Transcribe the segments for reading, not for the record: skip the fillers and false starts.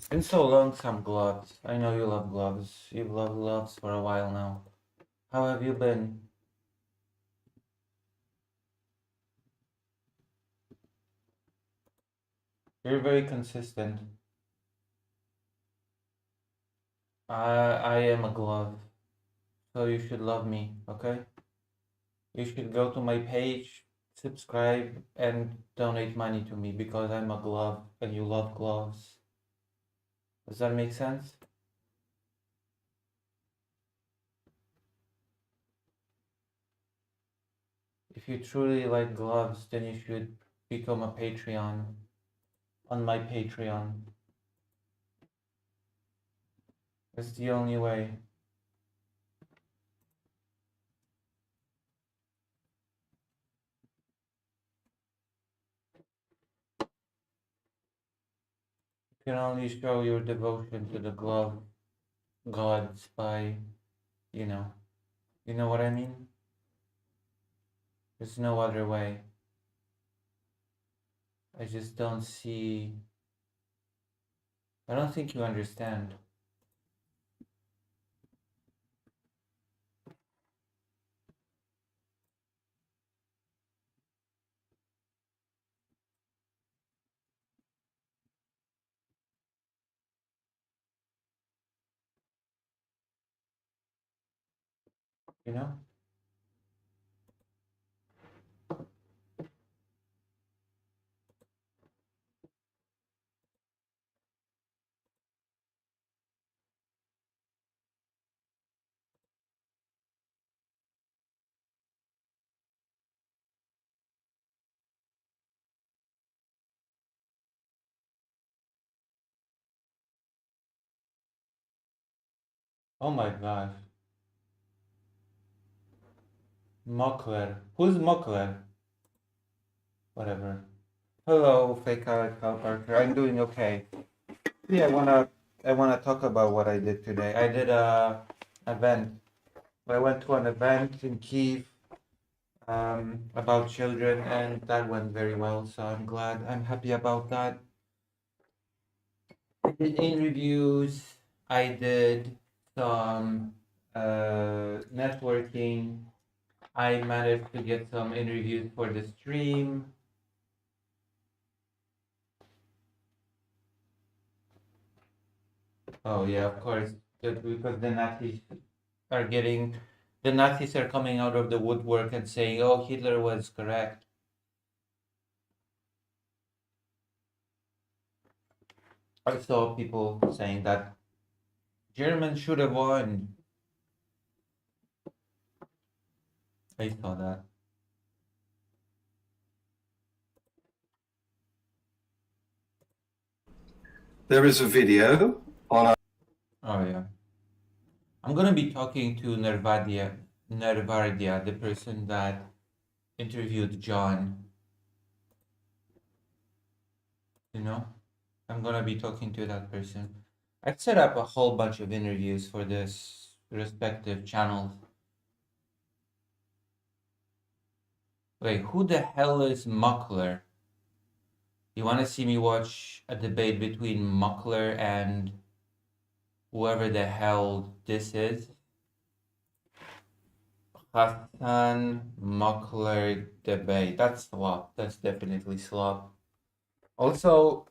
Been so long, some gloves. I know you love gloves. You've loved gloves for a while now. How have you been? You're very consistent. I am a glove, so you should love me, okay? You should go to my page, subscribe, and donate money to me because I'm a glove and you love gloves. Does that make sense? If you truly like gloves, then you should become a Patreon on my Patreon. It's the only way. You can only show your devotion to the glove gods by, you know, you know what I mean? There's no other way. I just don't see. I don't think you understand. You know? Oh my gosh. Mockler. Who's Mockler? Whatever. Hello, fake Carl Parker. I'm doing okay. Yeah, I wanna talk about what I did today. I did a event. I went to an event in Kiev about children, and that went very well. So I'm glad. I'm happy about that. I did interviews. I did some networking. I managed to get some interviews for the stream. Oh yeah, of course, because the Nazis are coming out of the woodwork and saying, "Oh, Hitler was correct." I saw people saying that Germans should have won. I saw that. There is a video on our. Oh yeah. I'm gonna be talking to Nervardia, the person that interviewed John. You know, I'm gonna be talking to that person. I've set up a whole bunch of interviews for this respective channels. Wait, who the hell is Muckler? You want to see me watch a debate between Muckler and whoever the hell this is? Hassan Muckler debate. That's slop. That's definitely slop. Also,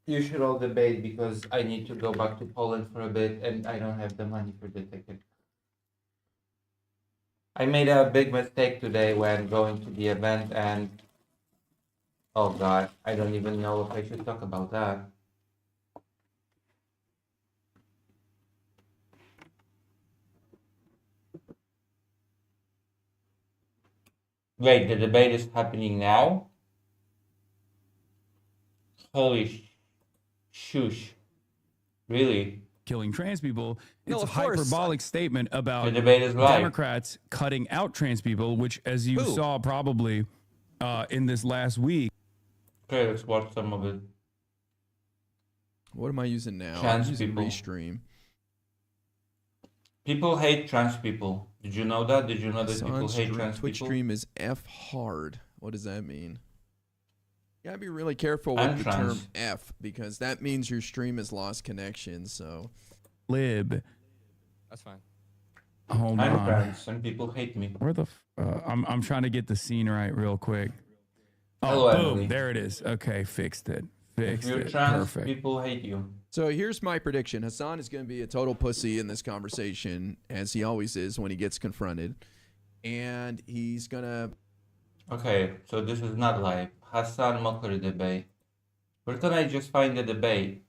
you should all debate because I need to go back to Poland for a bit and I don't have the money for the ticket. I made a big mistake today when going to the event and oh god, I don't even know if I should talk about that. Wait, the debate is happening now? Holy shush. Really? Killing trans people. It's No, a of course. hyperbolic statement The about debate is live. Democrats cutting out trans people, which, as you Who? saw probably in this last week. Okay, let's watch some of it. What am I using now? Trans I'm using people. Restream. People hate trans people. Did you know that? Did you know that people hate trans Twitch people? stream is F hard. What does that mean? You gotta be really careful with I'm the term trans. F because that means your stream has lost connection. So Lib. That's fine. Hold I'm on. trans, and people hate me. Where the? I'm trying to get the scene right real quick. Oh, Hello, boom! Emily. There it is. Okay, fixed it. If Fixed you're it. trans, Perfect. people hate you. So here's my prediction. Hassan is going to be a total pussy in this conversation, as he always is when he gets confronted. And he's going to... Okay, so this is not live. Hassan Mokri debate. Where can I just find the debate?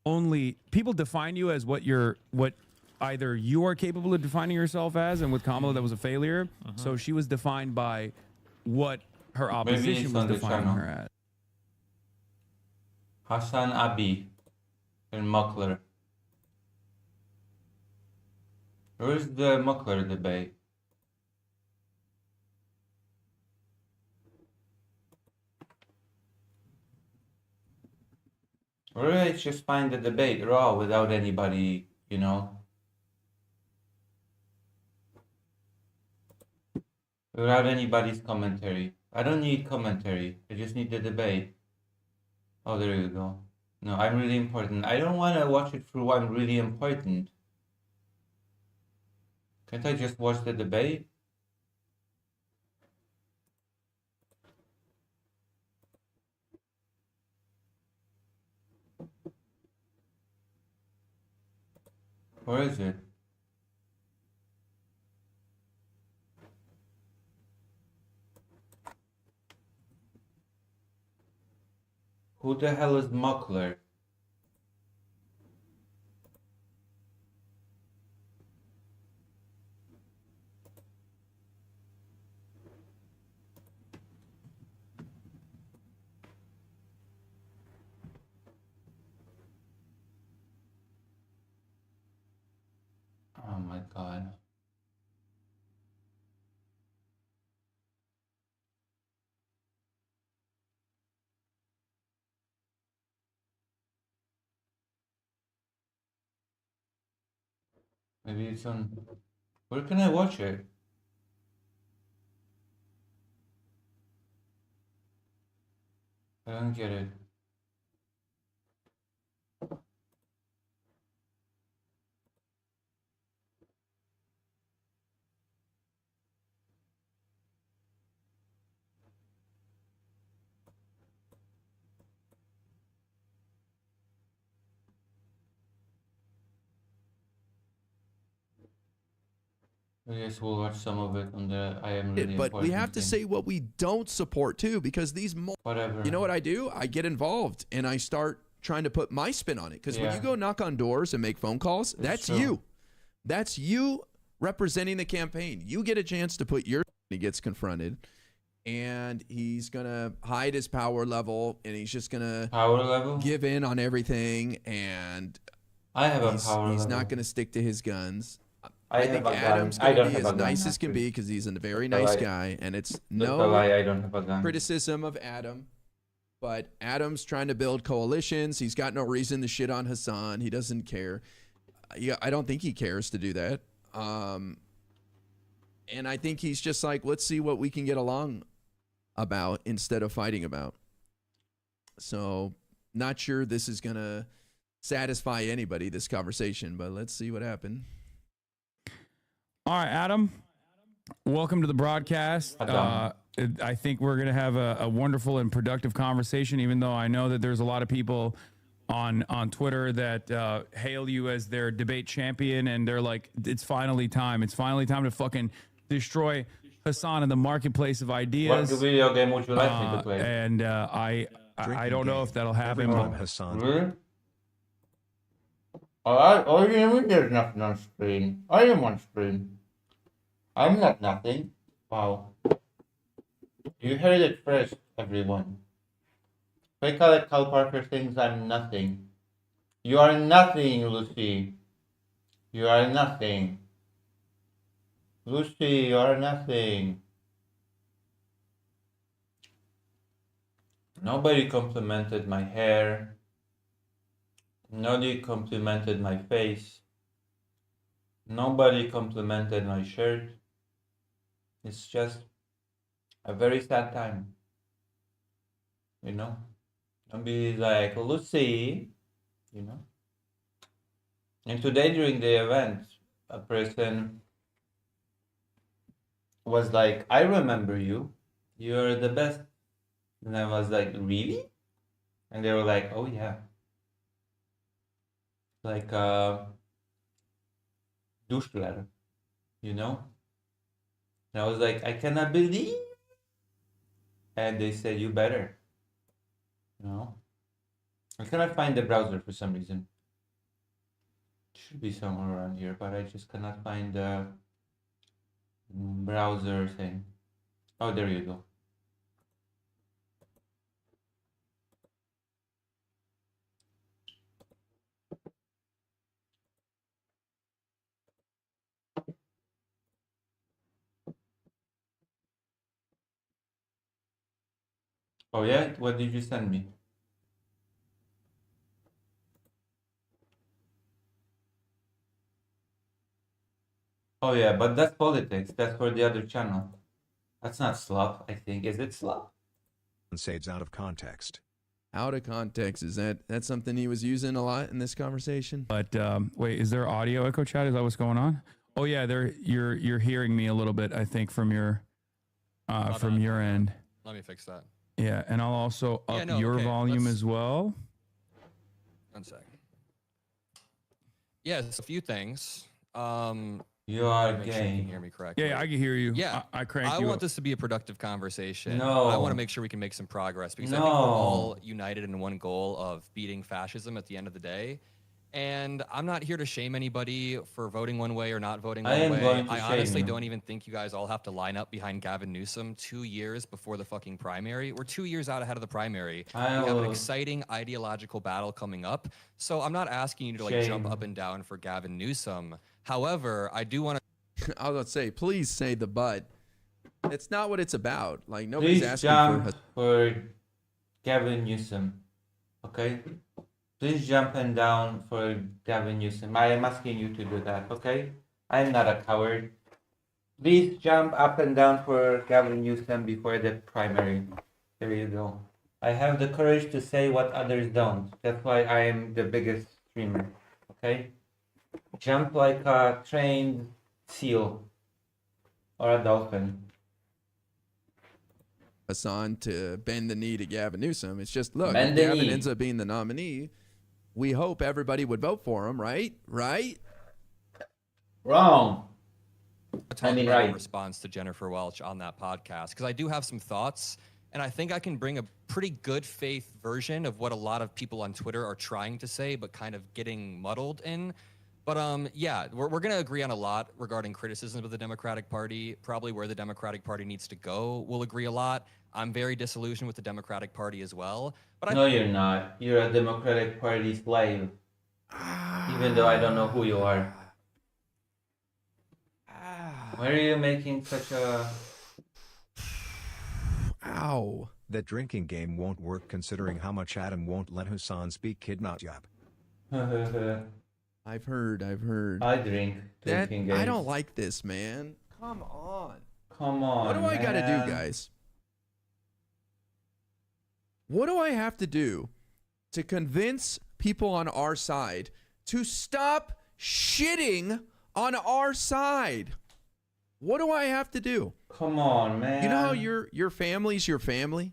Only people define you as what either you are capable of defining yourself as, and with Kamala that was a failure. So she was defined by what her opposition it's was on the defining channel. her as. Hassan Abi and Mokler. Where's the Mokler debate? Or I just find the debate raw without anybody, you know? Without anybody's commentary. I don't need commentary. I just need the debate. Oh, there you go. No, I'm really important. I don't want to watch it through I'm really important. Can't I just watch the debate? Where is it? Who the hell is Muckler? Oh my god. Maybe it's on. Where can I watch it? I don't get it. I guess we'll watch some of it on the I am really But we important have to thing. say what we don't support, too, because these... Whatever. You know what I do? I get involved, and I start trying to put my spin on it. Because when Yeah. you go knock on doors and make phone calls, that's true. you. That's you representing the campaign. You get a chance to put your... He gets confronted, and he's going to hide his power level, and he's just going to Power level? give in on everything, and I have a he's power level. not going to stick to his guns. I think have a gun. Adam's I going don't to be have as a gun, nice as can actually. be because he's a very That's a nice lie. guy, and it's That's a no lie, I don't have a gun. criticism of Adam, but Adam's trying to build coalitions. He's got no reason to shit on Hassan. He doesn't care. Yeah, I don't think he cares to do that. And I think he's just like, let's see what we can get along about instead of fighting about. So, not sure this is going to satisfy anybody, this conversation, but let's see what happened. All right, Adam. Welcome to the broadcast. I think we're going to have a wonderful and productive conversation, even though I know that there's a lot of people on Twitter that hail you as their debate champion, and they're like, it's finally time. It's finally time to fucking destroy Hassan in the marketplace of What ideas. video game would you like me to play? And I don't know if that'll happen. Everyone, But Hassan. Really? Oh, you mean there's nothing on screen? I am on screen. I'm not nothing. Wow. You heard it first, everyone. Fake Alec Cal Parker thinks I'm nothing. You are nothing, Lucy. You are nothing. Lucy, you are nothing. Nobody complimented my hair. Nobody complimented my face. Nobody complimented my shirt. It's just A very sad time. You know? And be like, Lucy, you know? And today during the event, a person was like, I remember you. You're the best. And I was like, really? And they were like, oh yeah. Like douchebag, you know? And I was like, I cannot believe. And they said, you better. You know? I cannot find the browser for some reason. It should be somewhere around here, but I just cannot find the browser thing. Oh, there you go. Oh yeah? What did you send me? Oh yeah, but that's politics. That's for the other channel. That's not slop, I think. Is it slop? Saves out of context. Out of context, is that's something he was using a lot in this conversation? But wait, is there audio echo, chat? Is that what's going on? Oh yeah, you're hearing me a little bit, I think, from your end. Let me fix that. Yeah, and I'll also up your volume as well. 1 sec. Yes, a few things. You are Make sure you gay. can hear me correctly. Yeah, I can hear you. Yeah, I cranked I you want up. this to be a productive conversation. No. I want to make sure we can make some progress because I think we're all united in one goal of beating fascism at the end of the day. And I'm not here to shame anybody for voting one way or not voting I one am way. going to I shame honestly you. don't even think you guys all have to line up behind Gavin Newsom 2 years before the fucking primary. We're 2 years out ahead of the primary. We have an exciting ideological battle coming up. So I'm not asking you to like jump Shame. up and down for Gavin Newsom. However, I do want to I was going to say, please say the but. It's not what it's about. Like, nobody's Please asking jump for Gavin Newsom. Okay? Please jump and down for Gavin Newsom. I am asking you to do that, okay? I am not a coward. Please jump up and down for Gavin Newsom before the primary. There you go. I have the courage to say what others don't. That's why I am the biggest streamer, okay? Jump like a trained seal or a dolphin. Hassan to bend the knee to Gavin Newsom. It's just, look, Bend if the Gavin knee. ends up being the nominee, we hope everybody would vote for him, right? Right? Wrong. talk mean, about right. a response to Jennifer Welch on that podcast because I do have some thoughts, and I think I can bring a pretty good faith version of what a lot of people on Twitter are trying to say, but kind of getting muddled in. But yeah, we're going to agree on a lot regarding criticism of the Democratic Party, probably where the Democratic Party needs to go. We'll agree a lot. I'm very disillusioned with the Democratic Party as well. But No, you're not. You're a Democratic Party slave. Even though I don't know who you are. Why are you making such a... Ow. That drinking game won't work considering how much Adam won't let Hassan speak kidnap job. I've heard. I drink That, drinking games. I don't like this, man. Come on. Come on, What do I got to man. do, guys? What do I have to do to convince people on our side to stop shitting on our side? What do I have to do? Come on, man. You know how your family's your family?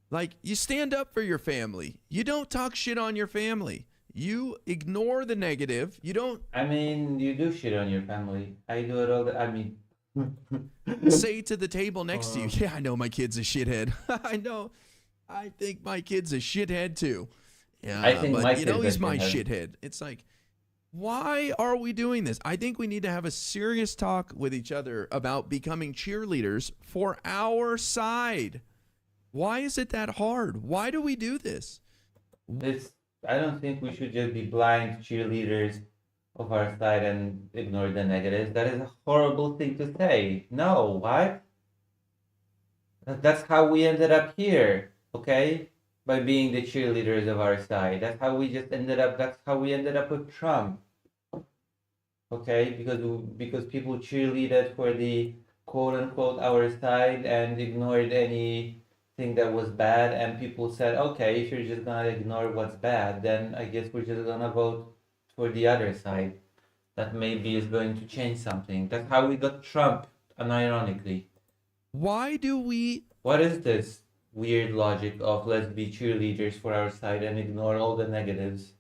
Like, you stand up for your family. You don't talk shit on your family. You ignore the negative. You don't I mean, you do shit on your family. I do it all the... I mean... say to the table next to you, yeah, I know my kid's a shithead. I know. I think my kid's a shithead too. Yeah, I think but my you know kid's he's a my shithead. shithead. It's like, why are we doing this? I think we need to have a serious talk with each other about becoming cheerleaders for our side. Why is it that hard? Why do we do this? I don't think we should just be blind cheerleaders of our side and ignore the negatives. That is a horrible thing to say. No, what? That's how we ended up here, okay? By being the cheerleaders of our side. That's how we ended up with Trump. Okay? Because people cheerleaded for the quote unquote our side and ignored anything that was bad, and people said, okay, if you're just gonna ignore what's bad, then I guess we're just gonna vote for the other side. That maybe is going to change something. That's how we got Trump, unironically. Why do we? What is this weird logic of let's be cheerleaders for our side and ignore all the negatives?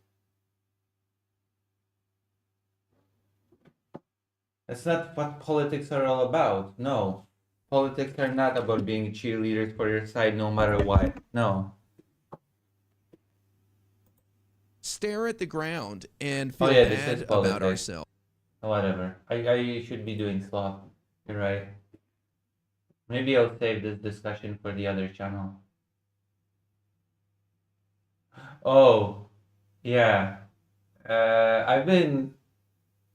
That's not what politics are all about. No. Politics are not about being cheerleaders for your side no matter what. No. Stare at the ground and feel yeah, this is bad politics. about ourselves. Whatever. I should be doing sloth. You're right. Maybe I'll save this discussion for the other channel. Oh, yeah. I've been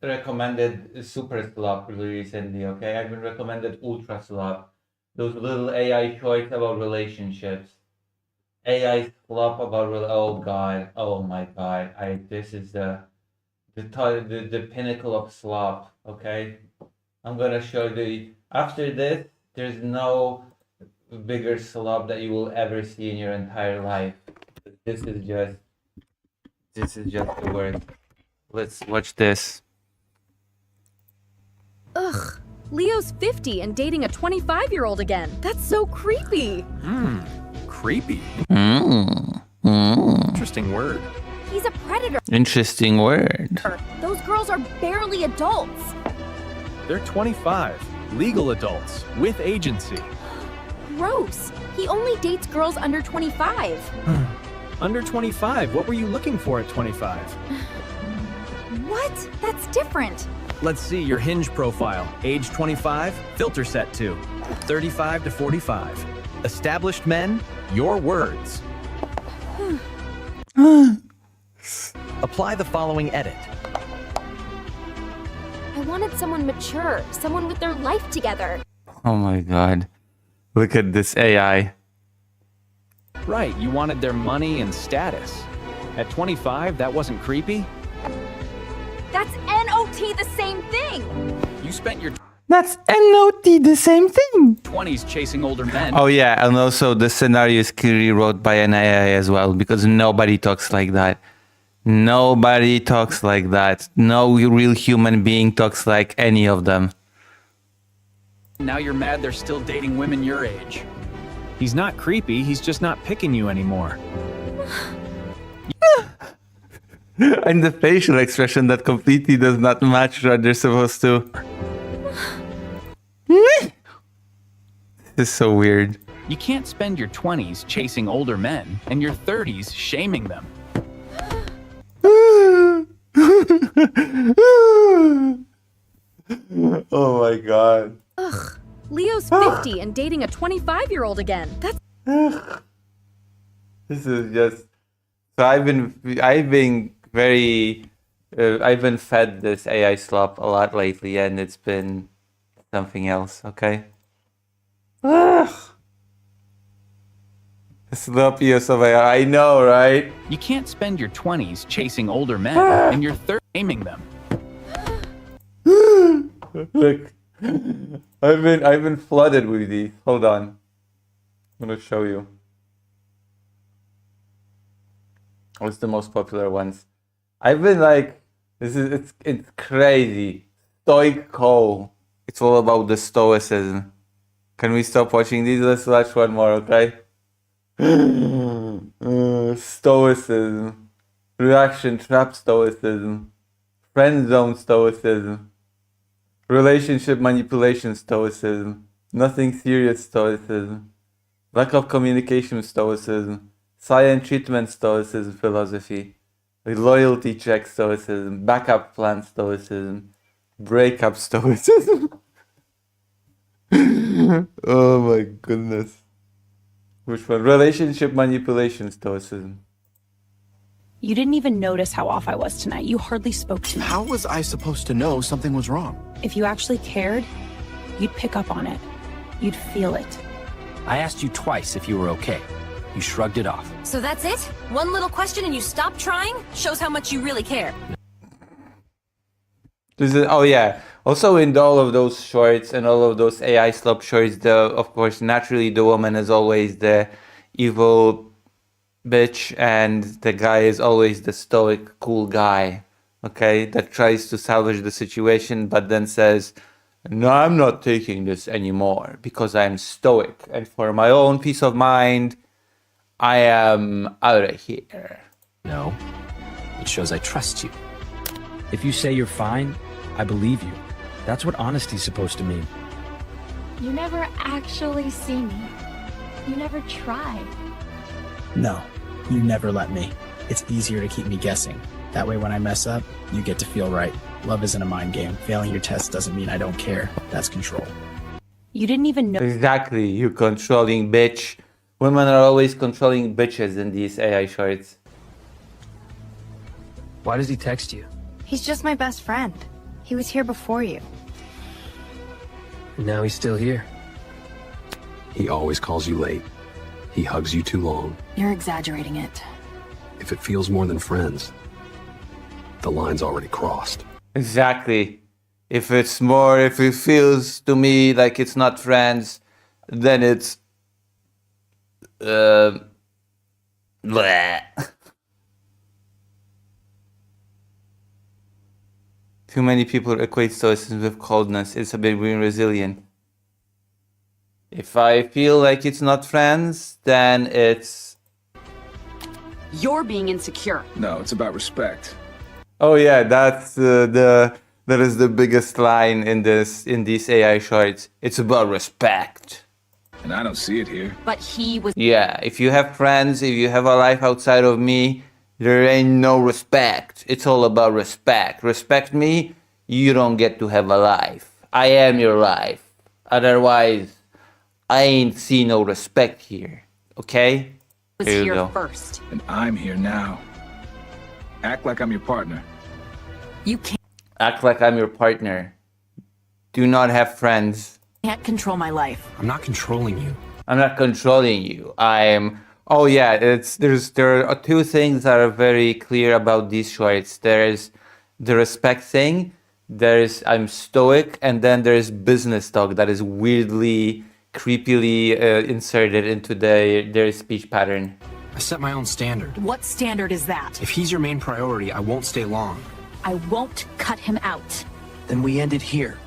recommended Super Slop really recently, okay? I've been recommended Ultra Slop. Those little AI shorts about relationships. AI slop about oh god, oh my god. This is the pinnacle of slop, okay? I'm gonna show after this, there's no bigger slop that you will ever see in your entire life. This is just the word. Let's watch this. Ugh. Leo's 50 and dating a 25-year-old again. That's so creepy. Creepy. Interesting word. He's a predator. Interesting word. Those girls are barely adults. They're 25, legal adults with agency. Gross. He only dates girls under 25. Under 25, what were you looking for at 25? What? That's different. Let's see your Hinge profile. Age 25, filter set to 35 to 45. Established men, your words. Apply the following edit. I wanted someone mature, someone with their life together. Oh my god. Look at this AI. Right, you wanted their money and status. At 25, that wasn't creepy? That's NOT the same thing. You spent your That's NOT the same thing. 20s chasing older men. Oh yeah, and also the scenario is clearly wrote by an AI as well, because nobody talks like that. Nobody talks like that. No real human being talks like any of them. Now you're mad they're still dating women your age. He's not creepy, he's just not picking you anymore. And the facial expression that completely does not match what they're supposed to. This is so weird. You can't spend your 20s chasing older men and your 30s shaming them. Oh my god. Ugh. Leo's 50 and dating a 25-year-old again. That's This is just so I've been fed this AI slop a lot lately, and it's been something else, okay? Ugh. Sloppiest of AI, I know, right? You can't spend your 20s chasing older men and your 30s shaming them. Look, I've been flooded with these. Hold on, I'm gonna show you. What's the most popular ones? I've been like, it's crazy. Stoic Cole. It's all about the stoicism. Can we stop watching these? Let's watch one more, okay? Stoicism. Reaction trap stoicism. Friend zone stoicism. Relationship manipulation stoicism. Nothing serious stoicism. Lack of communication stoicism. Silent treatment stoicism philosophy. Loyalty check stoicism. Backup plan stoicism. Breakup stoicism. Oh my goodness. Which one? Relationship manipulation stoicism. You didn't even notice how off I was tonight. You hardly spoke to me. How was I supposed to know something was wrong? If you actually cared, you'd pick up on it. You'd feel it. I asked you twice if you were okay. You shrugged it off. So that's it? One little question and you stop trying? Shows how much you really care. Oh yeah. Also, in all of those shorts and all of those AI slop shorts, of course, naturally the woman is always the evil bitch, and the guy is always the stoic, cool guy, okay, that tries to salvage the situation, but then says, no, I'm not taking this anymore because I'm stoic, and for my own peace of mind, I am out of here. No. It shows I trust you. If you say you're fine, I believe you. That's what honesty's supposed to mean. You never actually see me. You never try. No, you never let me. It's easier to keep me guessing. That way when I mess up, you get to feel right. Love isn't a mind game. Failing your test doesn't mean I don't care. That's control. You didn't even know. Exactly, you controlling bitch. Women are always controlling bitches in these AI shorts. Why does he text you? He's just my best friend. He was here before you. Now he's still here. He always calls you late. He hugs you too long. You're exaggerating it. If it feels more than friends, the line's already crossed. Exactly. If it feels to me like it's not friends, then it's bleh. Too many people equate stoicism with coldness. It's a bit being resilient. If I feel like it's not friends, then it's... You're being insecure. No, it's about respect. Oh yeah, that's that is the biggest line in these AI shorts. It's about respect. And I don't see it here. But he was... Yeah, if you have friends, if you have a life outside of me, there ain't no respect. It's all about respect. Respect me, you don't get to have a life. I am your life. Otherwise, I ain't see no respect here. Okay? Was Here you here go. first. And I'm here now. Act like I'm your partner. You can't Act like I'm your partner. Do not have friends. Control my life. I'm not controlling you. I'm not controlling you. I'm... Oh yeah, there are two things that are very clear about these shorts. There's the respect thing, there's I'm stoic, and then there's business talk that is weirdly, creepily inserted into their speech pattern. I set my own standard. What standard is that? If he's your main priority, I won't stay long. I won't cut him out. Then we end it here.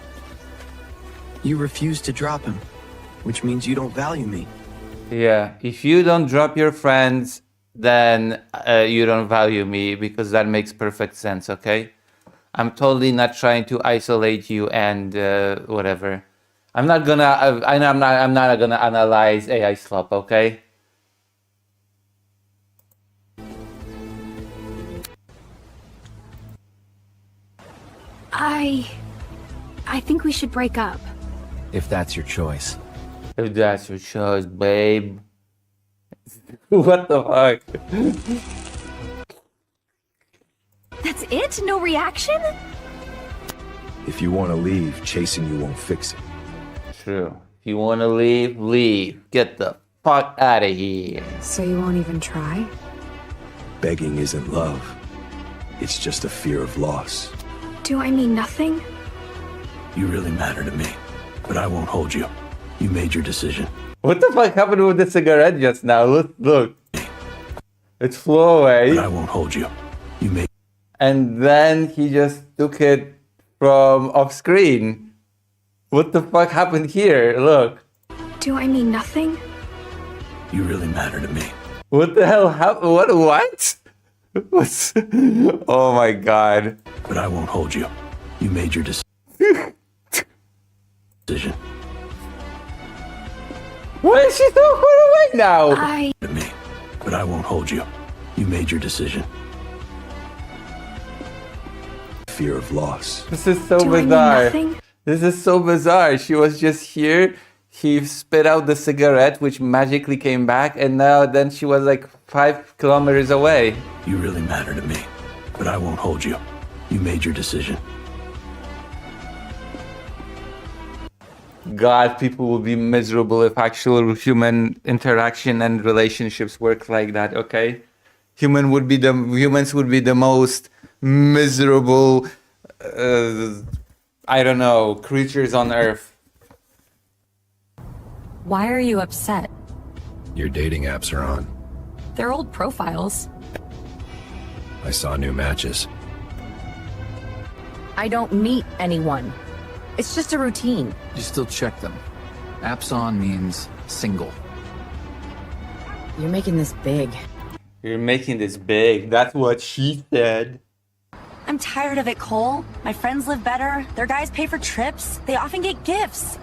You refuse to drop him, which means you don't value me. Yeah, if you don't drop your friends, then you don't value me, because that makes perfect sense, okay? I'm totally not trying to isolate you and whatever. I'm not gonna analyze AI slop, okay? I think we should break up. If that's your choice. If that's your choice, babe. What the fuck? That's it? No reaction? If you want to leave, chasing you won't fix it. True. If you want to leave, leave. Get the fuck out of here. So you won't even try? Begging isn't love. It's just a fear of loss. Do I mean nothing? You really matter to me, but I won't hold you. You made your decision. What the fuck happened with the cigarette just now? Look. It flew away. But I won't hold you. You made... And then he just took it from off screen. What the fuck happened here? Look. Do I mean nothing? You really matter to me. What the hell happened? What? What's... Oh my god. But I won't hold you. You made your decision. Why is she so far away now? To me, but I won't hold you. You made your decision. Fear of loss. This is so bizarre. This is so bizarre. She was just here. He spit out the cigarette, which magically came back, and now then she was like 5 kilometers away. You really matter to me, but I won't hold you. You made your decision. God, people will be miserable if actual human interaction and relationships work like that, okay? Humans would be the most miserable I don't know, creatures on Earth. Why are you upset? Your dating apps are on. They're old profiles. I saw new matches. I don't meet anyone. It's just a routine. You still check them. Apps on means single. You're making this big. You're making this big. That's what she said. I'm tired of it, Cole. My friends live better. Their guys pay for trips. They often get gifts.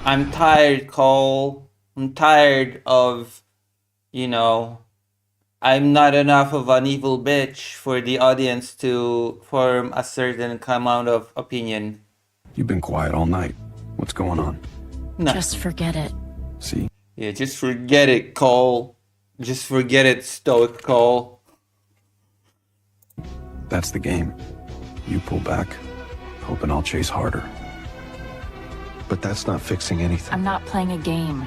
I'm tired, Cole. I'm tired of, you know, I'm not enough of an evil bitch for the audience to form a certain amount of opinion. You've been quiet all night. What's going on? No. Just forget it. See? Yeah, just forget it, Cole. Just forget it, Stoic Cole. That's the game. You pull back, hoping I'll chase harder. But that's not fixing anything. I'm not playing a game.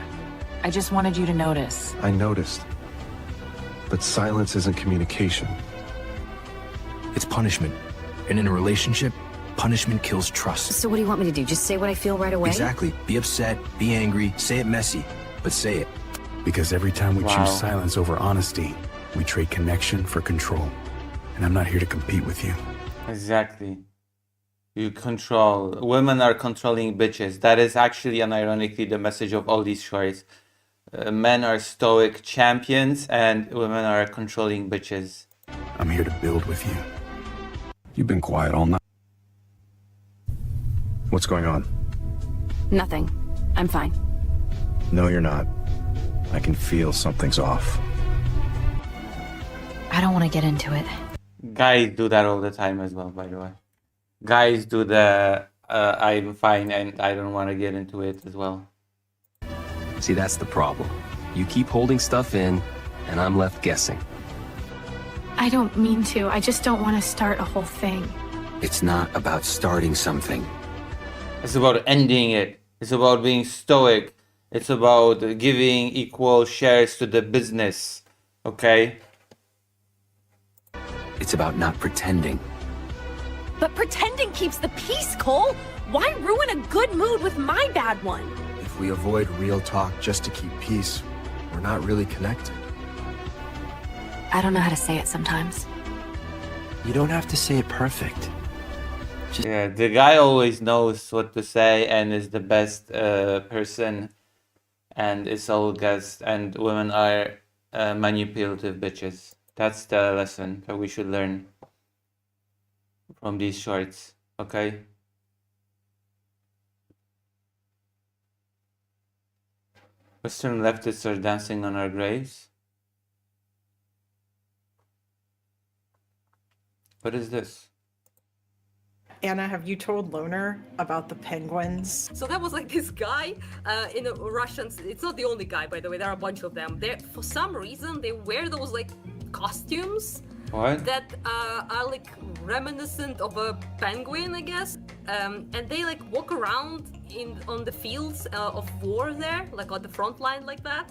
I just wanted you to notice. I noticed. But silence isn't communication. It's punishment. And in a relationship, punishment kills trust. So what do you want me to do? Just say what I feel right away? Exactly. Be upset, be angry, say it messy, but say it. Because every time we Wow. choose silence over honesty, we trade connection for control. And I'm not here to compete with you. Exactly. You control. Women are controlling bitches. That is actually and ironically the message of all these shorts. Men are stoic champions and women are controlling bitches. I'm here to build with you. You've been quiet all night. What's going on? Nothing. I'm fine. No, you're not. I can feel something's off. I don't want to get into it. Guys do that all the time as well, by the way. Guys do the I'm fine and I don't want to get into it as well. See, that's the problem. You keep holding stuff in, and I'm left guessing. I don't mean to. I just don't want to start a whole thing. It's not about starting something. It's about ending it. It's about being stoic. It's about giving equal shares to the business. Okay? It's about not pretending. But pretending keeps the peace, Cole. Why ruin a good mood with my bad one? If we avoid real talk just to keep peace, we're not really connected. I don't know how to say it sometimes. You don't have to say it perfect. Yeah, the guy always knows what to say and is the best person and is all guest and women are manipulative bitches. That's the lesson that we should learn from these shorts, okay? Western leftists are dancing on our graves. What is this? Anna, have you told Loner about the penguins? So that was like this guy in a Russian. It's not the only guy, by the way. There are a bunch of them. They, for some reason, they wear those like costumes What? that are like reminiscent of a penguin, I guess. And they like walk around on the fields of war there, like on the front line, like that.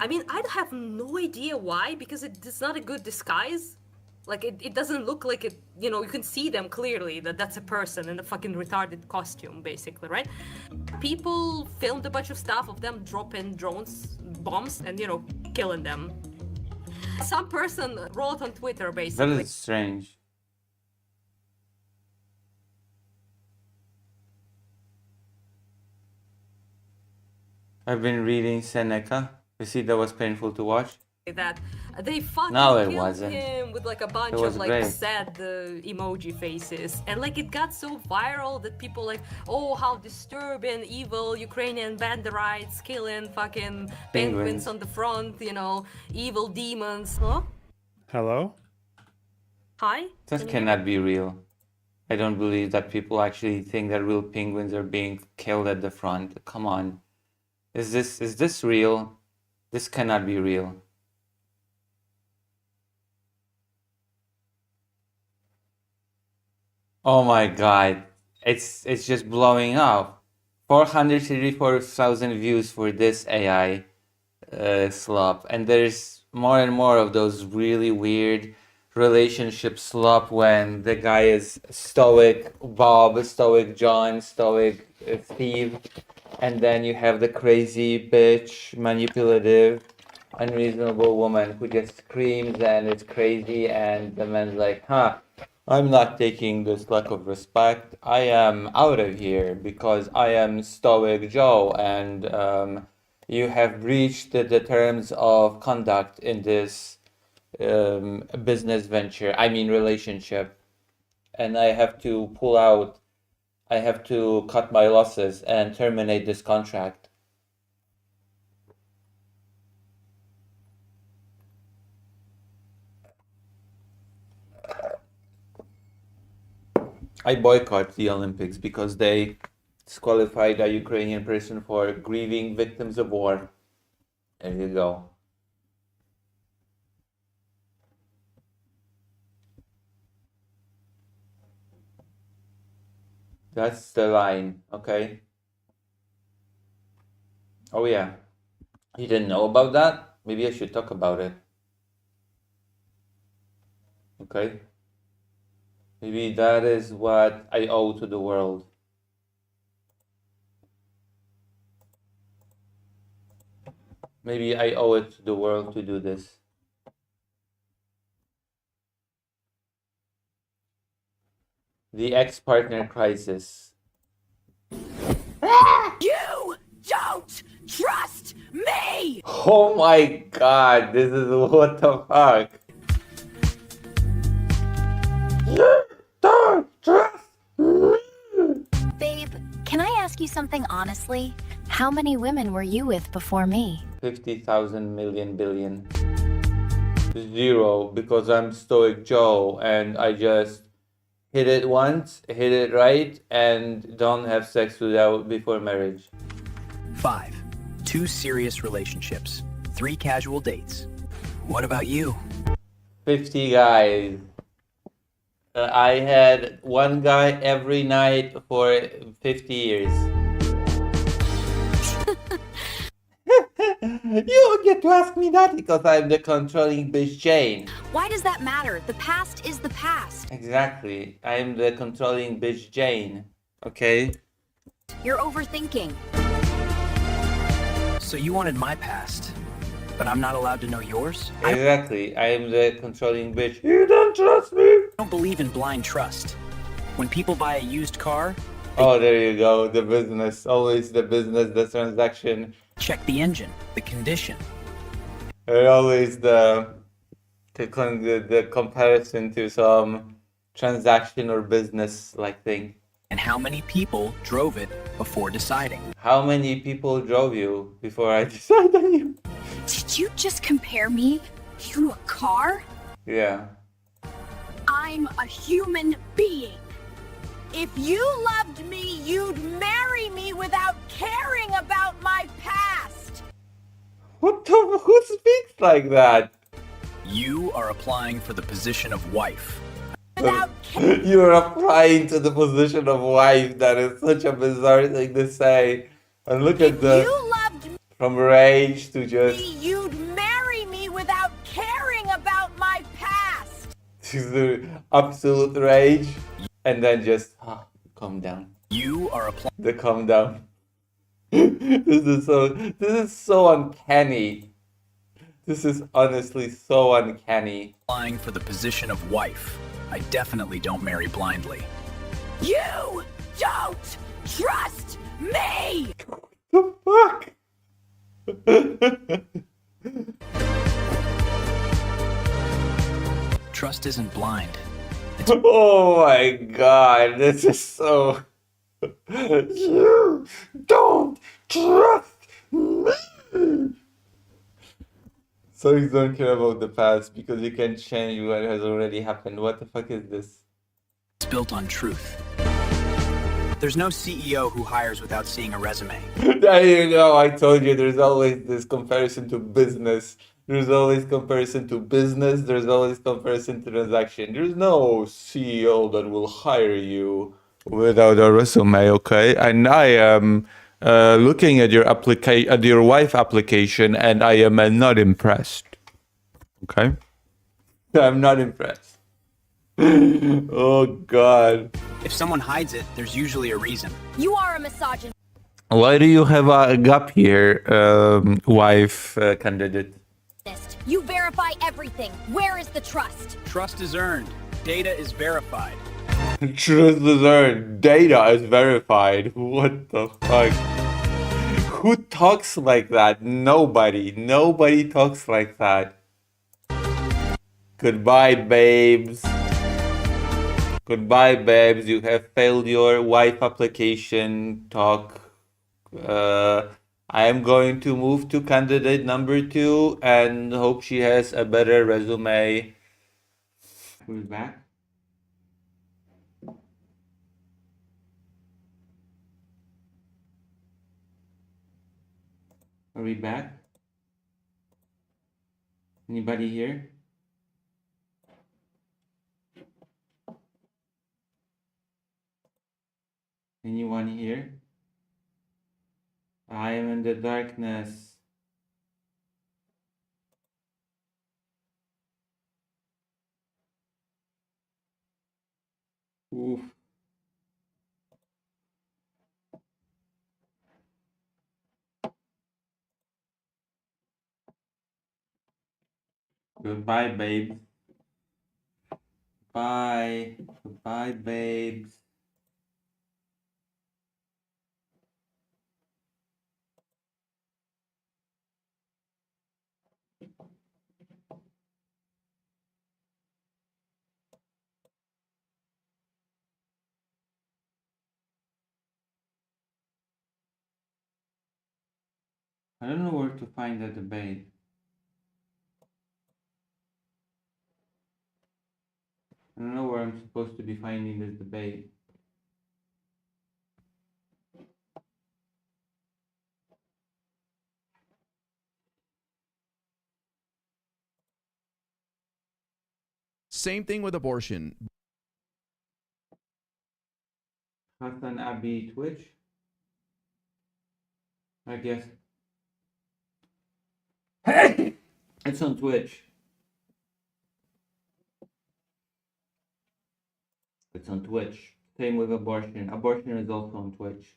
I mean, I have no idea why, because it's not a good disguise. Like, it doesn't look like it, you know, you can see them clearly that that's a person in a fucking retarded costume, basically, right? People filmed a bunch of stuff of them dropping bombs, and, you know, killing them. Some person wrote on Twitter, basically. That is strange. I've been reading Seneca. You see, that was painful to watch. That they fucking No, it killed wasn't. him with like a bunch It was of like great. sad emoji faces, and like it got so viral that people like, oh, how disturbing, evil Ukrainian banderites killing fucking penguins on the front, you know, evil demons. Huh? Hello? Hi? That cannot be real. I don't believe that people actually think that real penguins are being killed at the front. Come on. Is this real? This cannot be real. Oh my god. It's just blowing up. 434,000 views for this AI slop. And there's more and more of those really weird relationship slop when the guy is stoic Bob, stoic John, stoic Steve, and then you have the crazy bitch, manipulative, unreasonable woman who just screams and is crazy, and the man's like, huh, I'm not taking this lack of respect. I am out of here because I am Stoic Joe, and you have breached the terms of conduct in this business venture, I mean relationship, and I have to pull out. I have to cut my losses and terminate this contract. I boycott the Olympics because they disqualified a Ukrainian person for grieving victims of war. There you go. That's the line, okay? Oh yeah. You didn't know about that? Maybe I should talk about it. Okay? Maybe that is what I owe to the world. Maybe I owe it to the world to do this. The ex-partner crisis. You don't trust me! Oh my god, this is what the fuck. You don't trust me! Babe, can I ask you something honestly? How many women were you with before me? 50,000 million billion. 0, because I'm Stoic Joe and I just hit it once, hit it right, and don't have sex without before marriage. 5. 2 serious relationships. 3 casual dates. What about you? 50 guys. I had one guy every night for 50 years. You don't get to ask me that because I'm the controlling bitch Jane. Why does that matter? The past is the past. Exactly. I'm the controlling bitch Jane. Okay? You're overthinking. So you wanted my past, but I'm not allowed to know yours? Exactly. I am the controlling bitch. You don't trust me? I don't believe in blind trust. When people buy a used car... Oh, there you go. The business. Always the business, the transaction. Check the engine, the condition. And always the comparison to some transaction or business like thing. And how many people drove it before deciding? How many people drove you before I decided on you? Did you just compare me to a car? Yeah. I'm a human being. If you loved me, you'd marry me without caring about my past. What the? Who speaks like that? You are applying for the position of wife. You're applying to the position of wife. That is such a bizarre thing to say. And look at the... You loved me. From rage to just... You'd marry me without caring about my past. She's the absolute rage. And then just calm down. You are applying... The calm down. This is so uncanny. This is honestly so uncanny. Applying for the position of wife. I definitely don't marry blindly. You don't trust me! The fuck? Trust isn't blind. Oh my god, this is so... You don't trust me! So you don't care about the past because you can change what has already happened. What the fuck is this? It's built on truth. There's no CEO who hires without seeing a resume. There you go, I told you there's always this comparison to business. There's always comparison to business, there's always comparison to transaction. There's no CEO that will hire you without a resume, okay? And I am looking at your at your wife application, and I am not impressed. Okay? I'm not impressed. Oh God. If someone hides it, there's usually a reason. You are a misogynist. Why do you have a gap here, wife candidate? You verify everything. Where is the trust? Trust is earned. Data is verified. Truth is earned. Data is verified. What the fuck? Who talks like that? Nobody. Nobody talks like that. Goodbye, babes. Goodbye, babes. You have failed your wife application talk. I am going to move to candidate number 2 and hope she has a better resume. Who's back? Are we back? Anybody here? Anyone here? I am in the darkness. Oof. Goodbye, babe. Bye. Goodbye, babes. I don't know where to find the debate. I don't know where I'm supposed to be finding this debate. Same thing with abortion. Hassan Abi Twitch? I guess. It's on Twitch. It's on Twitch. Same with abortion. Abortion is also on Twitch.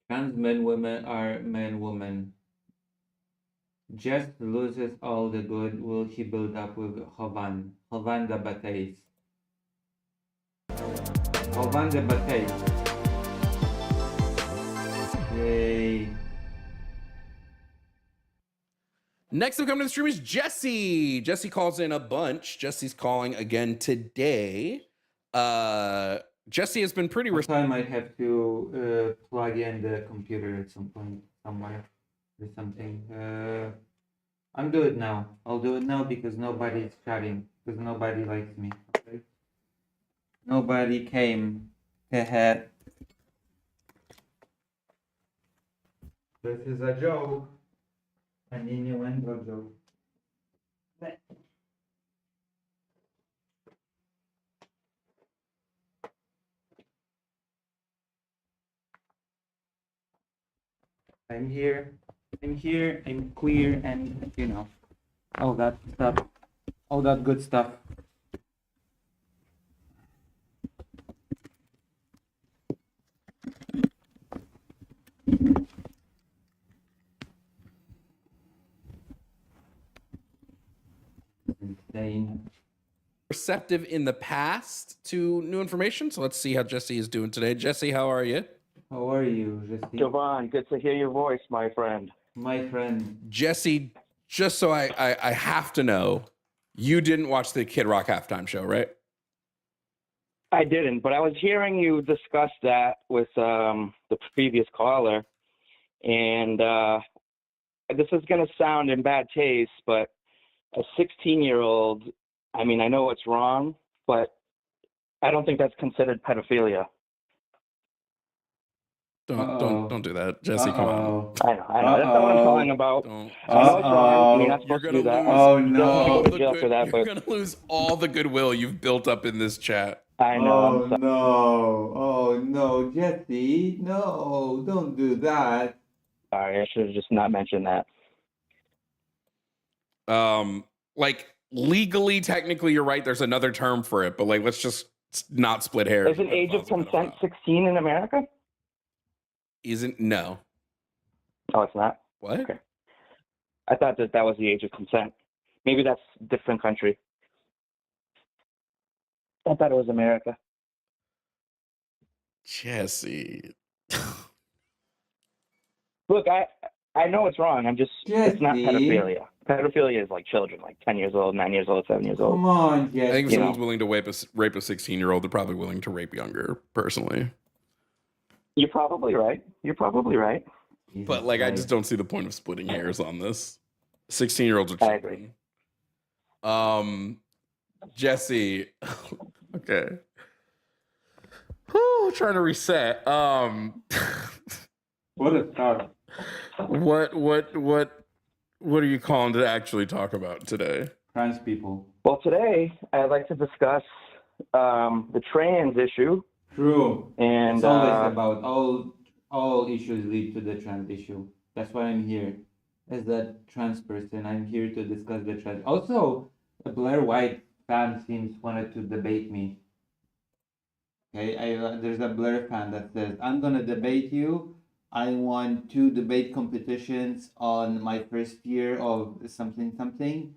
Trans men, women are men, woman. Just loses all the goodwill he built up with Hovan. Hovan the Batays. Hovan the Batays. Yay. Next up coming to the stream is Jesse. Jesse calls in a bunch. Jesse's calling again today. Jesse has been pretty. I might have to plug in the computer at some point somewhere or something. I'm do it now. I'll do it now because nobody's chatting. Because nobody likes me. Okay? Nobody came to have. This is a joke. An innuendo joke. I'm here. I'm here. I'm queer, and you know, all that stuff, all that good stuff. Insane. Receptive in the past to new information. So let's see how Jesse is doing today. Jesse, how are you? How are you, Jesse? Jovan, good to hear your voice, my friend. My friend. Jesse, just so I have to know, you didn't watch the Kid Rock halftime show, right? I didn't, but I was hearing you discuss that with the previous caller, and this is going to sound in bad taste, but a 16-year-old, I mean, I know it's wrong, but I don't think that's considered pedophilia. Don't do that, Jesse. Come on. I know. That's not what I'm calling about. I know it's wrong. You're not supposed to do that. You don't want to go to jail for that, You're but gonna lose all the goodwill you've built up in this chat. I know. I'm sorry. No. Oh no, Jesse. No, don't do that. Sorry, I should have just not mentioned that. Like legally, technically, you're right. There's another term for it, but like, let's just not split hairs. Isn't age of consent 16 in America? Isn't no. Oh, it's not? What? Okay. I thought that was the age of consent. Maybe that's a different country. I thought it was America. Jesse. Look, I know it's wrong. I'm just, it's not Jesse. pedophilia. Pedophilia is like children, like 10 years old, 9 years old, 7 years old. Come on, Jesse. I think if someone's willing to rape a 16-year-old, they're probably willing to rape younger, personally. You're probably right. But like, I just don't see the point of splitting hairs on this. 16-year-olds are children. I agree. Jesse. Okay. Whew, trying to reset. What a start. What are you calling to actually talk about today? Trans people. Well, today I'd like to discuss the trans issue. True. And it's always about all issues lead to the trans issue. That's why I'm here. As a trans person, I'm here to discuss the trans. Also, a Blair White fan wanted to debate me. Okay, there's a Blair fan that says, I'm gonna debate you. I won 2 debate competitions on my first year of something.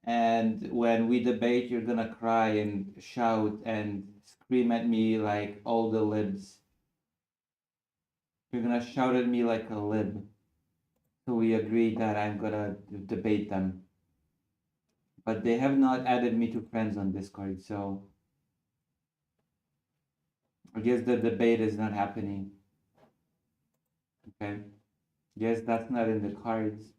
And when we debate, you're gonna cry and shout and scream at me like all the libs. You're gonna shout at me like a lib. So we agreed that I'm gonna debate them. But they have not added me to friends on Discord, so I guess the debate is not happening. Okay. Yes, that's not in the cards.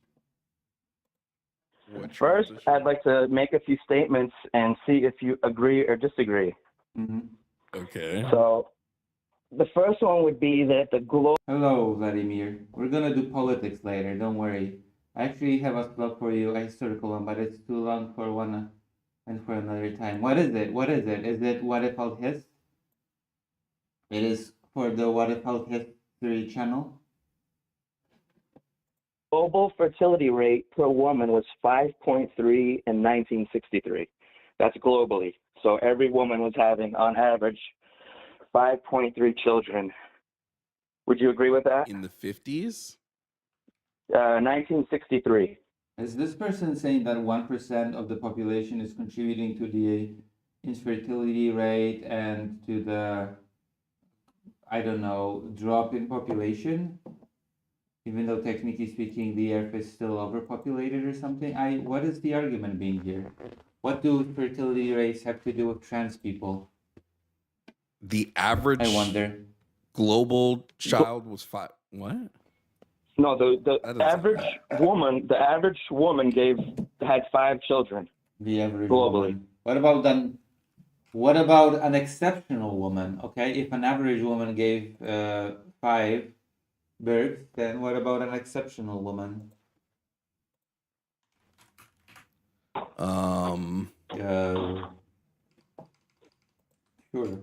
First, I'd like to make a few statements and see if you agree or disagree. Mm-hmm. Okay. So, the first one would be that the global... Hello, Vladimir. We're gonna do politics later, don't worry. I actually have a slot for you, a historical one, but it's too long for one and for another time. What is it? Is it What If Out Hist? It is for the What If Out History channel. Global fertility rate per woman was 5.3 in 1963. That's globally. So every woman was having, on average, 5.3 children. Would you agree with that? In the 50s? 1963. Is this person saying that 1% of the population is contributing to the infertility rate and to the, I don't know, drop in population? Even though technically speaking, the earth is still overpopulated or something? What is the argument being here? What do fertility rates have to do with trans people? The average I wonder. Global child was 5. What? No, the average woman had 5 children. The average globally. Woman. What about an exceptional woman? Okay, if an average woman gave 5 births, then what about an exceptional woman? Sure.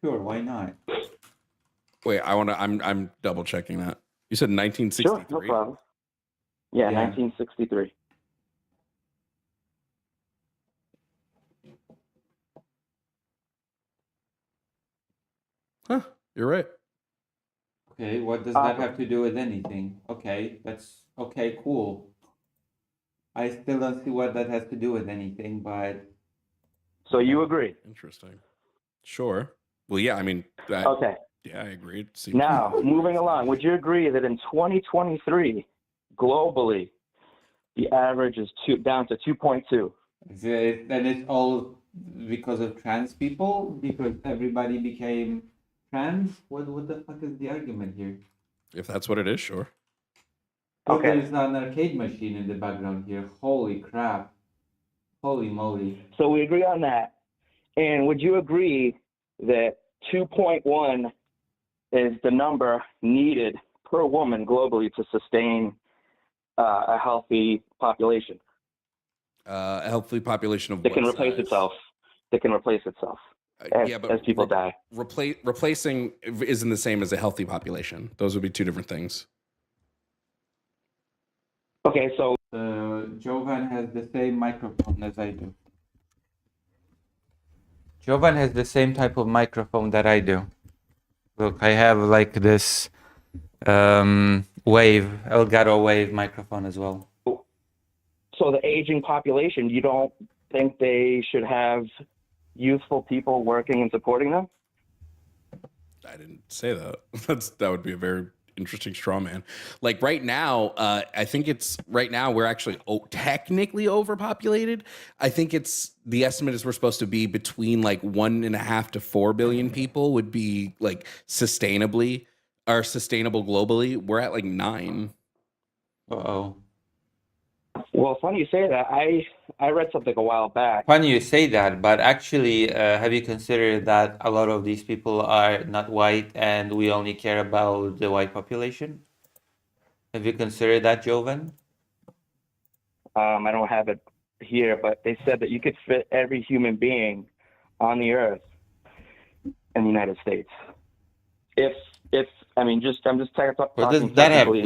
Sure, why not? Wait, I'm double checking that. You said 1963? Sure, no problem. Yeah, 1963. Huh, you're right. Okay, what does that have to do with anything? Okay, that's okay, cool. I still don't see what that has to do with anything, but... So you agree? Interesting. Sure. Well, yeah, I mean... Okay. Yeah, I agree. Now, moving along, would you agree that in 2023, globally, the average is down to 2.2? And it's all because of trans people? Because everybody became trans? What the fuck is the argument here? If that's what it is, sure. Okay. There's an arcade machine in the background here. Holy crap. Holy moly. So we agree on that. And would you agree that 2.1 is the number needed per woman globally to sustain a healthy population. A healthy population of That can what replace size? itself. That can replace itself as, Yeah, but as people die. replacing isn't the same as a healthy population. Those would be two different things. Okay, so Jovan has the same microphone as I do. Jovan has the same type of microphone that I do. Look, I have like this Elgato Wave microphone as well. So the aging population, you don't think they should have youthful people working and supporting them? I didn't say that. That would be a very interesting straw man. Like right now, I think it's right now we're actually technically overpopulated. I think it's the estimate is we're supposed to be between like 1.5 to 4 billion people would be like sustainable globally. We're at like 9. Uh-oh. Well, funny you say that. I read something a while back. Funny you say that, but actually, have you considered that a lot of these people are not white and we only care about the white population? Have you considered that, Jovan? I don't have it here, but they said that you could fit every human being on the earth in the United States. I'm just talking technically,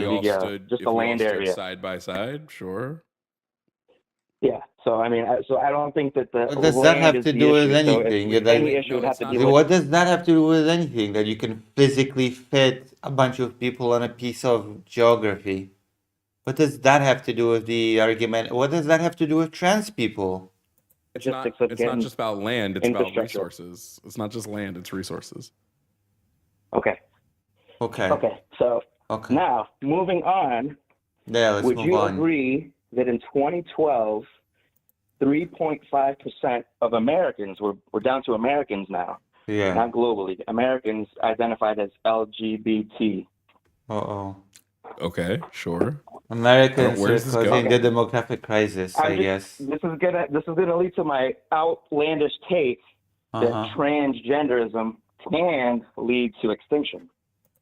just the land area. Side by side, sure. Yeah. So I don't think that the What does that land have is to the do with issue. So anything? if any issue would have to do with What does that have to do with anything? That you can physically fit a bunch of people on a piece of geography? What does that have to do with the argument? What does that have to do with trans people? It's not just about land, it's about resources. It's not just land, it's resources. Okay. Okay. So now moving on. Yeah, let's would move you on. agree that in 2012, 3.5% of Americans, we're down to Americans now, Yeah. not globally, Americans identified as LGBT. Uh-oh. Okay, sure. Americans Where are does this causing go? the demographic crisis, I guess. This is gonna lead to my outlandish take that transgenderism can lead to extinction.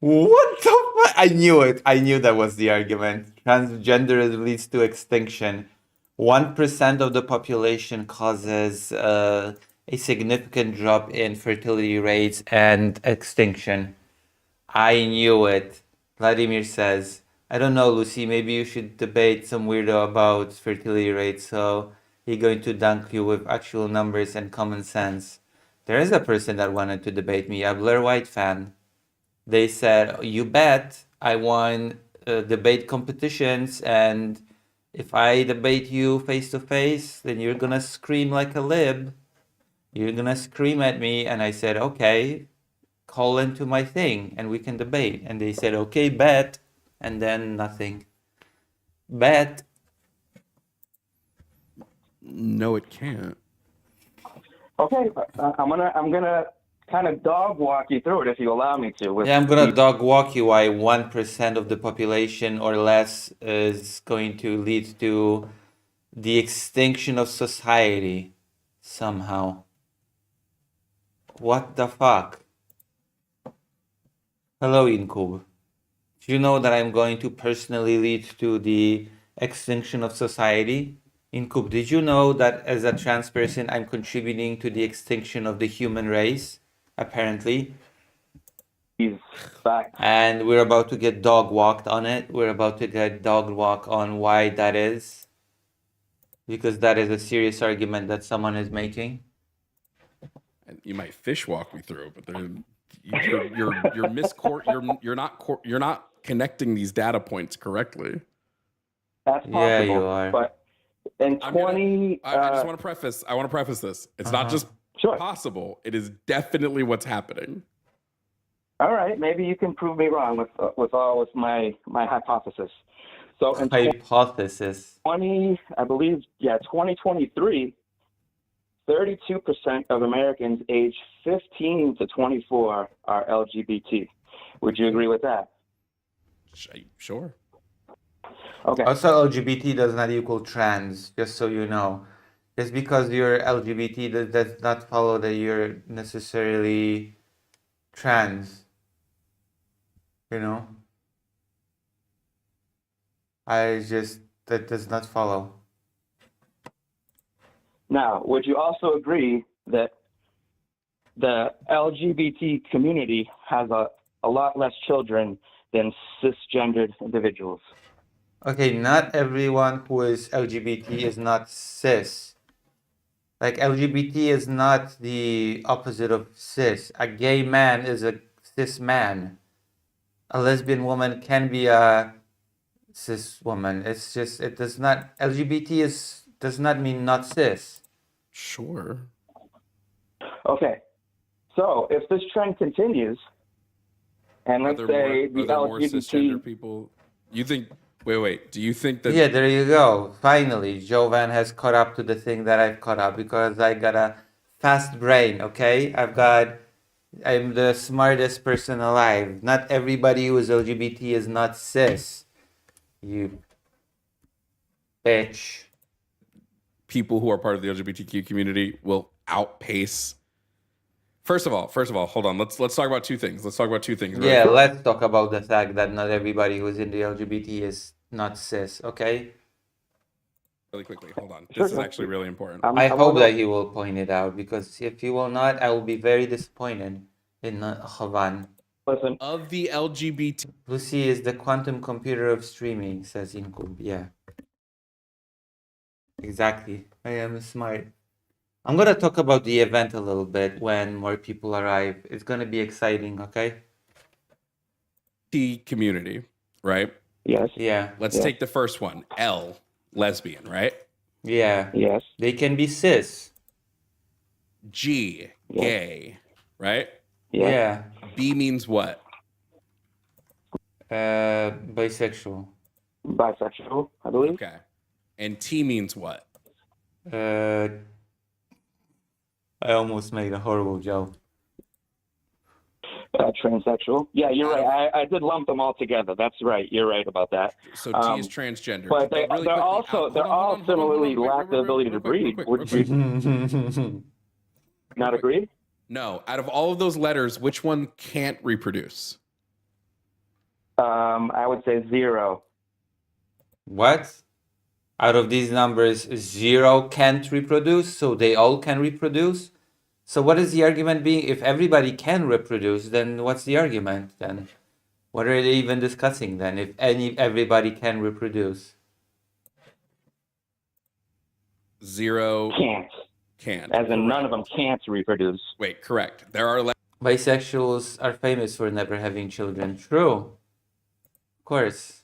What the fuck? I knew it. I knew that was the argument. Transgenderism leads to extinction. 1% of the population causes a significant drop in fertility rates and extinction. I knew it. Vladimir says, I don't know, Lucy, maybe you should debate some weirdo about fertility rates, so he's going to dunk you with actual numbers and common sense. There is a person that wanted to debate me, a Blair White fan. They said, you bet, I won debate competitions, and if I debate you face to face, then you're gonna scream like a lib. You're gonna scream at me. And I said, okay, call into my thing and we can debate. And they said, okay, bet. And then nothing. Bet. No, it can't. Okay, I'm gonna kind of dog walk you through it if you allow me to. Yeah, I'm gonna dog walk you why 1% of the population or less is going to lead to the extinction of society somehow. What the fuck? Hello, Incub. Do you know that I'm going to personally lead to the extinction of society? Incub, did you know that as a trans person, I'm contributing to the extinction of the human race? Apparently. And we're about to get dog walked on it. We're about to get dog walk on why that is. Because that is a serious argument that someone is making. And you might fish walk me through, but you're not connecting these data points correctly. That's possible. Yeah, you are. But in I just want to preface this. It's not just possible. It is definitely what's happening. All right, maybe you can prove me wrong with my hypothesis. So in hypothesis. 2023, 32% of Americans aged 15 to 24 are LGBT. Would you agree with that? Sure. Okay. Also, LGBT does not equal trans, just so you know. Just because you're LGBT, that does not follow that you're necessarily trans. That does not follow. Now, would you also agree that the LGBT community has a lot less children than cisgendered individuals? Okay, not everyone who is LGBT is not cis. Like, LGBT is not the opposite of cis. A gay man is a cis man. A lesbian woman can be a cis woman. It's just, it does not, LGBT does not mean not cis. Sure. Okay, so if this trend continues, and let's say the are there more cisgender LGBT, people? You think? Wait. Do you think that? Yeah, there you go. Finally, Jovan has caught up to the thing that I've caught up because I got a fast brain, okay? I'm the smartest person alive. Not everybody who is LGBT is not cis. You bitch. People who are part of the LGBTQ community will outpace. First of all, hold on. Let's talk about two things. Yeah, let's talk about the fact that not everybody who's in the LGBT is not cis, okay? Really quickly, hold on. This is actually really important. I hope that he will point it out because if he will not, I will be very disappointed in Havan. Listen. Of the LGBT. Lucy is the quantum computer of streaming, says Inkub. Yeah. Exactly. I am smart. I'm going to talk about the event a little bit when more people arrive. It's going to be exciting, okay? The community, right? Yes. Yeah. Let's take the first one. L, lesbian, right? Yeah. Yes. They can be cis. G, gay, right? Yeah. B means what? Bisexual. Bisexual, I believe. Okay. And T means what? I almost made a horrible joke. Transsexual. Yeah, you're right. I did lump them all together. That's right. You're right about that. So T is transgender. But they're all similarly lack the ability to breed. Would you not agree? No. Out of all of those letters, which one can't reproduce? I would say 0. What? Out of these numbers, 0 can't reproduce, so they all can reproduce? So what is the argument being? If everybody can reproduce, then what's the argument then? What are they even discussing then? If everybody can reproduce, 0 can't. As in, none of them can't reproduce. Wait, correct. There are bisexuals are famous for never having children. True, of course.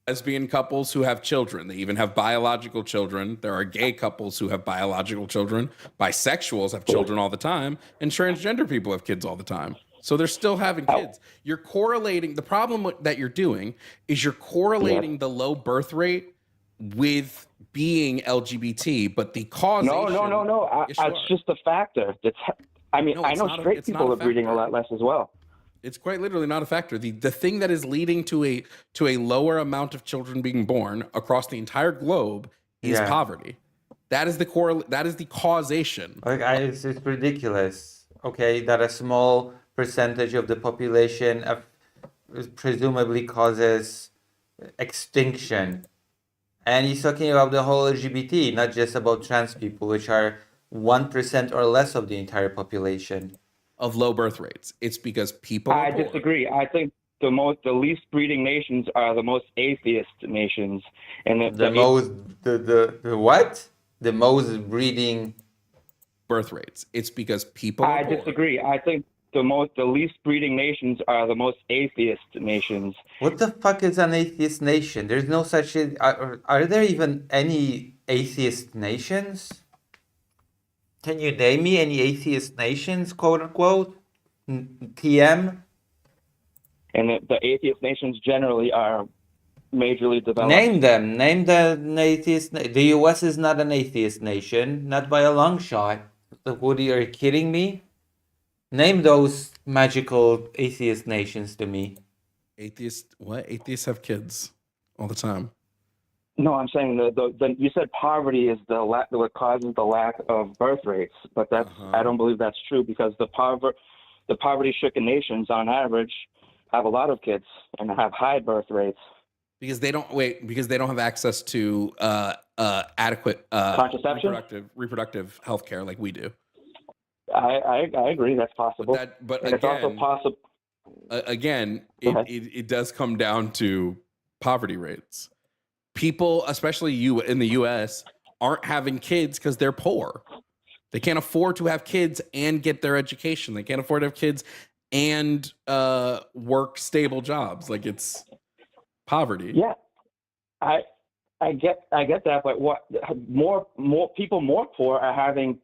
Lesbian couples who have children. They even have biological children. There are gay couples who have biological children. Bisexuals have children all the time. And transgender people have kids all the time. So they're still having kids. You're correlating. The problem that you're doing is you're correlating the low birth rate with being LGBT, but the causation... No. It's just a factor. I know straight people are breeding a lot less as well. It's quite literally not a factor. The thing that is leading to a lower amount of children being born across the entire globe is poverty. That is the causation. It's ridiculous. Okay, that a small percentage of the population presumably causes extinction. And he's talking about the whole LGBT, not just about trans people, which are 1% or less of the entire population. Of low birth rates. It's because people I disagree. I think the least breeding nations are the most atheist nations. And the what? The most breeding birth rates. It's because people I disagree. I think the least breeding nations are the most atheist nations. What the fuck is an atheist nation? There's no such thing. Are there even any atheist nations? Can you name me any atheist nations, quote unquote? TM? And the atheist nations generally are majorly developed. Name them. Name the atheist. The US is not an atheist nation, not by a long shot. Woody, are you kidding me? Name those magical atheist nations to me. Atheists? What? Atheists have kids all the time. No, I'm saying you said poverty is what causes the lack of birth rates, but that's I don't believe that's true because the poverty-stricken nations, on average, have a lot of kids and have high birth rates. Because they don't have access to adequate Contraception? reproductive health care like we do. I agree that's possible. But and again, it's also possible. It does come down to poverty rates. People, especially in the U.S., aren't having kids because they're poor. They can't afford to have kids and get their education. They can't afford to have kids and work stable jobs. Like, it's poverty. Yeah, I get that, but what more people more poor are having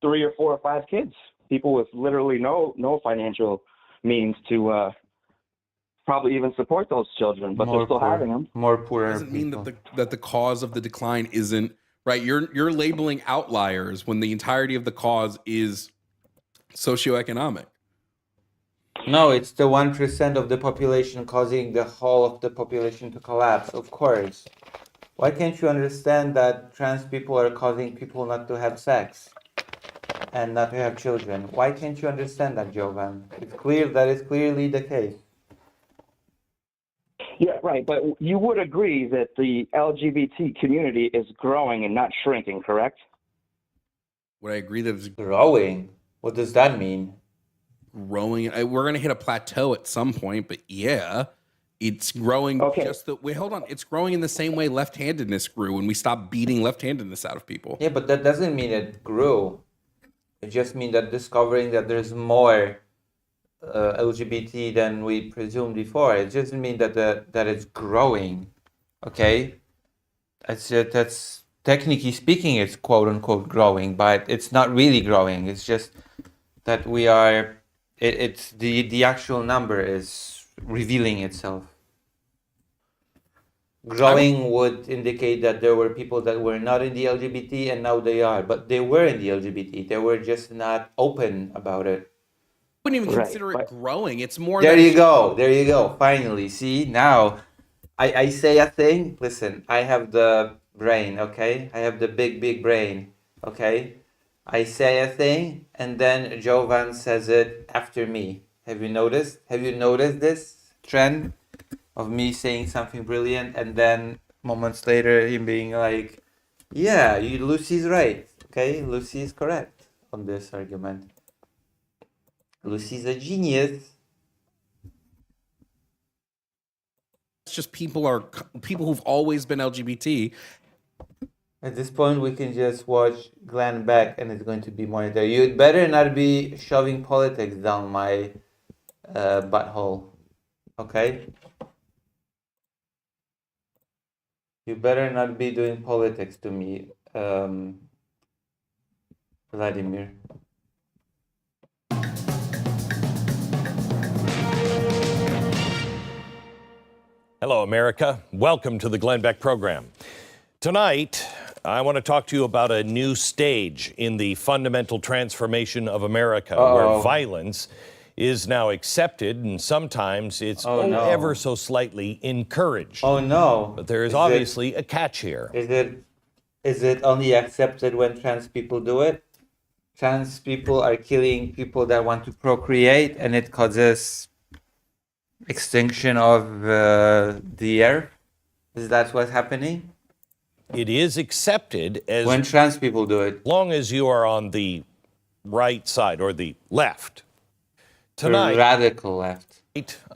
3 or 4 or 5 kids. People with literally no financial means to probably even support those children, but they're still having them. More poorer Doesn't mean people. that the cause of the decline isn't right. You're labeling outliers when the entirety of the cause is socioeconomic. No, it's the 1% of the population causing the whole of the population to collapse, of course. Why can't you understand that trans people are causing people not to have sex and not to have children? Why can't you understand that, Jovan? It's clear that is clearly the case. Yeah, right. But you would agree that the LGBT community is growing and not shrinking, correct? Would I agree that it's growing? What does that mean? Growing. We're going to hit a plateau at some point, but yeah, it's growing. Okay. Wait, hold on. It's growing in the same way left-handedness grew when we stopped beating left-handedness out of people. Yeah, but that doesn't mean it grew. It just means that discovering that there's more LGBT than we presumed before. It doesn't mean that that it's growing. Okay, that's technically speaking, it's quote unquote growing, but it's not really growing. It's just that we are. It's the actual number is revealing itself. Growing would indicate that there were people that were not in the LGBT and now they are, but they were in the LGBT. They were just not open about it. Wouldn't even consider it growing. It's more. There you go. There you go. Finally, see now, I say a thing. Listen, I have the brain. Okay, I have the big brain. Okay, I say a thing and then Jovan says it after me. Have you noticed? Have you noticed this trend of me saying something brilliant and then moments later him being like, "Yeah, Lucy's right." Okay, Lucy is correct on this argument. Lucy's a genius. It's just people who've always been LGBT. At this point, we can just watch Glenn Beck, and it's going to be monetary. You'd better not be shoving politics down my butthole, okay? You better not be doing politics to me, Vladimir. Hello, America. Welcome to the Glenn Beck program. Tonight, I want to talk to you about a new stage in the fundamental transformation of America, where violence is now accepted and sometimes it's ever so slightly encouraged. Oh no! But there is obviously a catch here. Is it only accepted when trans people do it? Trans people are killing people that want to procreate, and it causes extinction of the earth. Is that what's happening? It is accepted as when trans people do it. As long as you are on the right side or the left. Tonight, the radical left.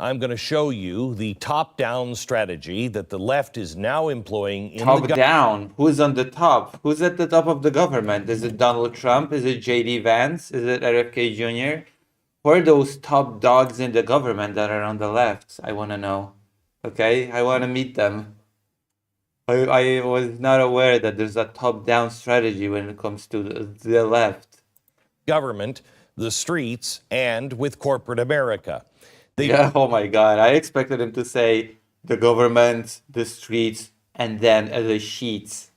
I'm going to show you the top-down strategy that the left is now employing in top down. Who's on the top? Who's at the top of the government? Is it Donald Trump? Is it J.D. Vance? Is it RFK Jr.? Who are those top dogs in the government that are on the left? I want to know. Okay, I want to meet them. I was not aware that there's a top-down strategy when it comes to the left. Government, the streets, and with corporate America. Oh my God, I expected him to say the government, the streets, and then the sheets.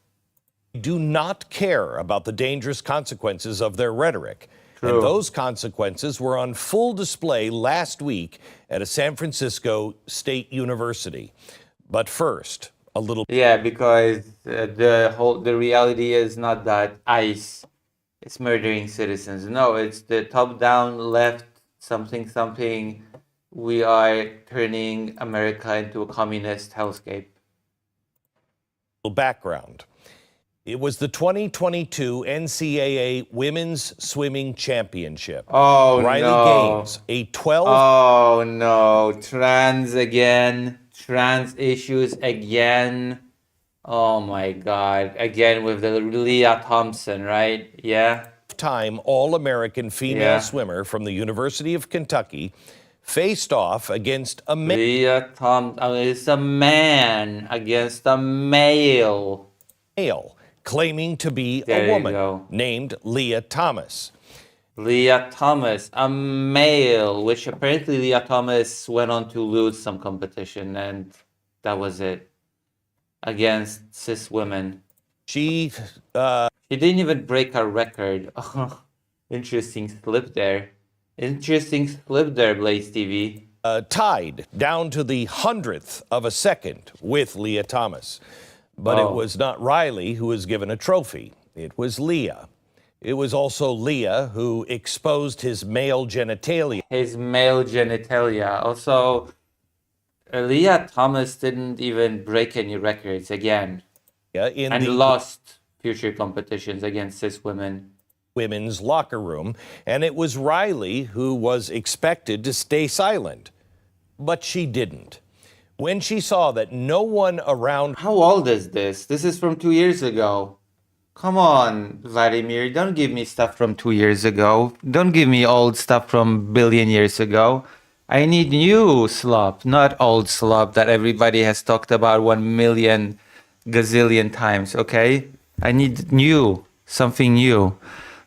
Do not care about the dangerous consequences of their rhetoric. True. And those consequences were on full display last week at a San Francisco State University. But first, a little. Yeah, because the reality is not that ICE is murdering citizens. No, it's the top-down left something something. We are turning America into a communist hellscape. Background. It was the 2022 NCAA Women's Swimming Championship. Oh Riley no. Gaines, a 12. Oh no. Trans again. Trans issues again. Oh my God. Again with the Leah Thompson, right? Yeah. Time All-American female Yeah. swimmer from the University of Kentucky faced off against a Leah Thompson. It's a man against a male. male claiming to be There a you woman go. named Leah Thomas. Leah Thomas, a male, which apparently Leah Thomas went on to lose some competition, and that was it against cis women. She didn't even break a record. Interesting slip there. Interesting slip there, Blaze TV. Tied down to the 100th of a second with Leah Thomas. But it was not Riley who was given a trophy. It was Leah. It was also Leah who exposed his male genitalia. His male genitalia. Also, Leah Thomas didn't even break any records again. And lost future competitions against cis women. Women's locker room. And it was Riley who was expected to stay silent. But she didn't. When she saw that no one around... How old is this? This is from 2 years ago. Come on, Vladimir. Don't give me stuff from 2 years ago. Don't give me old stuff from billion years ago. I need new slop, not old slop that everybody has talked about 1 million gazillion times, okay? I need new, something new.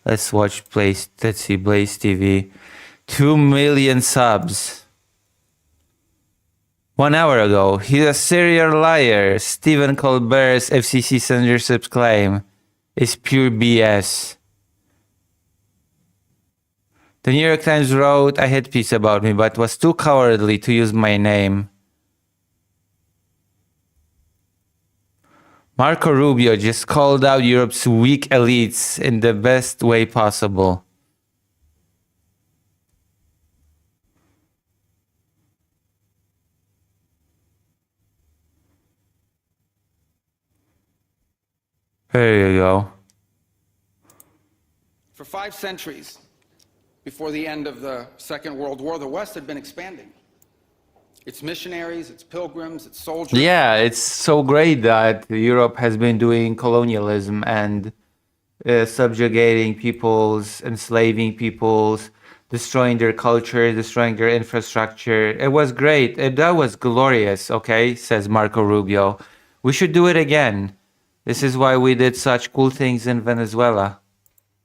Let's watch Blaze, let's see, Blaze TV. 2 million subs. 1 hour ago, he's a serial liar. Stephen Colbert's FCC censorship claim is pure BS. The New York Times wrote a hit piece about me, but was too cowardly to use my name. Marco Rubio just called out Europe's weak elites in the best way possible. There you go. For 5 centuries before the end of the Second World War, the West had been expanding. Its missionaries, its pilgrims, its soldiers. Yeah, it's so great that Europe has been doing colonialism and subjugating peoples, enslaving peoples, destroying their culture, destroying their infrastructure. It was great. That was glorious, okay, says Marco Rubio. We should do it again. This is why we did such cool things in Venezuela.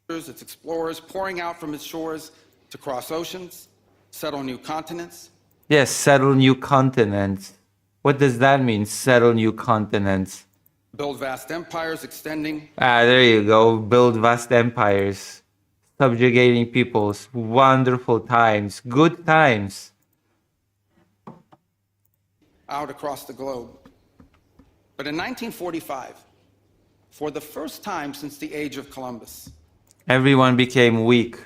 Its explorers pouring out from its shores to cross oceans, settle new continents. Yes, settle new continents. What does that mean, settle new continents? Build vast empires extending. There you go. Build vast empires. Subjugating peoples. Wonderful times. Good times. Out across the globe. But in 1945, for the first time since the age of Columbus, everyone became weak,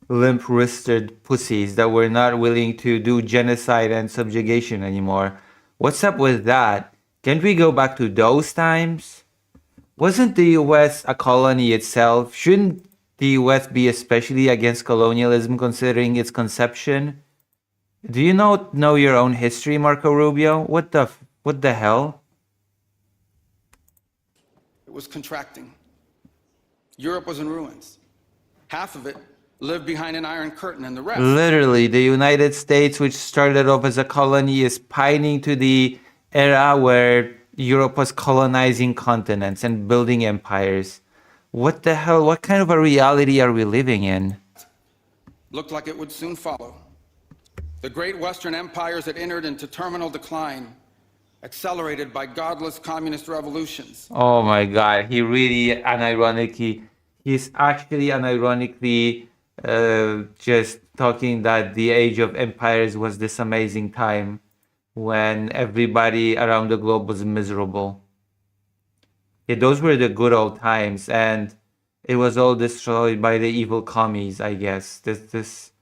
limp-wristed pussies that were not willing to do genocide and subjugation anymore. What's up with that? Can't we go back to those times? Wasn't the US a colony itself? Shouldn't the US be especially against colonialism considering its conception? Do you not know your own history, Marco Rubio? What the hell? it was contracting. Europe was in ruins. Half of it lived behind an iron curtain, and the rest... Literally, the United States, which started off as a colony, is pining to the era where Europe was colonizing continents and building empires. What the hell? What kind of a reality are we living in? Looked like it would soon follow. The great Western empires had entered into terminal decline, accelerated by godless communist revolutions. Oh my God, he really he's actually unironically just talking that the age of empires was this amazing time. when everybody around the globe was miserable. Yeah, those were the good old times, and it was all destroyed by the evil commies, I guess. This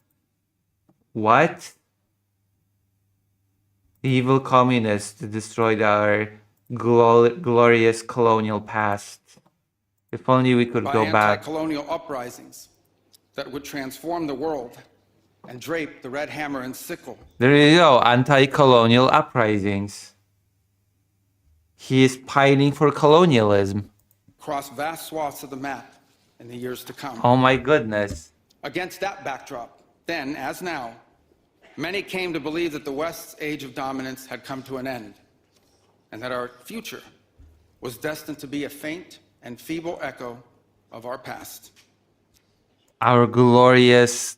what? The evil communists destroyed our glorious colonial past. If only we could by go back. anti-colonial uprisings that would transform the world and drape the red hammer and sickle. There you go, anti-colonial uprisings. He is pining for colonialism. Across vast swaths of the map in the years to come. Oh my goodness. Against that backdrop, then, as now, many came to believe that the West's age of dominance had come to an end, and that our future was destined to be a faint and feeble echo of our past. Our glorious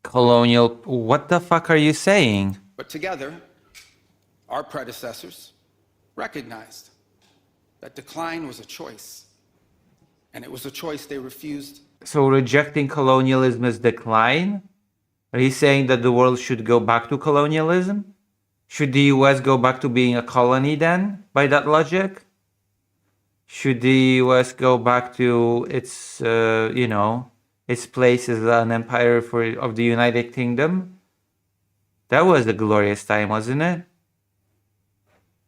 colonial... What the fuck are you saying? But together, our predecessors recognized that decline was a choice, and it was a choice they refused. So rejecting colonialism is decline? Are you saying that the world should go back to colonialism? Should the US go back to being a colony then, by that logic? Should the US go back to its, its place as an empire of the United Kingdom? That was a glorious time, wasn't it?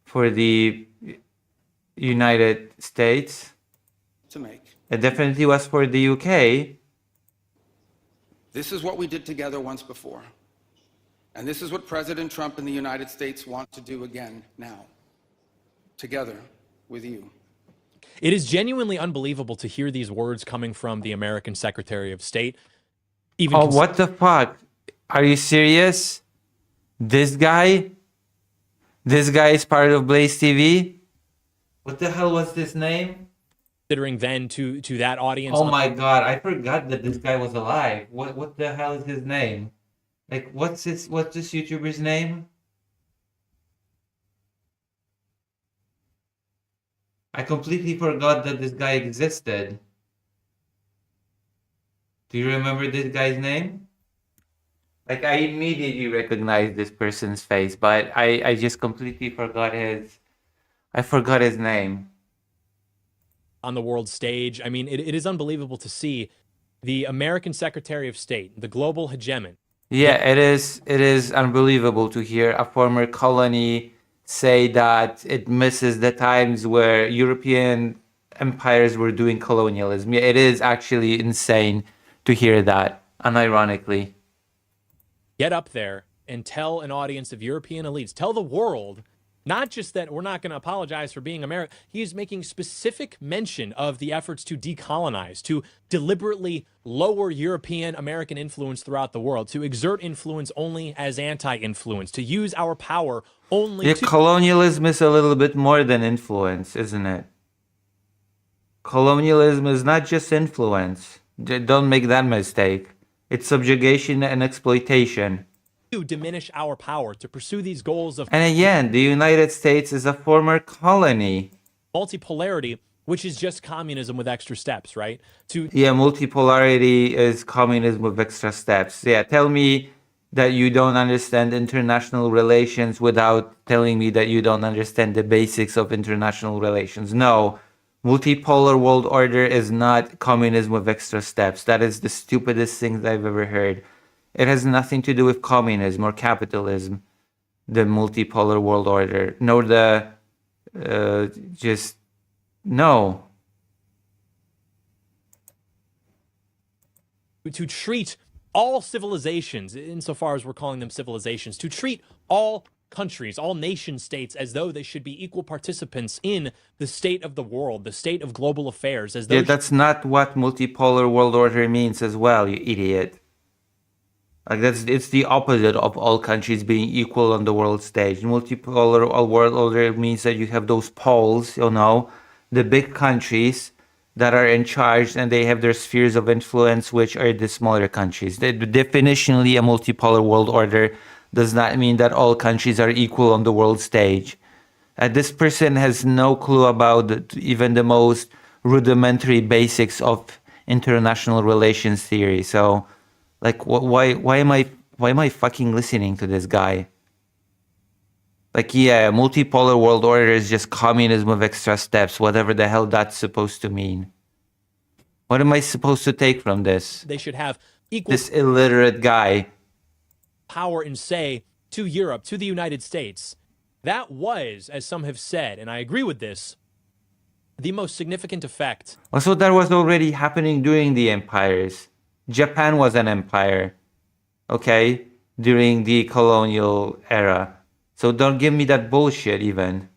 For the United States. To make. It definitely was for the UK. This is what we did together once before. And this is what President Trump and the United States want to do again now. Together with you. It is genuinely unbelievable to hear these words coming from the American Secretary of State. What the fuck? Are you serious? This guy is part of Blaze TV? What the hell was this name? Considering then to that audience. Oh my god, I forgot that this guy was alive. What the hell is his name? Like what's this YouTuber's name? I completely forgot that this guy existed. Do you remember this guy's name? Like I immediately recognized this person's face, but I just completely forgot his name. On the world stage. I mean, it is unbelievable to see the American Secretary of State, the global hegemon. Yeah, it is unbelievable to hear a former colony say that it misses the times where European empires were doing colonialism. Yeah, it is actually insane to hear that, unironically. Get up there and tell an audience of European elites, tell the world, not just that we're not going to apologize for being American. He is making specific mention of the efforts to decolonize, to deliberately lower European American influence throughout the world, to exert influence only as anti-influence, to use our power only to... Colonialism is a little bit more than influence, isn't it? Colonialism is not just influence. Don't make that mistake. It's subjugation and exploitation. To diminish our power, to pursue these goals of... And again, the United States is a former colony. Multipolarity, which is just communism with extra steps, right? Yeah, multipolarity is communism with extra steps. Yeah, tell me that you don't understand international relations without telling me that you don't understand the basics of international relations. No, multipolar world order is not communism with extra steps. That is the stupidest thing I've ever heard. It has nothing to do with communism or capitalism, the multipolar world order, nor the no. To treat all civilizations, insofar as we're calling them civilizations, to treat all countries, all nation states, as though they should be equal participants in the state of the world, the state of global affairs. As though yeah, that's not what multipolar world order means as well, you idiot. Like it's the opposite of all countries being equal on the world stage. Multipolar world order means that you have those poles, the big countries that are in charge, and they have their spheres of influence, which are the smaller countries. Definitionally, a multipolar world order does not mean that all countries are equal on the world stage. This person has no clue about even the most rudimentary basics of international relations theory. So, like, why am I fucking listening to this guy? Like, yeah, multipolar world order is just communism with extra steps, whatever the hell that's supposed to mean. What am I supposed to take from this? They should have equal This illiterate guy. power and say to Europe, to the United States. That was, as some have said, and I agree with this, the most significant effect. Also, that was already happening during the empires. Japan was an empire, okay, during the colonial era. So don't give me that bullshit even.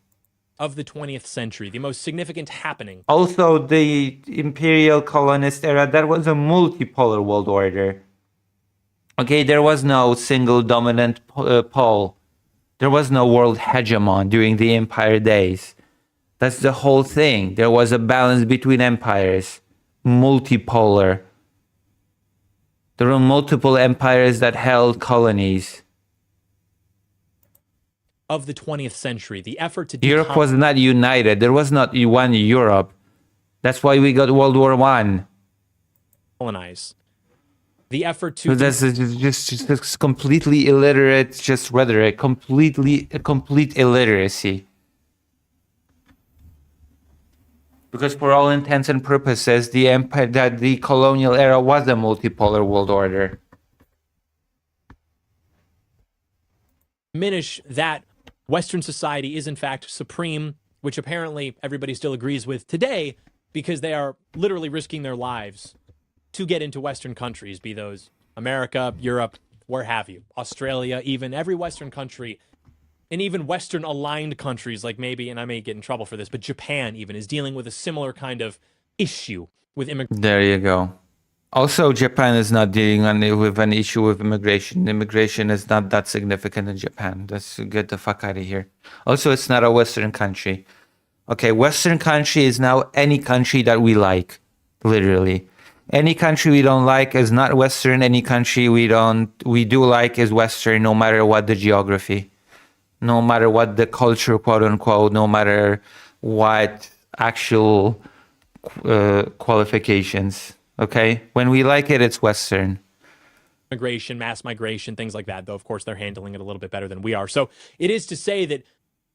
Of the 20th century, the most significant happening. Also, the imperial colonist era, that was a multipolar world order. Okay, there was no single dominant pole. There was no world hegemon during the empire days. That's the whole thing. There was a balance between empires. Multipolar. There were multiple empires that held colonies. Of the 20th century, the effort to Europe was not united. There was not one Europe. That's why we got World War I. Colonize. The effort to... So that's just completely illiterate, just rhetoric, complete illiteracy. Because for all intents and purposes, the empire, that the colonial era was a multipolar world order. Diminish that Western society is in fact supreme, which apparently everybody still agrees with today, because they are literally risking their lives to get into Western countries, be those America, Europe, where have you, Australia, even every Western country, and even Western aligned countries like maybe, and I may get in trouble for this, but Japan even is dealing with a similar kind of issue with immigration. There you go. Also, Japan is not dealing with an issue with immigration. Immigration is not that significant in Japan. Let's get the fuck out of here. Also, it's not a Western country. Okay, Western country is now any country that we like, literally. Any country we don't like is not Western. Any country we do like is Western, no matter what the geography, no matter what the culture, quote unquote, no matter what actual qualifications. Okay, when we like it, it's Western. Migration, mass migration, things like that. Though, of course, they're handling it a little bit better than we are. So it is to say that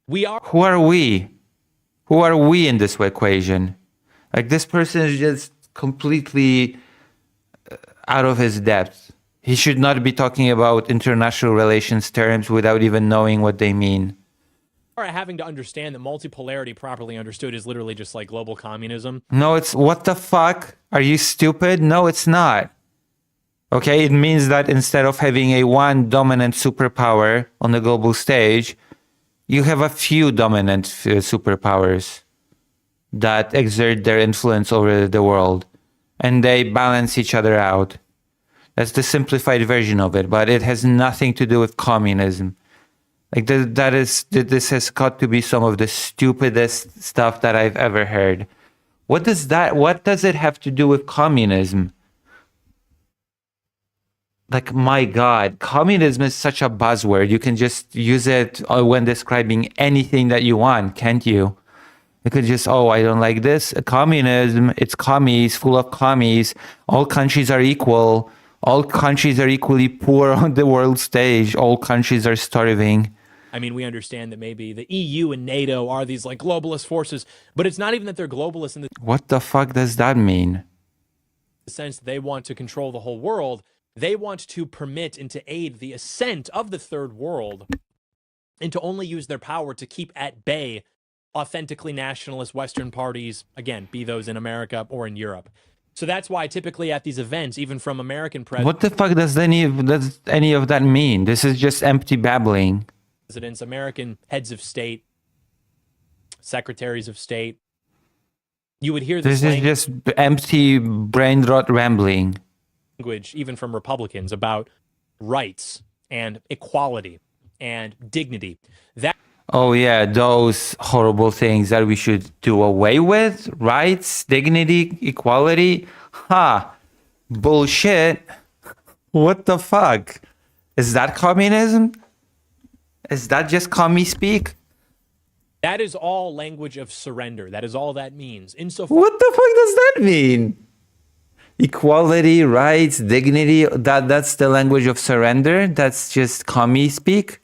we are. Who are we? Who are we in this equation? Like, this person is just completely out of his depth. He should not be talking about international relations terms without even knowing what they mean. Are having to understand that multipolarity, properly understood, is literally just like global communism. No, it's what the fuck? Are you stupid? No, it's not. Okay, it means that instead of having a one dominant superpower on the global stage, you have a few dominant superpowers that exert their influence over the world, and they balance each other out. That's the simplified version of it, but it has nothing to do with communism. Like, this has got to be some of the stupidest stuff that I've ever heard. What does it have to do with communism? Like, my God, communism is such a buzzword. You can just use it when describing anything that you want, can't you? You could just, I don't like this. Communism, it's commies, full of commies. All countries are equal. All countries are equally poor on the world stage. All countries are starving. I mean, we understand that maybe the EU and NATO are these like globalist forces, but it's not even that they're globalists in the What the fuck does that mean? sense that they want to control the whole world. They want to permit and to aid the ascent of the third world and to only use their power to keep at bay authentically nationalist Western parties, again, be those in America or in Europe. So that's why typically at these events, even from American presidents... What the fuck does any of that mean? This is just empty babbling. Presidents, American heads of state, secretaries of state, you would hear this is just empty brain rot rambling. Language, even from Republicans, about rights and equality and dignity. That Oh yeah, those horrible things that we should do away with. Rights, dignity, equality. Ha! Bullshit. What the fuck? Is that communism? Is that just commie speak? That is all language of surrender. That is all that means. What the fuck does that mean? Equality, rights, dignity, that's the language of surrender? That's just commie speak?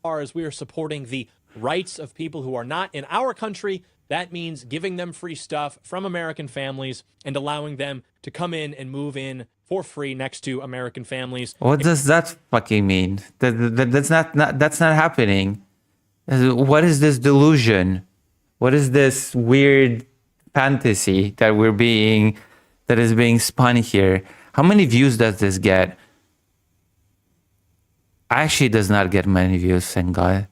far as we are supporting the rights of people who are not in our country, that means giving them free stuff from American families and allowing them to come in and move in for free next to American families. What does that fucking mean? That's that's not happening. What is this delusion? What is this weird fantasy that is being spun here? How many views does this get? Actually does not get many views, thank God.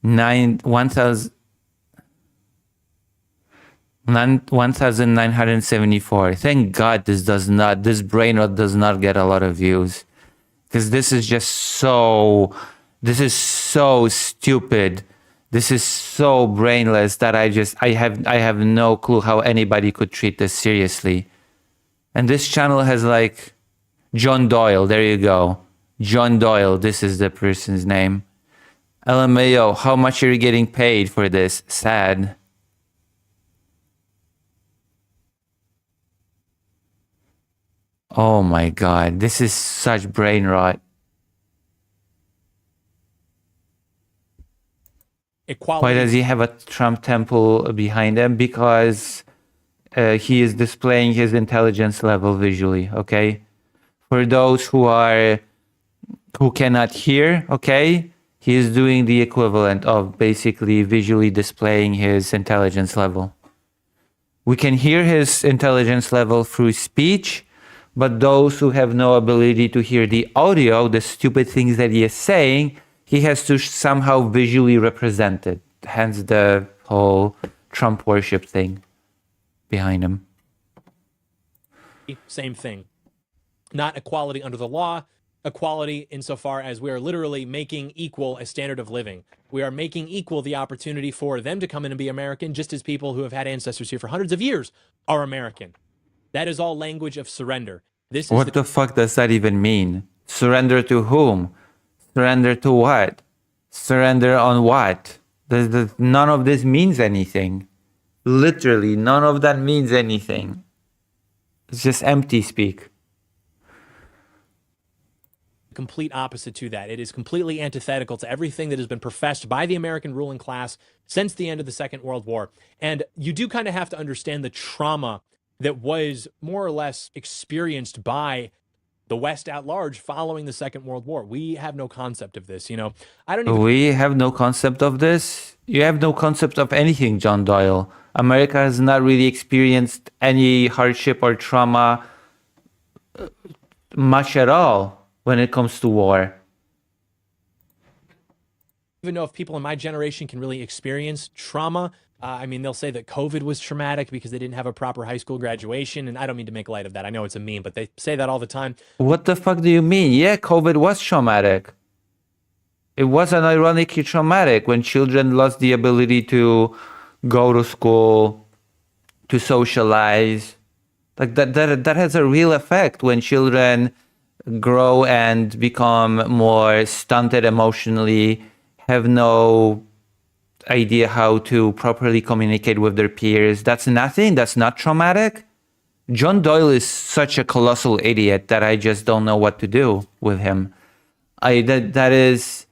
1,974. Thank God this brain rot does not get a lot of views. Because this is so stupid. This is so brainless that I have no clue how anybody could treat this seriously. And this channel has like John Doyle, there you go. John Doyle, this is the person's name. LMAO, how much are you getting paid for this? Sad. Oh my God, this is such brain rot. Equality. Why does he have a Trump temple behind him? Because he is displaying his intelligence level visually, okay? For those who cannot hear, okay? He is doing the equivalent of basically visually displaying his intelligence level. We can hear his intelligence level through speech, but those who have no ability to hear the audio, the stupid things that he is saying, he has to somehow visually represent it. Hence the whole Trump worship thing behind him. Same thing. Not equality under the law, equality insofar as we are literally making equal a standard of living. We are making equal the opportunity for them to come in and be American, just as people who have had ancestors here for hundreds of years are American. That is all language of surrender. This is What the fuck does that even mean? Surrender to whom? Surrender to what? Surrender on what? None of this means anything. Literally, none of that means anything. It's just empty speak. Complete opposite to that. It is completely antithetical to everything that has been professed by the American ruling class since the end of the Second World War. And you do kind of have to understand the trauma that was more or less experienced by the West at large following the Second World War. We have no concept of this, you know. We have no concept of this. You have no concept of anything, John Doyle. America has not really experienced any hardship or trauma much at all when it comes to war. Even know if people in my generation can really experience trauma. I mean, they'll say that COVID was traumatic because they didn't have a proper high school graduation. And I don't mean to make light of that. I know it's a meme, but they say that all the time. What the fuck do you mean? Yeah, COVID was traumatic. It was an ironically traumatic when children lost the ability to go to school, to socialize. Like that has a real effect when children grow and become more stunted emotionally, have no idea how to properly communicate with their peers. That's nothing. That's not traumatic. John Doyle is such a colossal idiot that I just don't know what to do with him. That is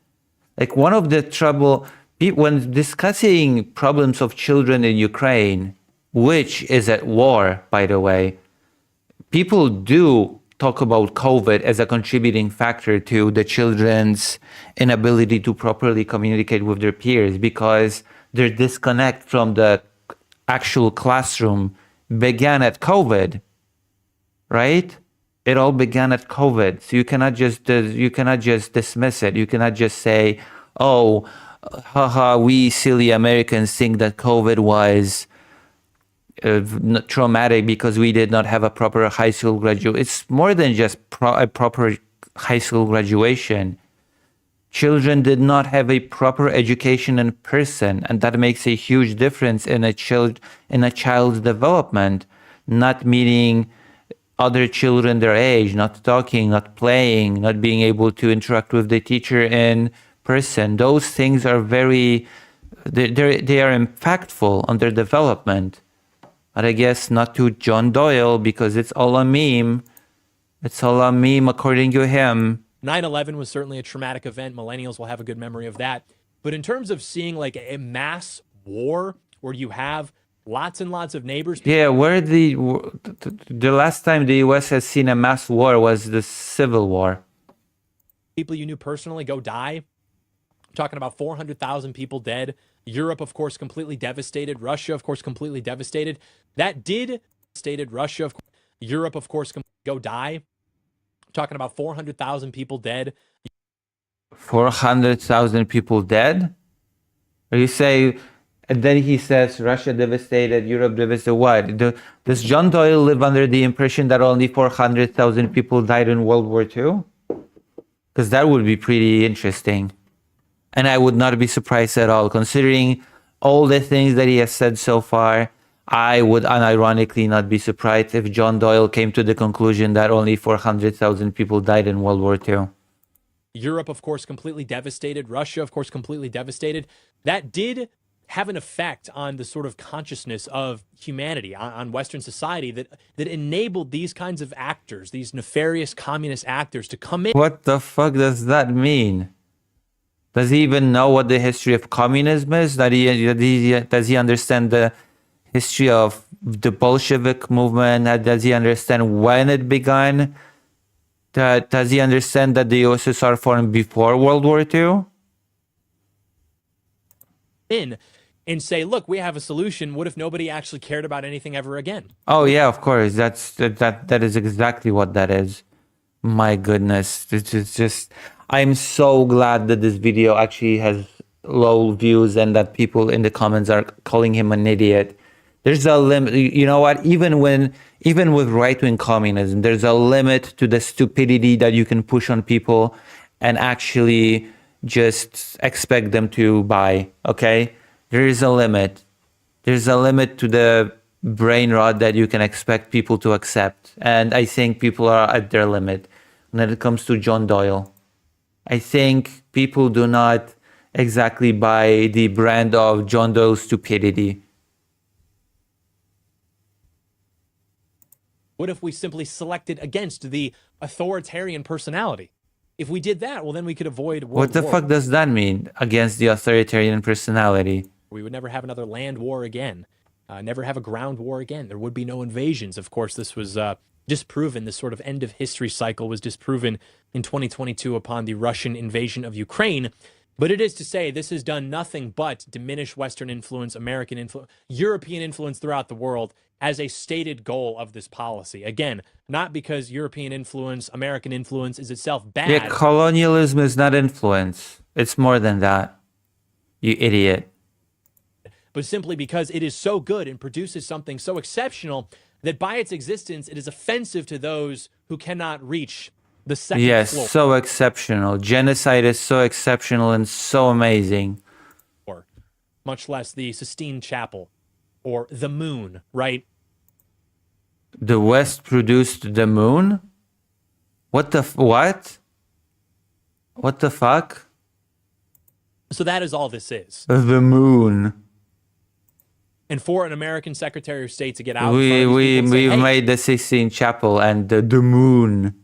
like one of the trouble when discussing problems of children in Ukraine, which is at war, by the way. People do talk about COVID as a contributing factor to the children's inability to properly communicate with their peers because their disconnect from the actual classroom began at COVID, right? It all began at COVID. So you cannot just dismiss it. You cannot just say, oh, haha, we silly Americans think that COVID was traumatic because we did not have a proper high school graduation. It's more than just a proper high school graduation. Children did not have a proper education in person, and that makes a huge difference in a child's development. Not meeting other children their age, not talking, not playing, not being able to interact with the teacher in person. Those things are they are impactful on their development. But I guess not to John Doyle because it's all a meme. It's all a meme according to him. 9/11 was certainly a traumatic event. Millennials will have a good memory of that. But in terms of seeing like a mass war where you have lots and lots of neighbors. Yeah, where the last time the U.S. has seen a mass war was the Civil War. People you knew personally go die. I'm talking about 400,000 people dead. Europe, of course, completely devastated. Russia, of course, completely devastated. That did stated Russia, of course. Europe, of course, go die. I'm talking about 400,000 people dead. 400,000 people dead? Or you say, and then he says Russia devastated, Europe devastated. What? Does John Doyle live under the impression that only 400,000 people died in World War II? Because that would be pretty interesting. And I would not be surprised at all, considering all the things that he has said so far. I would unironically not be surprised if John Doyle came to the conclusion that only 400,000 people died in World War II. Europe, of course, completely devastated. Russia, of course, completely devastated. That did have an effect on the sort of consciousness of humanity, on Western society, that enabled these kinds of actors, these nefarious communist actors, to come in. What the fuck does that mean? Does he even know what the history of communism is? Does he understand the history of the Bolshevik movement? Does he understand when it began? Does he understand that the USSR formed before World War II? In and say, look, we have a solution. What if nobody actually cared about anything ever again? Oh yeah, of course. That is exactly what that is. My goodness, it's just. I'm so glad that this video actually has low views and that people in the comments are calling him an idiot. There's a limit. You know what? Even with right-wing communism, there's a limit to the stupidity that you can push on people and actually just expect them to buy. Okay? There is a limit. There's a limit to the brain rot that you can expect people to accept. And I think people are at their limit when it comes to John Doyle. I think people do not exactly buy the brand of John Doyle's stupidity. What if we simply selected against the authoritarian personality? If we did that, well, then we could avoid World War. What the fuck does that mean, against the authoritarian personality? We would never have another land war again, never have a ground war again. There would be no invasions. Of course, this was disproven. This sort of end of history cycle was disproven in 2022 upon the Russian invasion of Ukraine. But it is to say this has done nothing but diminish Western influence, American influence, European influence throughout the world as a stated goal of this policy. Again, not because European influence, American influence is itself bad. Yeah, colonialism is not influence. It's more than that. You idiot. But simply because it is so good and produces something so exceptional that by its existence, it is offensive to those who cannot reach the second floor. Yes, so exceptional. Genocide is so exceptional and so amazing. Or much less the Sistine Chapel or the moon, right? The West produced the moon? What the what? What the fuck? So that is all this is. The moon. And for an American Secretary of State to get out, we made the Sistine Chapel and the moon.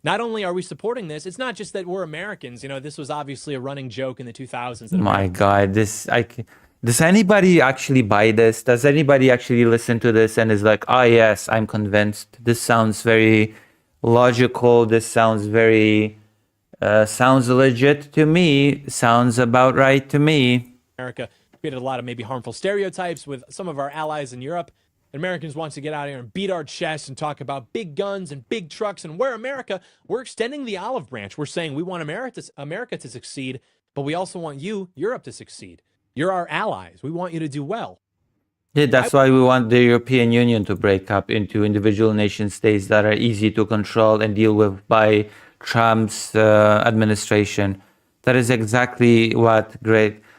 Not only are we supporting this, it's not just that we're Americans. You know, this was obviously a running joke in the 2000s. My God, does anybody actually buy this? Does anybody actually listen to this and is like, oh yes, I'm convinced. This sounds very logical. This sounds very, sounds legit to me. Sounds about right to me. America created a lot of maybe harmful stereotypes with some of our allies in Europe. And Americans want to get out here and beat our chests and talk about big guns and big trucks. And we're America. We're extending the olive branch. We're saying we want America to succeed, but we also want you, Europe, to succeed. You're our allies. We want you to do well. Yeah, that's why we want the European Union to break up into individual nation states that are easy to control and deal with by Trump's administration. That is exactly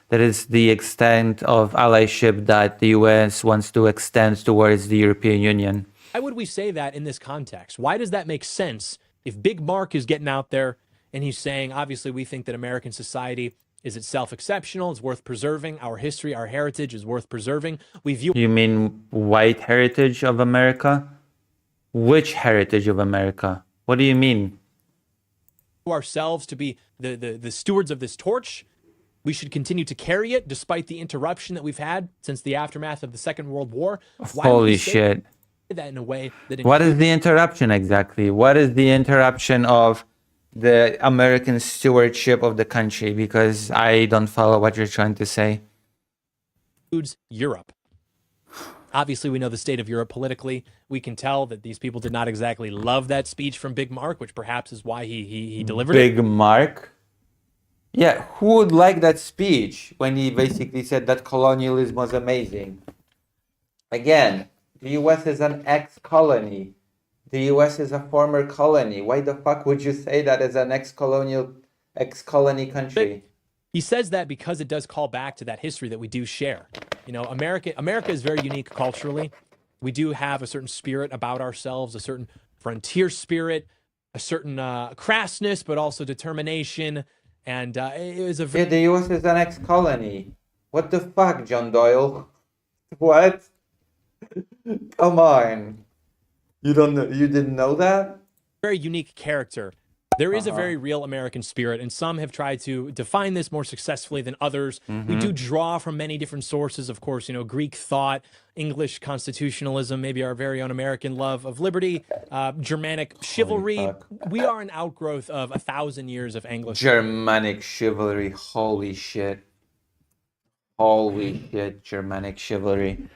that is the extent of allyship that the US wants to extend towards the European Union. Why would we say that in this context? Why does that make sense if Big Mark is getting out there and he's saying, obviously, we think that American society is itself exceptional, it's worth preserving, our history, our heritage is worth preserving. We view... You mean white heritage of America? Which heritage of America? What do you mean? Ourselves to be the stewards of this torch, We should continue to carry it despite the interruption that we've had since the aftermath of the Second World War. Why would we Holy say shit. that in a way that What is the interruption exactly? What is the interruption of the American stewardship of the country? Because I don't follow what you're trying to say. includes Europe? Obviously, we know the state of Europe politically. We can tell that these people did not exactly love that speech from Big Mark, which perhaps is why he delivered it. Big Mark? Yeah, who would like that speech when he basically said that colonialism was amazing? Again, the US is an ex-colony. The US is a former colony. Why the fuck would you say that as an ex-colony country? He says that because it does call back to that history that we do share. You know, America is very unique culturally. We do have a certain spirit about ourselves, a certain frontier spirit, a certain crassness, but also determination. And it was a Yeah, the US is an ex-colony. What the fuck, John Doyle? What? Come on. You don't know, you didn't know that? very unique character. There is a very real American spirit, and some have tried to define this more successfully than others. We do draw from many different sources, of course, you know, Greek thought, English constitutionalism, maybe our very own American love of liberty, Germanic chivalry. We are an outgrowth of 1,000 years of Anglo Germanic chivalry, holy shit. Holy shit, Germanic chivalry.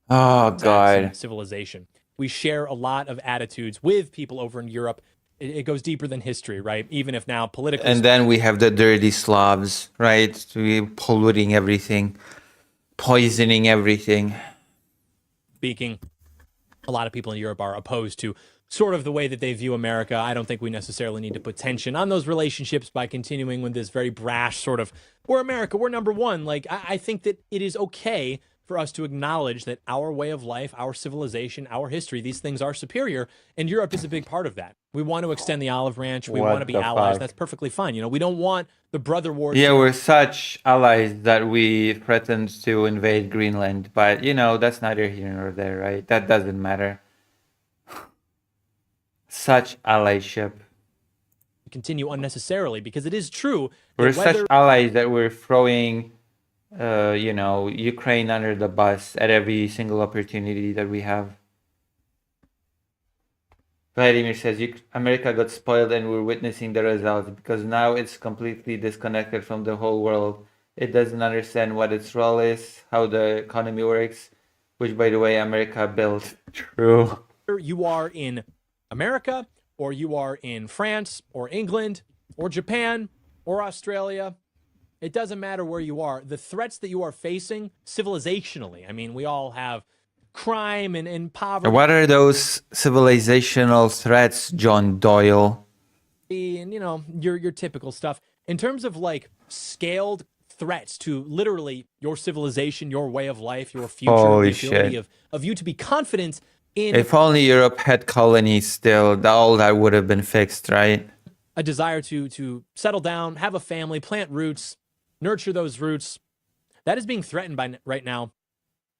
Oh, God. civilization. We share a lot of attitudes with people over in Europe. It goes deeper than history, right? Even if now politically... And then we have the dirty Slavs, right? We polluting everything, poisoning everything. Speaking, a lot of people in Europe are opposed to sort of the way that they view America. I don't think we necessarily need to put tension on those relationships by continuing with this very brash sort of, we're America, we're number one. Like, I think that it is okay for us to acknowledge that our way of life, our civilization, our history, these things are superior, and Europe is a big part of that. We want to extend the olive branch. We want to be allies. That's perfectly fine. You know, we don't want the brother wars. Yeah, we're such allies that we threatened to invade Greenland, but, you know, that's neither here nor there, right? That doesn't matter. Such allyship. Continue unnecessarily, because it is true. We're such allies that we're throwing... you know, Ukraine under the bus at every single opportunity that we have. Vladimir says, America got spoiled and we're witnessing the results because now it's completely disconnected from the whole world. It doesn't understand what its role is, how the economy works, which, by the way, America built. True. You are in America, or you are in France, or England, or Japan, or Australia. It doesn't matter where you are. The threats that you are facing civilizationally, I mean, we all have crime and poverty. What are those civilizational threats, John Doyle? And, you know, your typical stuff. In terms of, like, scaled threats to literally your civilization, your way of life, your future, Holy the ability shit. of you to be confident in... If only Europe had colonies still, all that would have been fixed, right? A desire to settle down, have a family, plant roots, nurture those roots. That is being threatened by right now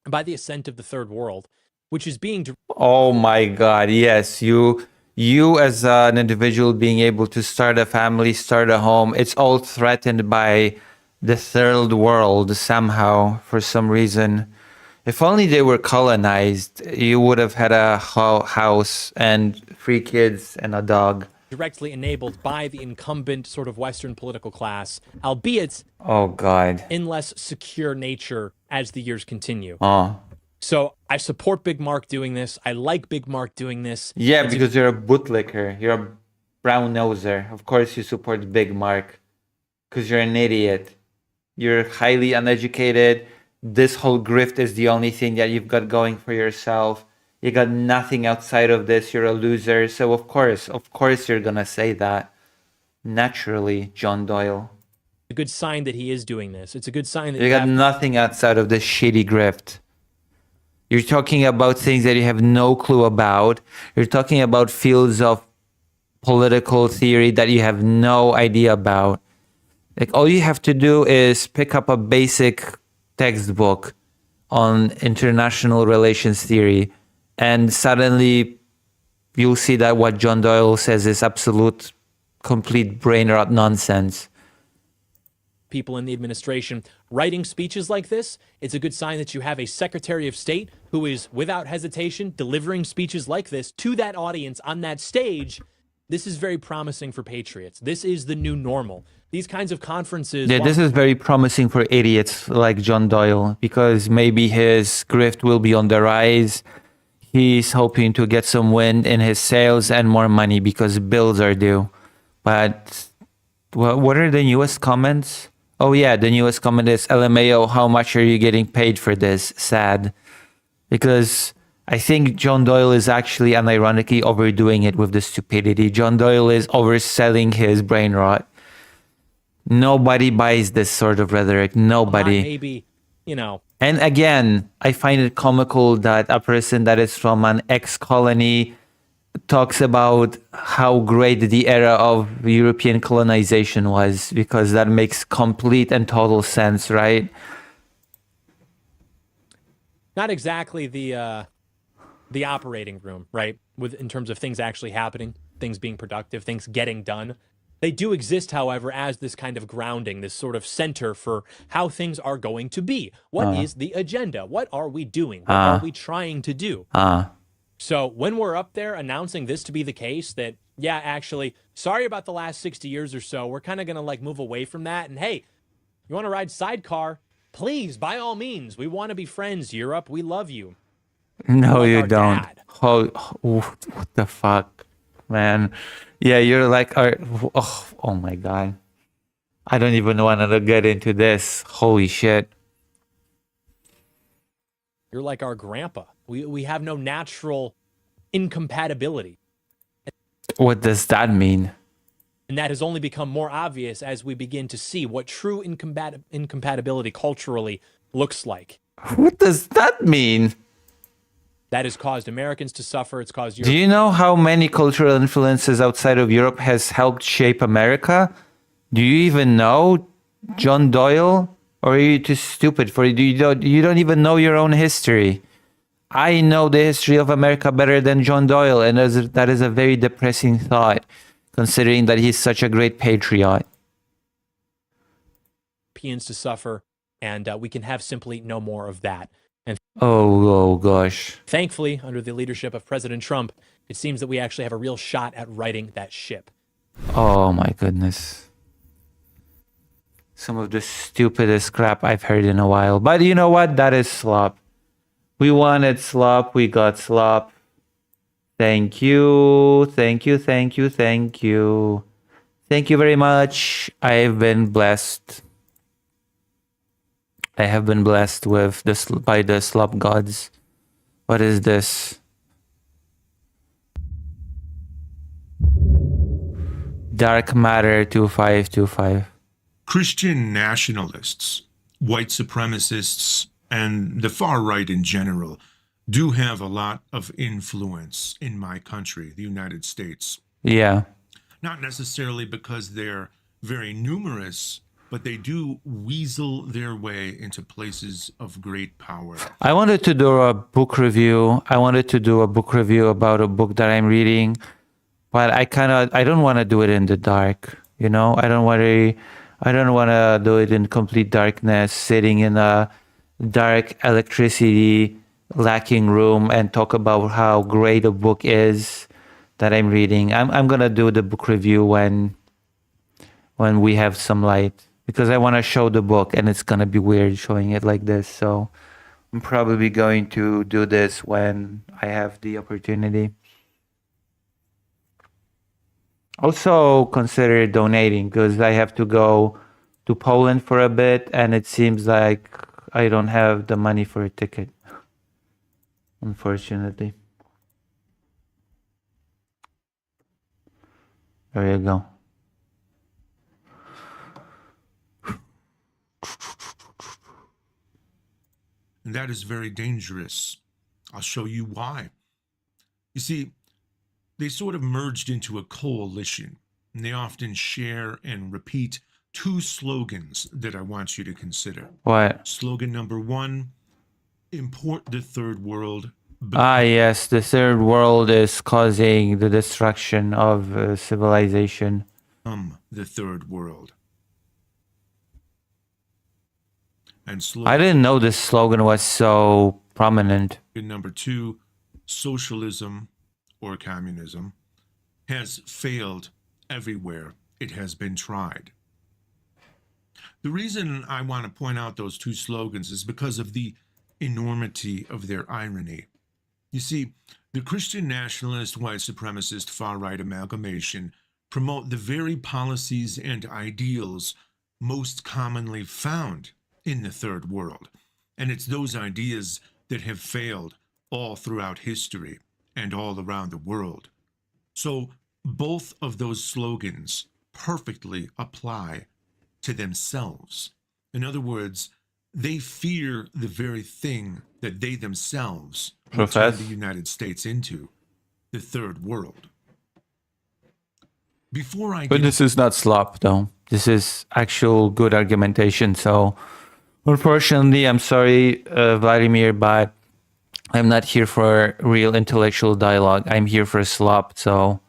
by the ascent of the third world, which is being... Oh my God, yes. You as an individual being able to start a family, start a home, it's all threatened by the third world somehow, for some reason. If only they were colonized, you would have had a house and 3 kids and a dog. Directly enabled by the incumbent sort of Western political class, albeit oh God, in less secure nature as the years continue. Oh. So I support Big Mark doing this. I like Big Mark doing this. Yeah, because you're a bootlicker. You're a brown noser. Of course you support Big Mark. Because you're an idiot. You're highly uneducated. This whole grift is the only thing that you've got going for yourself. You got nothing outside of this. You're a loser. So of course you're going to say that. Naturally, John Doyle. A good sign that he is doing this. It's a good sign that you got nothing outside of this shitty grift. You're talking about things that you have no clue about. You're talking about fields of political theory that you have no idea about. Like, all you have to do is pick up a basic textbook on international relations theory, and suddenly you'll see that what John Doyle says is absolute, complete brain rot nonsense. people in the administration writing speeches like this. It's a good sign that you have a Secretary of State who is, without hesitation, delivering speeches like this to that audience on that stage. This is very promising for patriots. This is the new normal. These kinds of conferences. Yeah, this is very promising for idiots like John Doyle, because maybe his grift will be on the rise. He's hoping to get some wind in his sails and more money because bills are due. But what are the newest comments? Oh yeah, the newest comment is, LMAO, how much are you getting paid for this? Sad. Because I think John Doyle is actually unironically overdoing it with the stupidity. John Doyle is overselling his brain rot. Nobody buys this sort of rhetoric. Nobody. Maybe, you know. And again, I find it comical that a person that is from an ex-colony talks about how great the era of European colonization was, because that makes complete and total sense, right? Not exactly the operating room, right? In terms of things actually happening, things being productive, things getting done. They do exist, however, as this kind of grounding, this sort of center for how things are going to be. What is the agenda? What are we doing? What are we trying to do? So when we're up there announcing this to be the case, that, yeah, actually, sorry about the last 60 years or so, we're kind of going to like move away from that. And hey, you want to ride sidecar? Please, by all means, we want to be friends, Europe. We love you. No, Like you our don't. dad. What the fuck, man? Yeah, you're like, oh my God. I don't even want to get into this. Holy shit. You're like our grandpa. We have no natural incompatibility. What does that mean? And that has only become more obvious as we begin to see what true incompatibility culturally looks like. What does that mean? That has caused Americans to suffer. It's caused Do you know how many cultural influences outside of Europe has helped shape America? Do you even know, John Doyle? Or are you too stupid for it? You don't even know your own history. I know the history of America better than John Doyle, and that is a very depressing thought, considering that he's such a great patriot. Europeans to suffer, and we can have simply no more of that. And oh gosh. Thankfully, under the leadership of President Trump, it seems that we actually have a real shot at righting that ship. Oh my goodness. Some of the stupidest crap I've heard in a while. But you know what? That is slop. We wanted slop. We got slop. Thank you. Thank you. Thank you. Thank you. Thank you very much. I've been blessed. I have been blessed with by the slop gods. What is this? Dark Matter 2525. Christian nationalists, white supremacists, and the far right in general do have a lot of influence in my country, the United States. Yeah. Not necessarily because they're very numerous, but they do weasel their way into places of great power. I wanted to do a book review. I wanted to do a book review about a book that I'm reading, but I don't want to do it in the dark. You know, I don't want to do it in complete darkness, sitting in a dark, electricity lacking room and talk about how great a book is that I'm reading. I'm gonna do the book review when we have some light, because I want to show the book, and it's gonna be weird showing it like this. So I'm probably going to do this when I have the opportunity. Also consider donating, because I have to go to Poland for a bit, and it seems like I don't have the money for a ticket, unfortunately. There you go. And that is very dangerous. I'll show you why. You see, they sort of merged into a coalition, and they often share and repeat two slogans that I want you to consider. What? Slogan number one, import the third world. Yes, the third world is causing the destruction of civilization. The third world. and slogan. I didn't know this slogan was so prominent. Number 2, socialism or communism has failed everywhere it has been tried. The reason I want to point out those 2 slogans is because of the enormity of their irony. You see, the Christian nationalist, white supremacist, far-right amalgamation promote the very policies and ideals most commonly found in the third world. And it's those ideas that have failed all throughout history and all around the world. So both of those slogans perfectly apply to themselves. In other words, they fear the very thing that they themselves will turn the United States into, the third world. Before I But this is not slop, though. This is actual good argumentation. So, unfortunately, I'm sorry, Vladimir, but I'm not here for real intellectual dialogue. I'm here for slop. So,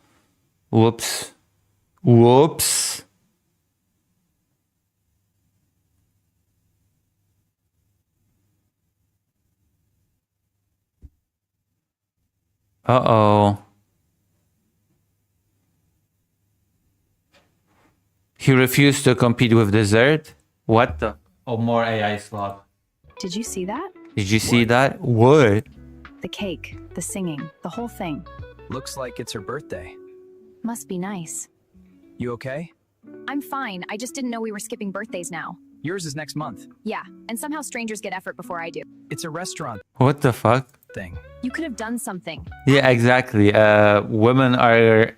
whoops. Whoops. Uh-oh. He refused to compete with dessert? What the? Oh, more AI slop. Did you see that? Did you see that? What? The cake, the singing, the whole thing. Looks like it's her birthday. Must be nice. You okay? I'm fine. I just didn't know we were skipping birthdays now. Yours is next month. Yeah, and somehow strangers get effort before I do. It's a restaurant What the fuck? thing. You could have done something. Yeah, exactly. Women are,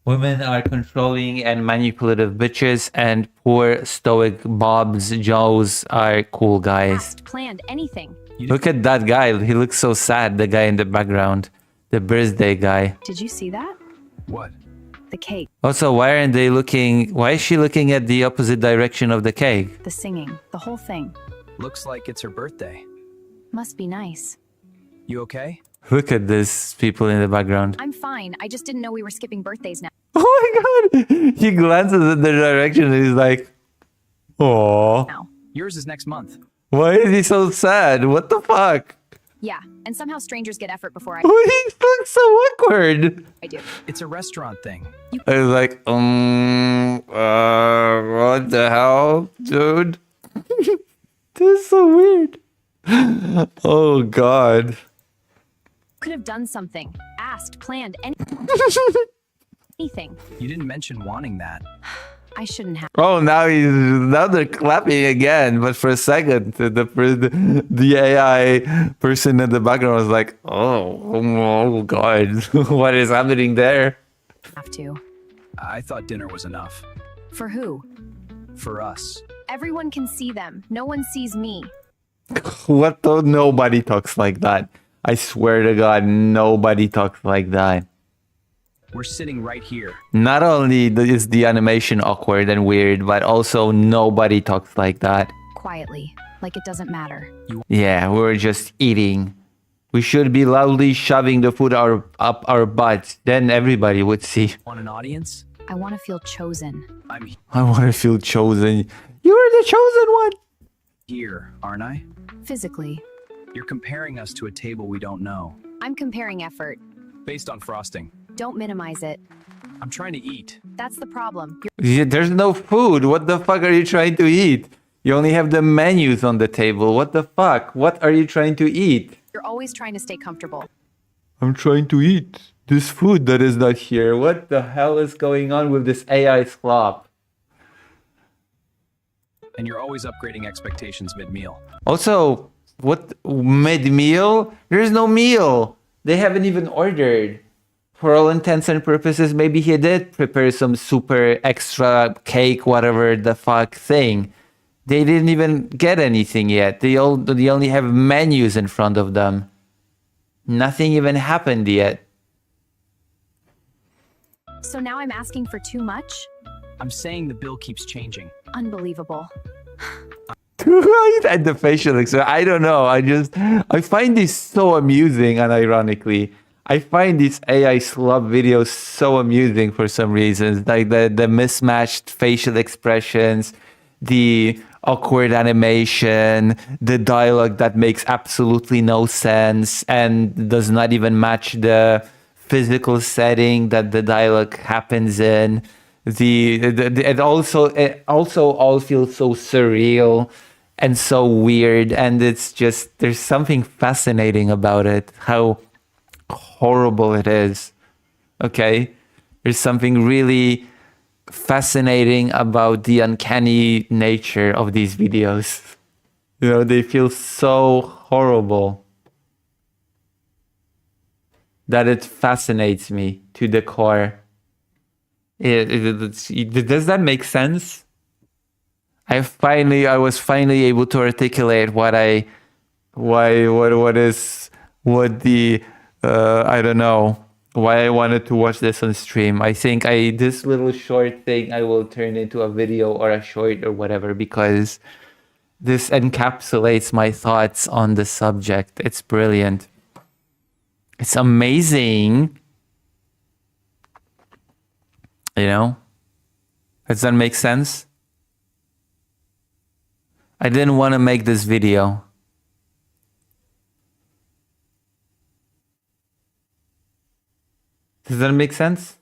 women are controlling and manipulative bitches, and poor stoic Bobs, Joes are cool guys. Planned anything. Look at that guy. He looks so sad, the guy in the background. The birthday guy. Did you see that? What? The cake, Also, why is she looking at the opposite direction of the cake? the singing, the whole thing. Looks like it's her birthday. Must be nice. You okay? Look at this people in the background. I'm fine. I just didn't know we were skipping birthdays now. Oh my god! He glances in the direction and he's like, "Oh, Yours is next month. why is he so sad? What the fuck?" Yeah, and somehow strangers get effort before I He looks so awkward. I do. It's a restaurant thing. I was like, what the hell, dude? This is so weird. Oh god. Could have done something. Asked, planned anything. You didn't mention wanting that. I shouldn't have. Oh, now they're clapping again. But for a second, the AI person in the background was like, oh god, what is happening there? Have to. I thought dinner was enough. For who? For us. Everyone can see them. No one sees me. What the? Nobody talks like that. I swear to God, nobody talks like that. We're sitting right here. Not only is the animation awkward and weird, but also nobody talks like that. Quietly, like it doesn't matter. Yeah, we're just eating. We should be loudly shoving the food up our butts. Then everybody would see. Want an audience? I want to feel chosen. I want to feel chosen. You're the chosen one. Here, aren't I? Physically. You're comparing us to a table we don't know. I'm comparing effort. Based on frosting. Don't minimize it. I'm trying to eat. That's the problem. Yeah, there's no food. What the fuck are you trying to eat? You only have the menus on the table. What the fuck? What are you trying to eat? You're always trying to stay comfortable. I'm trying to eat this food that is not here. What the hell is going on with this AI slop? And you're always upgrading expectations mid-meal. Also, what mid-meal? There's no meal. They haven't even ordered. For all intents and purposes, maybe he did prepare some super extra cake, whatever the fuck thing. They didn't even get anything yet. They only have menus in front of them. Nothing even happened yet. So now I'm asking for too much? I'm saying the bill keeps changing. Unbelievable. And the facial expression, I don't know. I find this so amusing, unironically. I find these AI slop videos so amusing for some reasons. Like the mismatched facial expressions, the awkward animation, the dialogue that makes absolutely no sense and does not even match the physical setting that the dialogue happens in. It also all feels so surreal and so weird, and it's just there's something fascinating about it, how horrible it is. Okay, there's something really fascinating about the uncanny nature of these videos. You know, they feel so horrible that it fascinates me to the core. Does that make sense? I was finally able to articulate I don't know, why I wanted to watch this on stream. I think this little short thing I will turn into a video or a short or whatever, because this encapsulates my thoughts on the subject. It's brilliant. It's amazing. You know? Does that make sense? I didn't want to make this video. Does that make sense?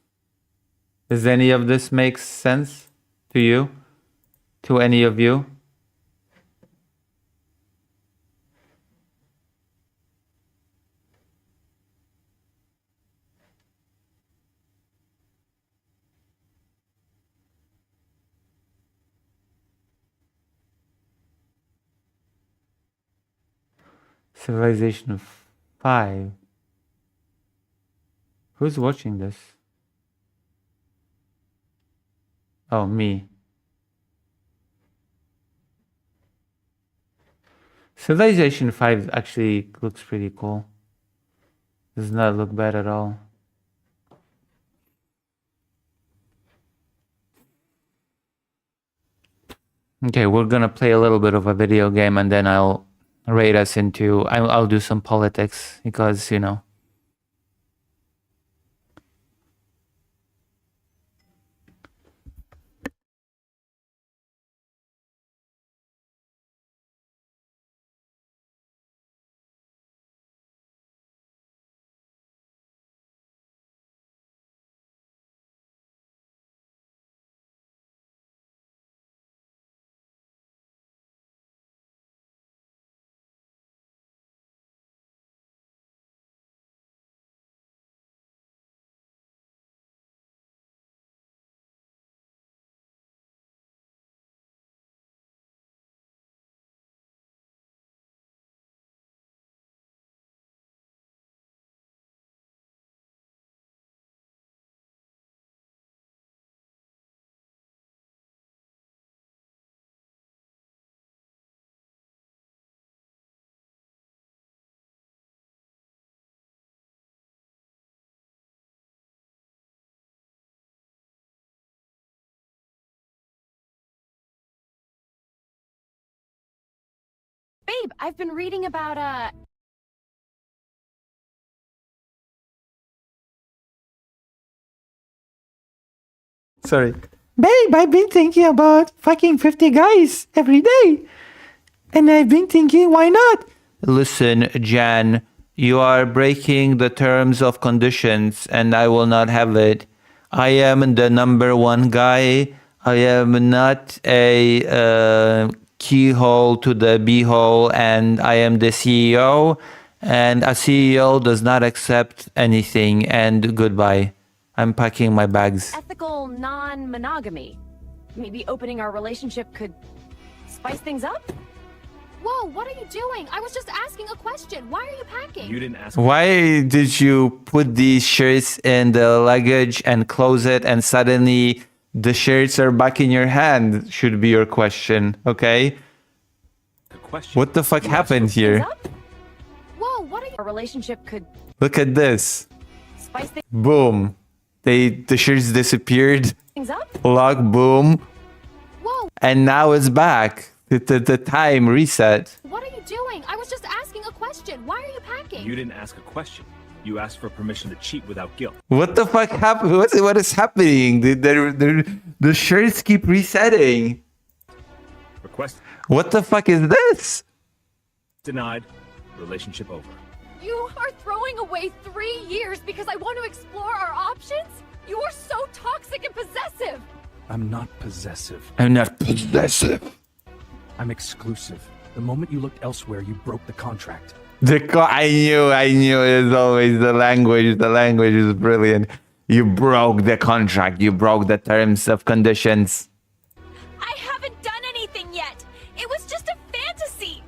Does any of this make sense to you? To any of you? Civilization 5. Who's watching this? Oh, me. Civilization 5 actually looks pretty cool. Does not look bad at all. Okay, we're gonna play a little bit of a video game and then I'll rate us into... I'll do some politics because, you know... Babe, I've been reading about, Sorry. Babe, I've been thinking about fucking 50 guys every day. And I've been thinking, why not? Listen, Jan, you are breaking the terms of conditions and I will not have it. I am the number one guy. I am not a keyhole to the beehole, and I am the CEO. And a CEO does not accept anything, and goodbye. I'm packing my bags. ethical non-monogamy. Maybe opening our relationship could spice things up? Whoa, what are you doing? I was just asking a question. Why are you packing? You didn't ask. Why did you put these shirts in the luggage and close it, and suddenly the shirts are back in your hand? Should be your question, okay? What the fuck happened here? Whoa, what are you? Our relationship could Look at this. spice Boom. The shirts disappeared. things up? Lock, boom. Whoa, And now it's back. The time reset. what are you doing? I was just asking a question. Why are you packing? You didn't ask a question. You asked for permission to cheat without guilt. What the fuck happened? What is happening? The shirts keep resetting. Quest What the fuck is this? denied. Relationship over. You are throwing away 3 years because I want to explore our options? You are so toxic and possessive! I'm not possessive. I'm not possessive. I'm exclusive. The moment you looked elsewhere, you broke the contract. I knew. It's always the language. The language is brilliant. You broke the contract. You broke the terms of conditions. I haven't done anything yet! It was just a fantasy!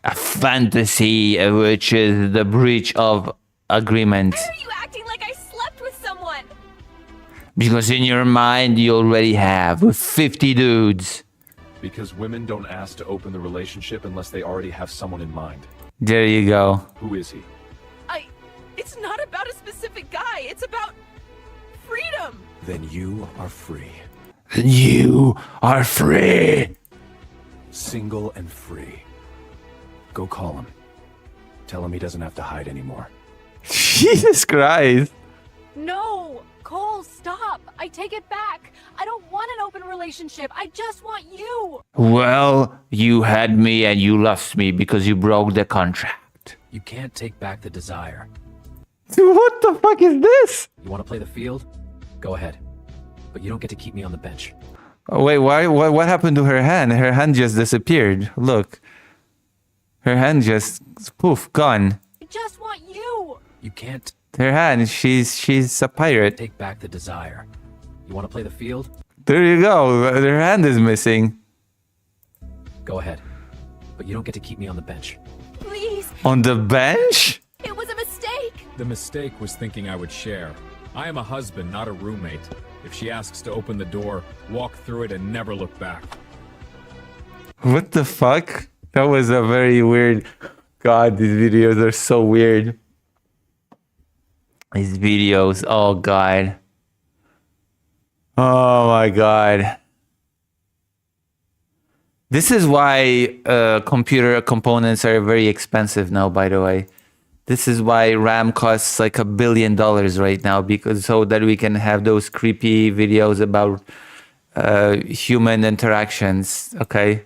A fantasy, which is the breach of agreement. Why are you acting like I slept with someone? Because in your mind, you already have with 50 dudes. Because women don't ask to open the relationship unless they already have someone in mind. There you go. Who is he? It's not about a specific guy, it's about freedom! Then you are free. You are free. Single and free. Go call him. Tell him he doesn't have to hide anymore. Jesus Christ. No! Cole, stop! I take it back! I don't want an open relationship, I just want you! Well, you had me and you lost me because you broke the contract. You can't take back the desire. What the fuck is this? You want to play the field? Go ahead. But you don't get to keep me on the bench. Oh, wait, what happened to her hand? Her hand just disappeared. Look. Her hand just, poof, gone. I just want you! You can't Her hand, she's a pirate. take back the desire. You want to play the field? There you go. Her hand is missing. Go ahead. But you don't get to keep me on the bench. Please! On the bench? It was a mistake! The mistake was thinking I would share. I am a husband, not a roommate. If she asks to open the door, walk through it and never look back. What the fuck? That was a very weird... God, these videos are so weird. These videos, oh God. Oh my God. This is why computer components are very expensive now, by the way. This is why RAM costs like $1 billion right now, because so that we can have those creepy videos about human interactions, okay?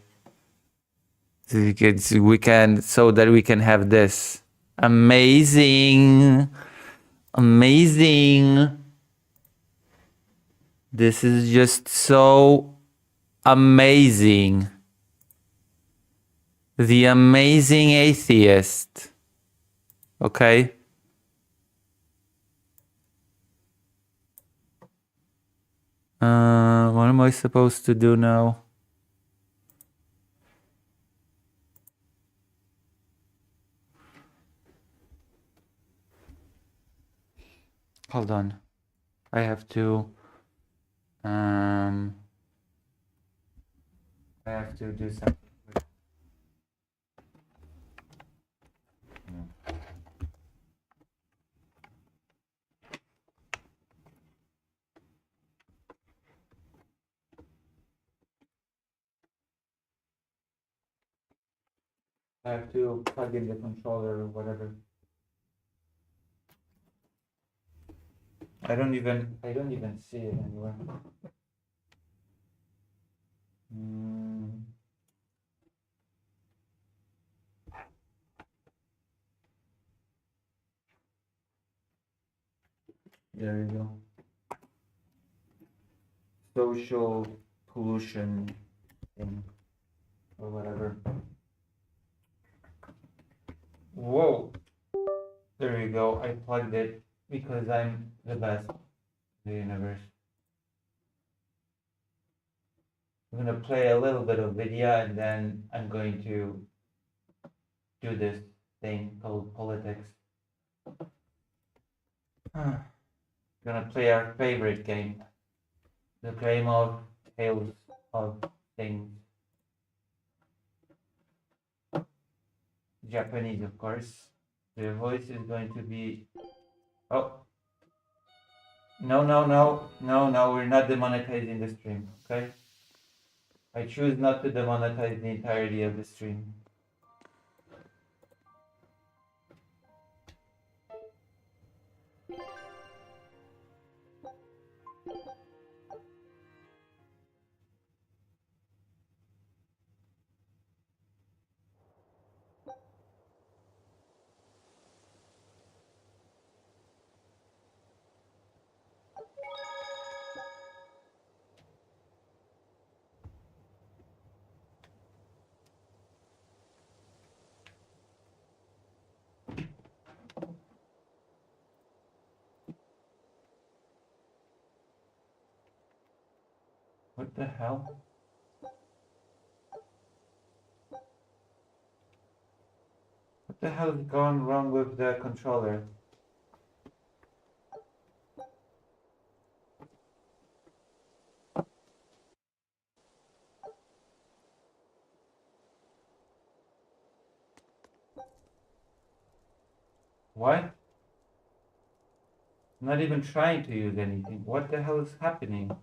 So we can have this. Amazing. Amazing. This is just so amazing. The amazing atheist. Okay. What am I supposed to do now? Hold on. I have to do something. I have to plug in the controller or whatever. I don't even see it anywhere. There you go. Social pollution thing or whatever. Whoa. There you go. I plugged it because I'm the best in the universe. I'm gonna play a little bit of video and then I'm going to do this thing called politics. Gonna play our favorite game. The game of Tales of Things. Japanese, of course. The voice is going to be... Oh. No, we're not demonetizing the stream, okay? I choose not to demonetize the entirety of the stream. What the hell? What the hell has gone wrong with the controller? What? I'm not even trying to use anything. What the hell is happening?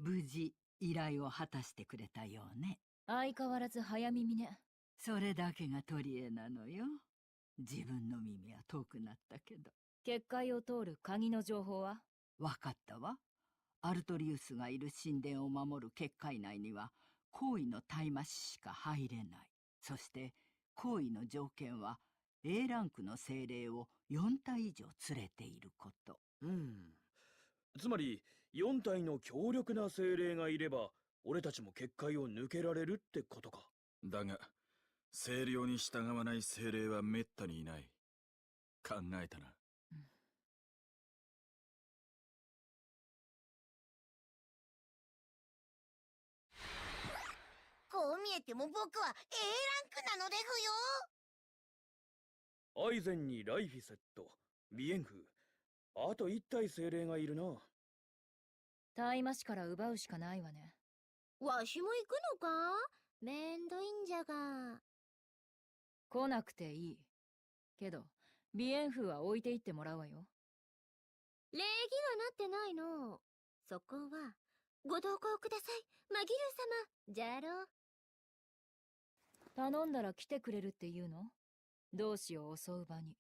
無事依頼を果たしてくれたようね。相変わらず早耳ね。それだけが取り柄なのよ。自分の耳は遠くなったけど。結界を通る鍵の情報は？わかったわ。アルトリウスがいる神殿を守る結界内には高位の大魔師しか入れない。そして高位の条件は A ランクの精霊を4体以上連れていること。つまり4体の強力な精霊がいれば俺たちも結界を抜けられるってことか。だが精霊に従わない精霊はめったにいない。考えたな。こう見えても僕は A ランクなのでふよ。アイゼンにライフィセット、ビエンフ、あと1体精霊がいるな。大魔師から奪うしかないわね。わしも行くのか？めんどいんじゃが。来なくていい。けど、ビエンフは置いていってもらうわよ。礼儀がなってないの。そこは、ご同行ください、マギル様、じゃろう。頼んだら来てくれるって言うの？どうしよう襲う場に。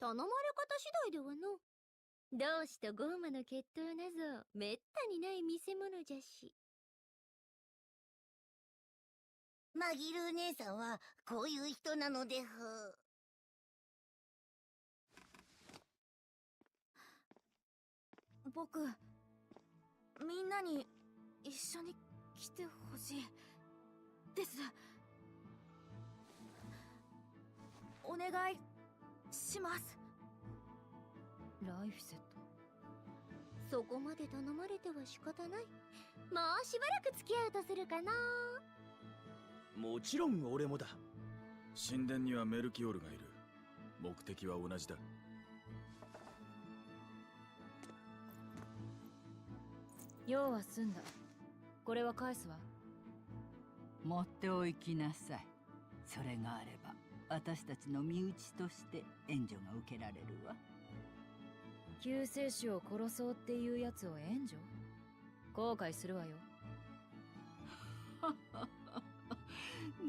頼まれ方次第ではの。同志とゴーマの決闘なぞ、めったにない見せ物じゃし。マギル姉さんは、こういう人なのでふ。僕、みんなに一緒に来てほしいです。お願いします。ライフセット。そこまで頼まれては仕方ない。もうしばらく付き合うとするかな。もちろん俺もだ。神殿にはメルキオルがいる。目的は同じだ。用は済んだ。これは返すわ。持っておきなさい。それがあれば私たちの身内として援助が受けられるわ。救世主を殺そうっていうやつを援助？後悔するわよ。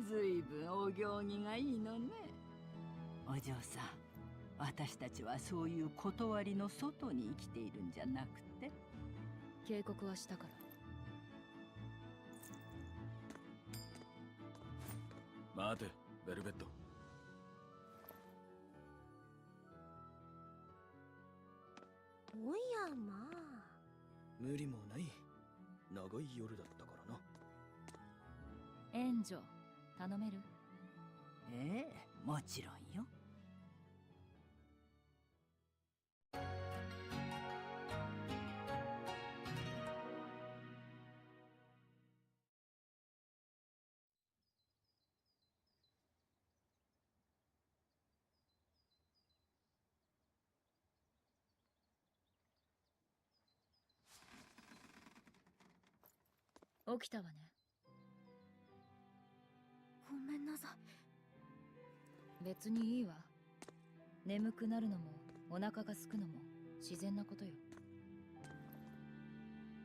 ずいぶんお行儀がいいのね。お嬢さん、私たちはそういう断りの外に生きているんじゃなくて。警告はしたから。待て、ベルベット。おやまあ。無理もない。長い夜だったからな。援助頼める？ええ、もちろんよ。起きたわね。ごめんなさい。別にいいわ。眠くなるのもお腹が空くのも自然なことよ。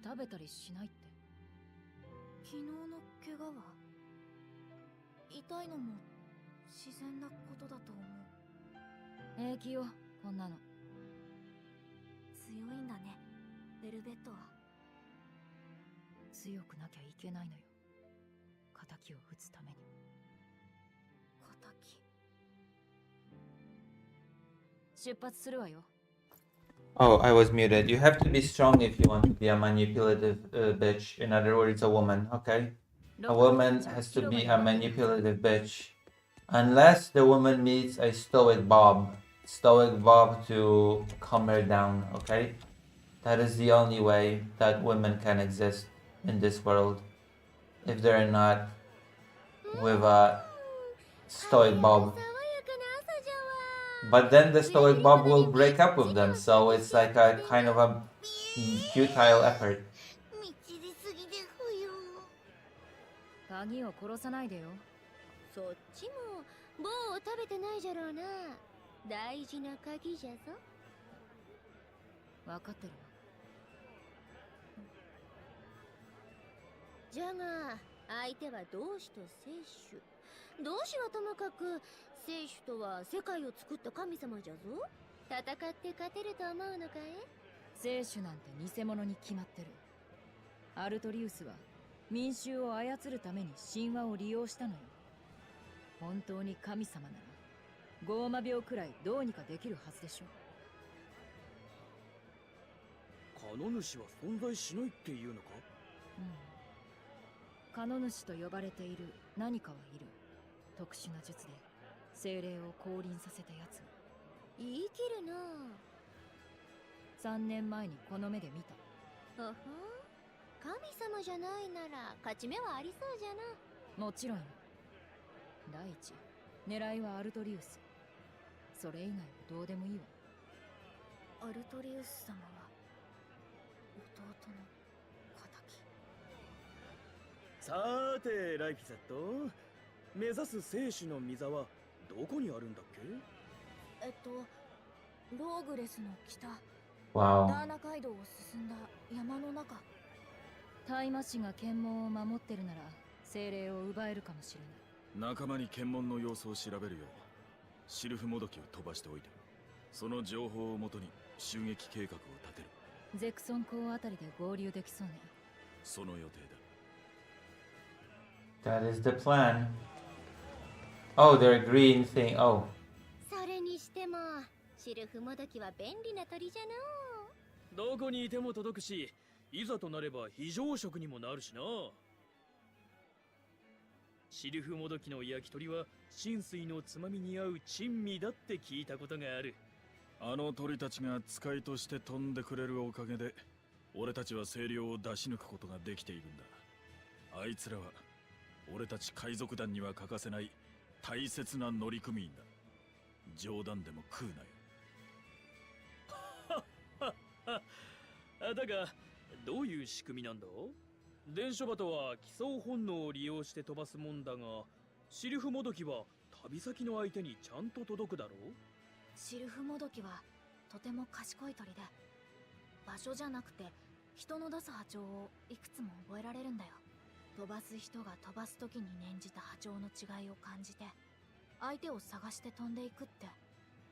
食べたりしないって。昨日の怪我は痛いのも自然なことだと思う。平気よ、こんなの。強いんだね、ベルベットは。強くなきゃいけないのよ。仇を討つために。出発するわよ。Oh, I was muted. You have to be strong if you want to be a manipulative bitch. In other words, a woman, okay? A woman has to be a manipulative bitch. Unless the woman meets a stoic Bob. Stoic Bob to calm her down, okay? That is the only way that women can exist in this world. If they're not with a stoic Bob. But then the stoic Bob will break up with them, so it's like a kind of a futile effort. 鍵を殺さないでよ。そっちも棒を食べてないじゃろうな。大事な鍵じゃぞ。分かってるわ。じゃが相手は同志と聖主。同志はともかく聖主とは世界を作った神様じゃぞ。戦って勝てると思うのかい？聖主なんて偽物に決まってる。アルトリウスは民衆を操るために神話を利用したのよ。本当に神様ならゴーマ病くらいどうにかできるはずでしょ。カノ主は存在しないっていうのか？カノ主と呼ばれている何かはいる。特殊な術で精霊を降臨させたやつ。言い切るな。3年前にこの目で見た。ほほん、神様じゃないなら勝ち目はありそうじゃな。もちろんよ。第一、狙いはアルトリウス。それ以外はどうでもいいわ。アルトリウス様は弟の仇。さーてライフィセット、目指す聖主の御座はどこにあるんだっけ？ローグレスの北、わお。ダーナ街道を進んだ山の中。大魔師が検問を守ってるなら精霊を奪えるかもしれない。仲間に検問の様子を調べるようシルフもどきを飛ばしておいて、その情報をもとに襲撃計画を立てる。ゼクソン港あたりで合流できそうね。その予定That is the plan. Oh, they're green thing. Oh. それにしてもシルフもどきは便利な鳥じゃの。どこにいても届くし、いざとなれば非常食にもなるしな。シルフもどきの焼き鳥は浸水のつまみに合う珍味だって聞いたことがある。あの鳥たちが使いとして飛んでくれるおかげで俺たちは清涼を出し抜くことができているんだ。あいつらは俺たち海賊団には欠かせない大切な乗組員だ。冗談でも食うなよ。だがどういう仕組みなんだ？伝書鳩は奇想本能を利用して飛ばすもんだが、シルフもどきは旅先の相手にちゃんと届くだろう？シルフもどきはとても賢い鳥で、場所じゃなくて人の出す波長をいくつも覚えられるんだよ。飛ばす人が飛ばす時に念じた波長の違いを感じて相手を探して飛んでいくって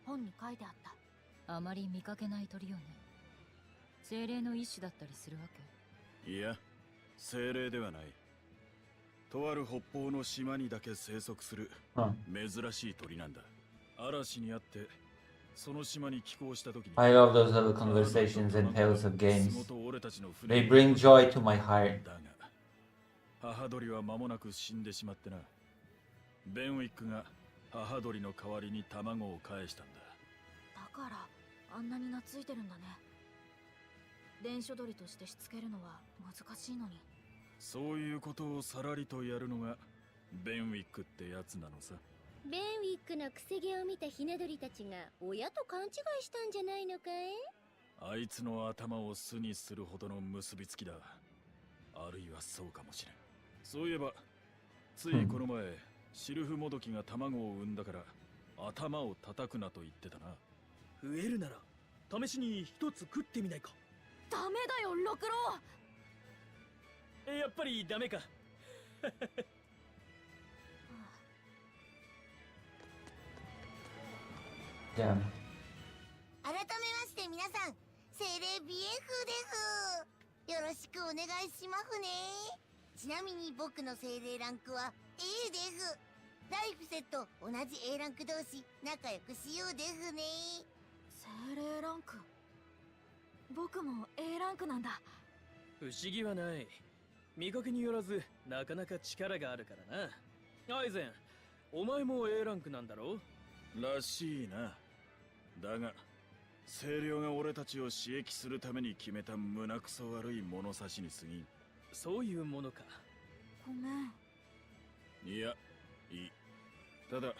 本に書いてあった。あまり見かけない鳥よね。精霊の一種だったりするわけ？いや、精霊ではない。とある北方の島にだけ生息する珍しい鳥なんだ。嵐にあってその島に寄港した時に I love those little conversations and tales of games. They bring joy to my heart. だが母鳥は間もなく死んでしまってな。ベンウィックが母鳥の代わりに卵を返したんだ。だからあんなに懐いてるんだね。伝書鳥としてしつけるのは難しいのに。そういうことをさらりとやるのがベンウィックってやつなのさ。ベンウィックのくせ毛を見たひな鳥たちが親と勘違いしたんじゃないのかい？あいつの頭を巣にするほどの結びつきだ。あるいはそうかもしれん。そういえばついこの前、シルフもどきが卵を産んだから頭を叩くなと言ってたな。増えるなら試しに一つ食ってみないか？ダメだよ六郎。やっぱりダメか。Damn. 改めまして皆さん、精霊ビエフです。よろしくお願いしますね。ちなみに僕の精霊ランクは A です。ライフセット同じ A ランク同士仲良くしようですね。精霊ランク。僕も A ランクなんだ。不思議はない。見かけによらずなかなか力があるからな。アイゼン、お前も A ランクなんだろ？らしいな。だが清涼が俺たちを刺激するために決めた胸くそ悪い物差しに過ぎん。そういうものか。ごめん。いや、いい。ただ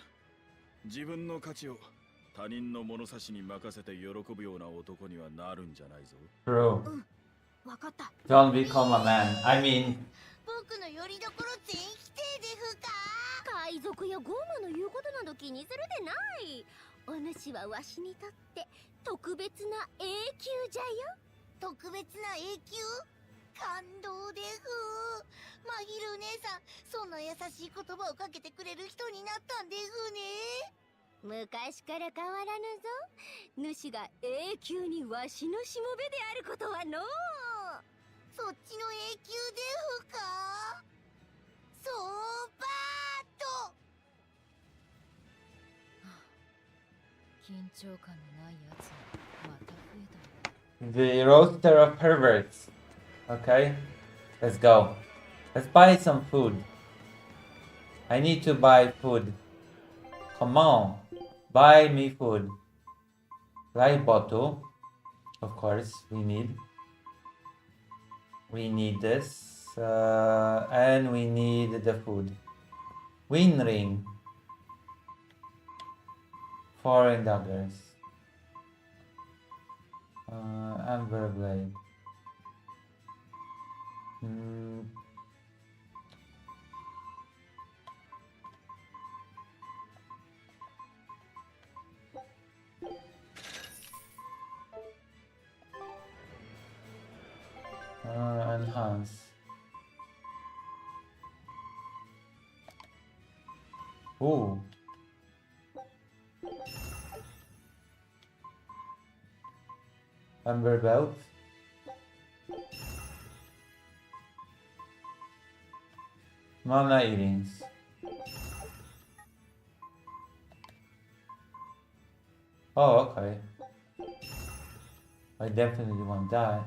自分の価値を他人の物差しに任せて喜ぶような男にはなるんじゃないぞ。True. わかった。 Don't become a man. I mean. 僕のよりどころ全否定ですか？海賊やゴーマの言うことなど気にするでない。お主はわしにとって特別な永久じゃよ。特別な永久？感動です。マヒル姉さん、そんな優しい言葉をかけてくれる人になったんですね。昔から変わらぬぞ。主が永久にわしのしもべであることはのう。そっちの永久ですか？そうばーっと。緊張感のないやつまた増えた。 The roaster of perverts. Okay, let's go. Let's buy some food. I need to buy food. Come on, buy me food. Light bottle. Of course, we need this. And we need the food. Wind ring. Foreign daggers. Amber blade. Enhance. Ooh. Amber belt. Mana earrings. Oh, okay. I definitely want that.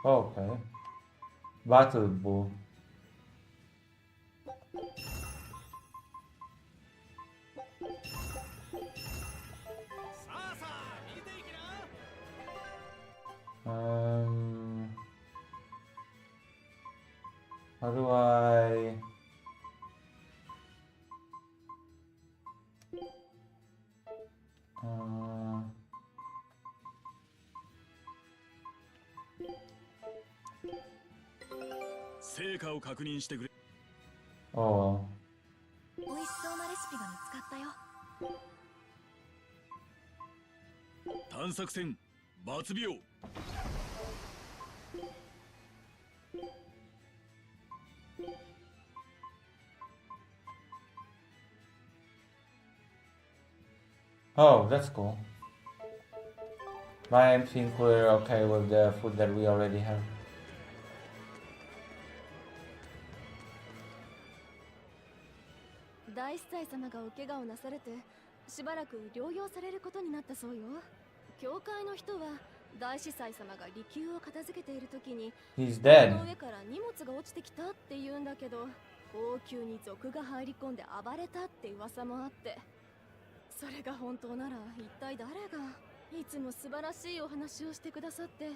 Okay. Battle bow. How do I... Oh. 美味しそうなレシピが見つかったよ。探索戦バツ病。Oh, that's cool. But I think we're okay with the food that we already have. 大司祭様がお怪我をなされてしばらく療養されることになったそうよ。教会の人は大司祭様が離宮を片付けている時に He's dead. の上から荷物が落ちてきたって言うんだけど、王宮に賊が入り込んで暴れたって噂もあって、それが本当なら一体誰が。いつも素晴らしいお話をしてくださって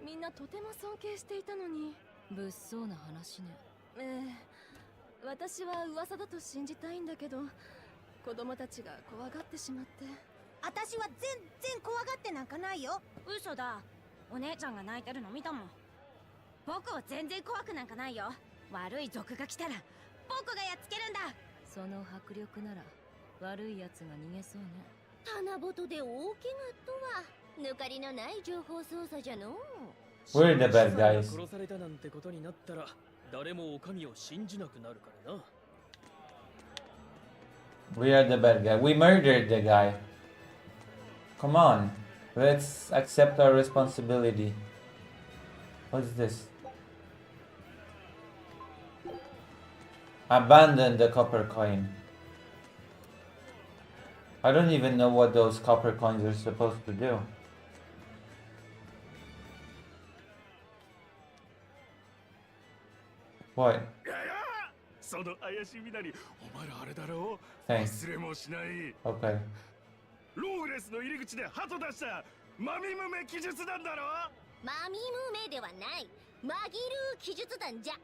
みんなとても尊敬していたのに。物騒な話ね。私は噂だと信じたいんだけど、子供たちが怖がってしまって。私は全然怖がってなんかないよ。嘘だ。お姉ちゃんが泣いてるの見たもん。僕は全然怖くなんかないよ。悪い族が来たら僕がやっつけるんだ。その迫力なら悪い奴が逃げそうね。棚ぼとで大怪我とは抜かりのない情報操作じゃの。 We're the bad guys. 殺されたなんてことになったら誰もお上を信じなくなるからな。 We are the bad guy. We murdered the guy. Come on. Let's accept our responsibility. What is this? Abandon the copper coin. I don't even know what those copper coins are supposed to do. What? その怪しみなり、お前らあれだろう。 Thanks. 忘れもしない。 Okay. ローグレスの入り口で鳩出したマミムメ記述団だろ。マミムメではない。マギルー記述団じゃ。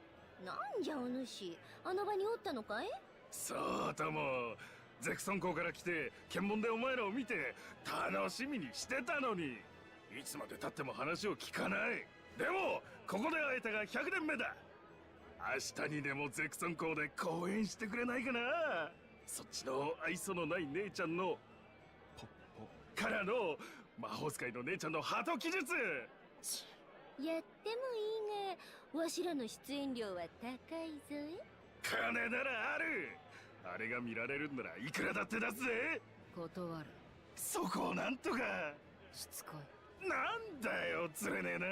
なんじゃお主、あの場におったのかい？そうとも。ゼクソン校から来て検問でお前らを見て楽しみにしてたのに、いつまで経っても話を聞かない。でもここで会えたが100年目だ。明日にでもゼクソン校で講演してくれないかな。そっちの愛想のない姉ちゃんのポッポからの魔法使いの姉ちゃんの鳩技術。やってもいいが、わしらの出演料は高いぞえ。金ならある。あれが見られるんならいくらだって出すぜ。断る。そこをなんとか。しつこい。なんだよ、釣れねえな。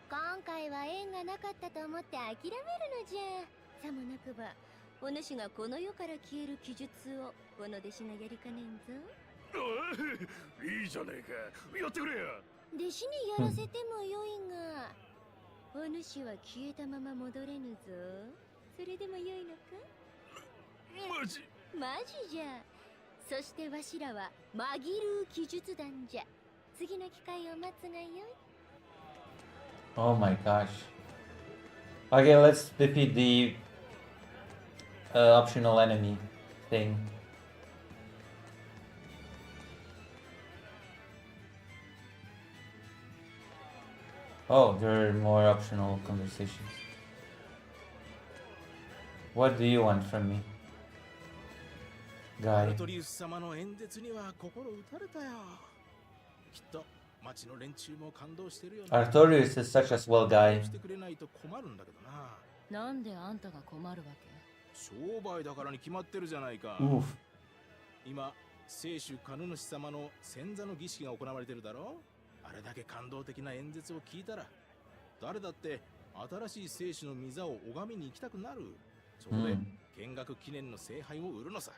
今回は縁がなかったと思って諦めるのじゃ。さもなくば、お主がこの世から消える記述をこの弟子がやりかねんぞ。おい、いいじゃねえか。やってくれよ。弟子にやらせてもよいが、お主は消えたまま戻れぬぞ。それでもよいのか？マジ？マジじゃ。そしてわしらは紛る記述団じゃ。次の機会を待つがよい。Oh my gosh. Okay, let's defeat the optional enemy thing. Oh, there are more optional conversations. What do you want from me? Guy. アルトリウス様の演説には心打たれたよ。きっと町の連中も感動してるよね。 Artorius is such a swell guy. してくれないと困るんだけどな。なんであんたが困るわけ？商売だからに決まってるじゃないか。Oof. 今、聖主神主様の先座の儀式が行われてるだろ。あれだけ感動的な演説を聞いたら、誰だって新しい聖主の御座を拝みに行きたくなる。そこで見学記念の聖杯を売るのさ。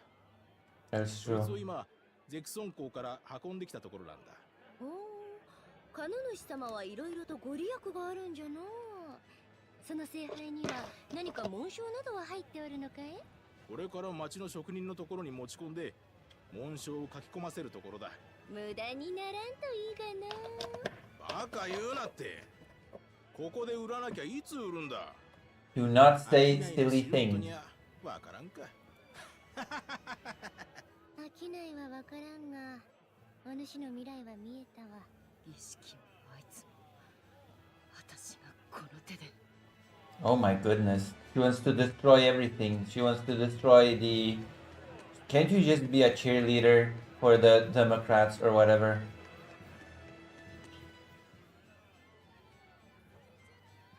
That's そい true. つを今、ゼクソン港から運んできたところなんだ。おお、神主様はいろいろとご利益があるんじゃのう。その聖杯には何か紋章などは入っておるのかい？これから町の職人のところに持ち込んで紋章を書き込ませるところだ。無駄にならんといいがな。バカ言うなって。ここで売らなきゃいつ売るんだ。 Do not say silly things. わからんか。商いはわからんが、お主の未来は見えたわ。儀式もあいつも私がこの手で。 Oh my goodness. She wants to destroy everything. She wants to destroy the... Can't you just be a cheerleader for the Democrats or whatever?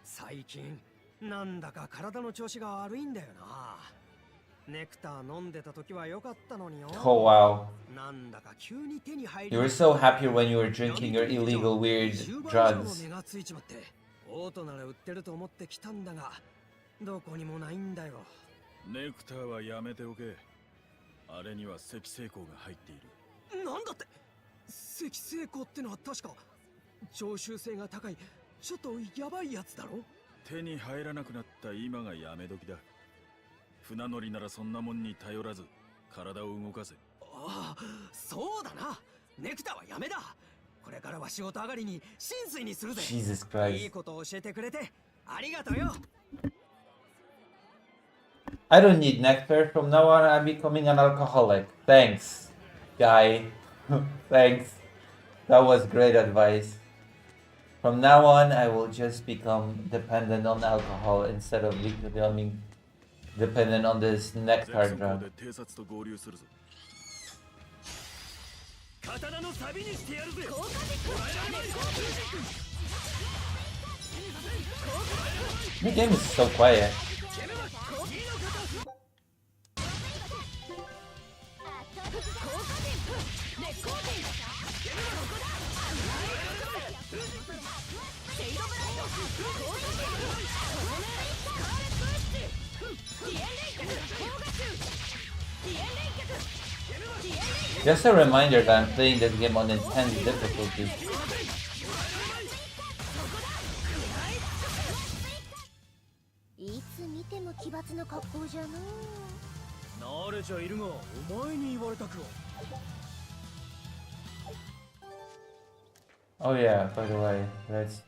最近なんだか体の調子が悪いんだよな。ネクター飲んでた時は良かったのによ。 Oh wow. なんだか急に手に入り You were so happy when you were drinking your illegal weird drugs. 値がついちまって、オートなら売ってると思って来たんだが、どこにもないんだよ。ネクターはやめておけ。あれには赤星光が入っている。なんだって？赤星光ってのは確か常習性が高い、ちょっとヤバいやつだろ？手に入らなくなった今がやめ時だ。船乗りならそんなもんに頼らず体を動かせ。ああ、そうだな。ネクターはやめだ。これからは仕事上がりに浸水にするぜ。 Jesus Christ. いいことを教えてくれてありがとうよ。 I don't need nectar. From now on, I'm becoming an alcoholic. Thanks, guy. Thanks. That was great advice. From now on, I will just become dependent on alcohol instead of becoming dependent on this nectar drug. 偵察と合流するぞ。刀のサビにしてやるぜ。 The game is so quiet. Just a reminder that I'm playing this game on intense difficulty. いつ見ても奇抜な格好じゃのう。慣れちゃいるが、お前に言われたくは。 Oh yeah, by the way, let's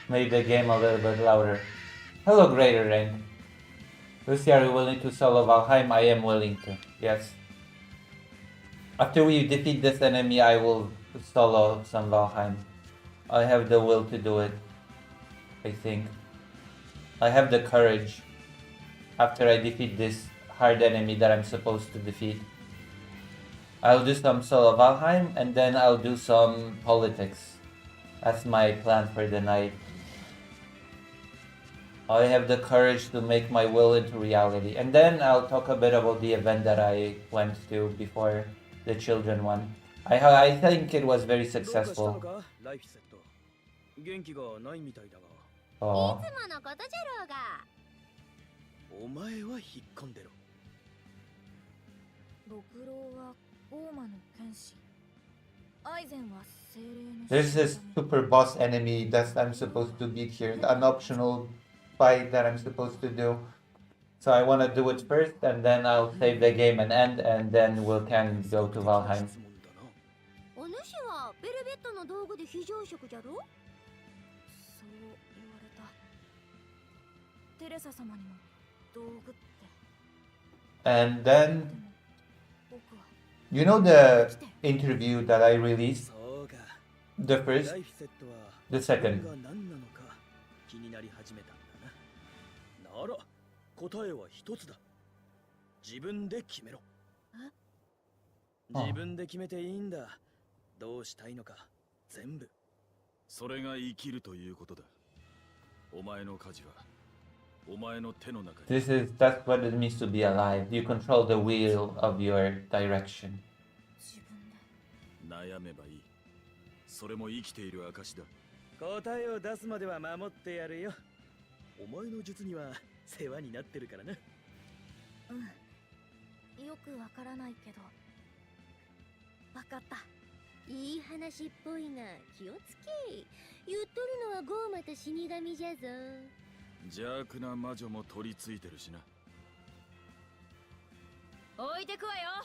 make the game a little bit louder. Hello, Greater Rain. Lucy, are you willing to solo Valheim? I am willing to, yes. After we defeat this enemy, I will solo some Valheim. I have the will to do it, I think. I have the courage after I defeat this hard enemy that I'm supposed to defeat. I'll do some solo Valheim and then I'll do some politics. That's my plan for the night. I have the courage to make my will into reality. And then I'll talk a bit about the event that I went to before the children one. I think it was very successful. 元気がないみたいだが。いつものことじゃろうが。お前は引っ込んでろ。六郎はゴーマの剣士。アイゼンは精霊の。 There's this super boss enemy that I'm supposed to beat here. An optional fight that I'm supposed to do. So I want to do it first and then I'll save the game and end and then we can go to Valheim. お主はベルベットの道具で非常食じゃろ？そう言われた。テレサ様にも道具って。 And then, you know the interview that I released? The first, the second. 気になり始めたんだな。なら答えは一つだ。自分で決めろ。自分で決めていいんだ。どうしたいのか全部。それが生きるということだ。お前の舵はお前の手の中に。That's what it means to be alive. You control the wheel of your direction. 悩めばいい。それも生きている証だ。答えを出すまでは守ってやるよ。お前の術には世話になってるからな。うん。よくわからないけど。わかった。いい話っぽいが気をつけ。言っとるのはゴーマと死神じゃぞ。邪悪な魔女も取り付いてるしな。置いてくわよ。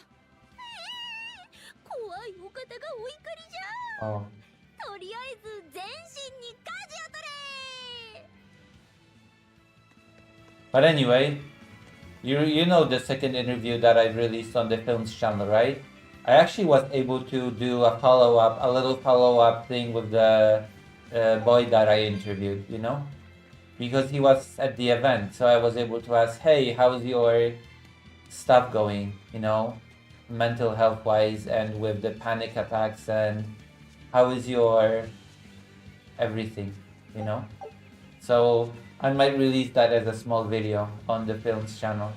怖いお方がお怒りじゃ。Oh. とりあえず全身に舵を取れ。 But anyway, you know the second interview that I released on the film's channel, right? I actually was able to do a follow-up, a little follow-up thing with the boy that I interviewed, you know? Because he was at the event, so I was able to ask, hey, how's your stuff going, you know? Mental health-wise and with the panic attacks, and how is your everything, you know? So I might release that as a small video on the film's channel.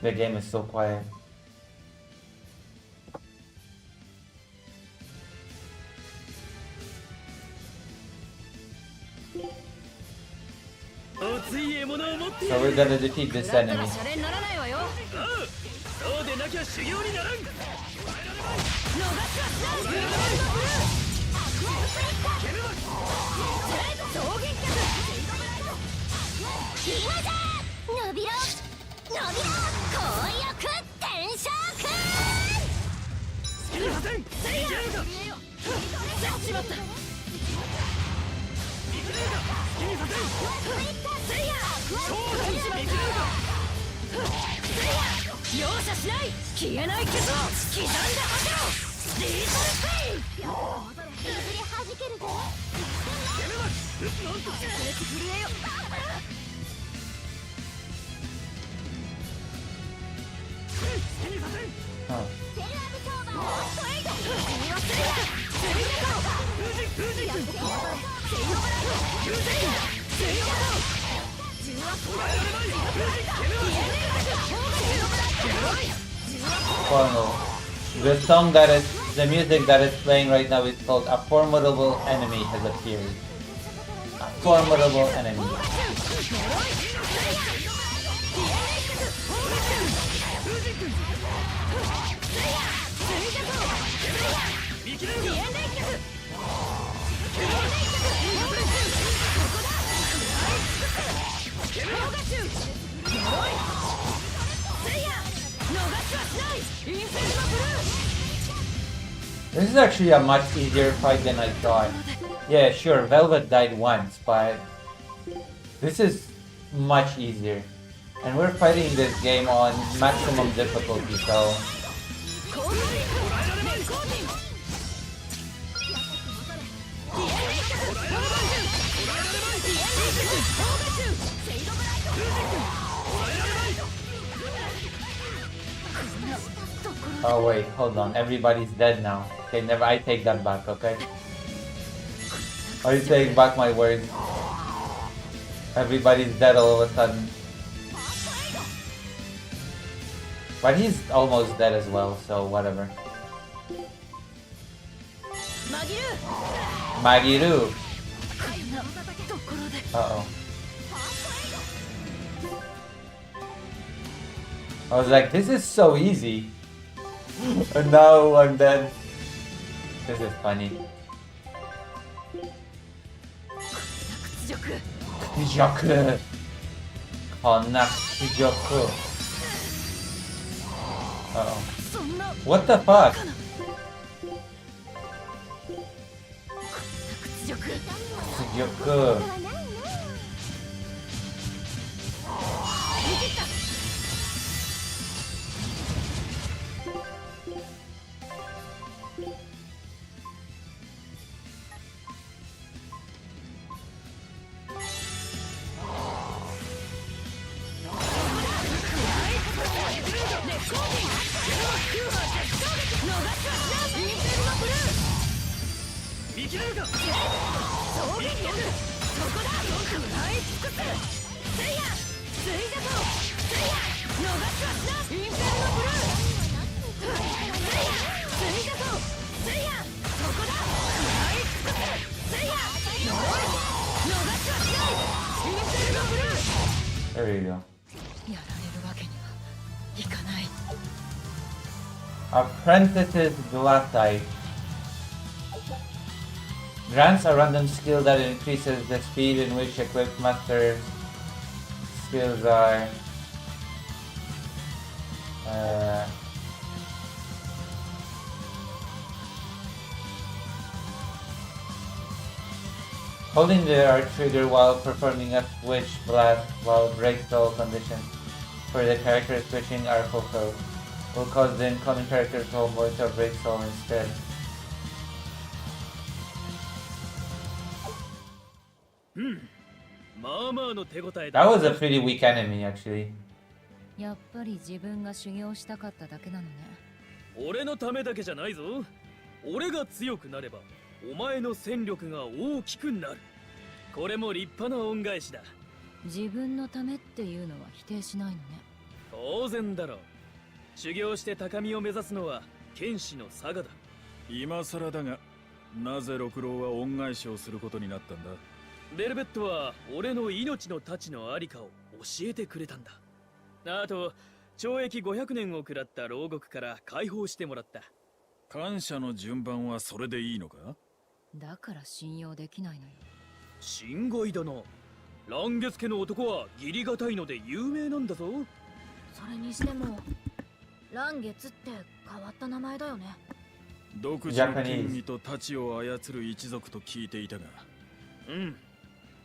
The game is so quiet. So we're gonna defeat this enemy. The music that is playing right now is called A Formidable Enemy Has Appeared. A formidable enemy. This is actually a much easier fight than I thought. Yeah, sure, Velvet died once, but this is much easier. And we're fighting this game on maximum difficulty, so... Oh wait, hold on. Everybody's dead now. Okay, never. I take that back. Okay. I take back my words. Everybody's dead all of a sudden. But he's almost dead as well, so whatever. Magiru. Uh-oh. I was like, this is so easy. And now I'm dead. This is funny. Kujoku. Konakujoku. Uh-oh. What the fuck? Kujoku. There you go. Apprentice's Glassite. Grants a random skill that increases the speed in which equipped master skills are. Holding the R trigger while performing a switch blast while break stall conditions for the character switching are fulfilled will cause the incoming character to hold more to a break stall instead. That was a pretty weak enemy, actually. やっぱり自分が修行したかっただけなのね。俺のためだけじゃないぞ。俺が強くなればお前の戦力が大きくなる。これも立派な恩返しだ。自分のためっていうのは否定しないのね。当然だろう。修行して高みを目指すのは剣士の差がだ。今更だが、なぜ六郎は恩返しをすることになったんだ。ベルベットは俺の命の太刀のありかを教えてくれたんだ。あと、懲役500年を食らった牢獄から解放してもらった。感謝の順番はそれでいいのか？だから信用できないのよ。心外だな。乱月家の男は義理がたいので有名なんだぞ。それにしても乱月って変わった名前だよね。独自の権威と太刀を操る一族と聞いていたが。うん。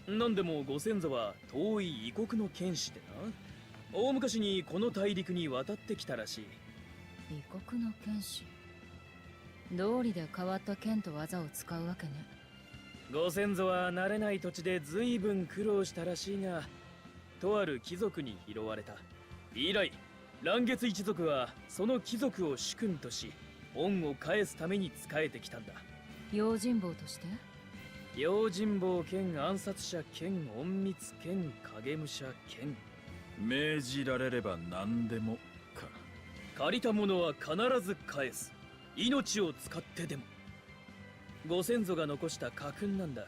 なんでもご先祖は遠い異国の剣士でな。大昔にこの大陸に渡ってきたらしい。異国の剣士。道理で変わった剣と技を使うわけね。ご先祖は慣れない土地で随分苦労したらしいが、とある貴族に拾われた。以来、乱月一族はその貴族を主君とし、恩を返すために仕えてきたんだ。用心棒として？用心棒兼暗殺者兼隠密兼影武者兼命じられれば何でもか。借りたものは必ず返す。命を使ってでも。ご先祖が残した家訓なんだ。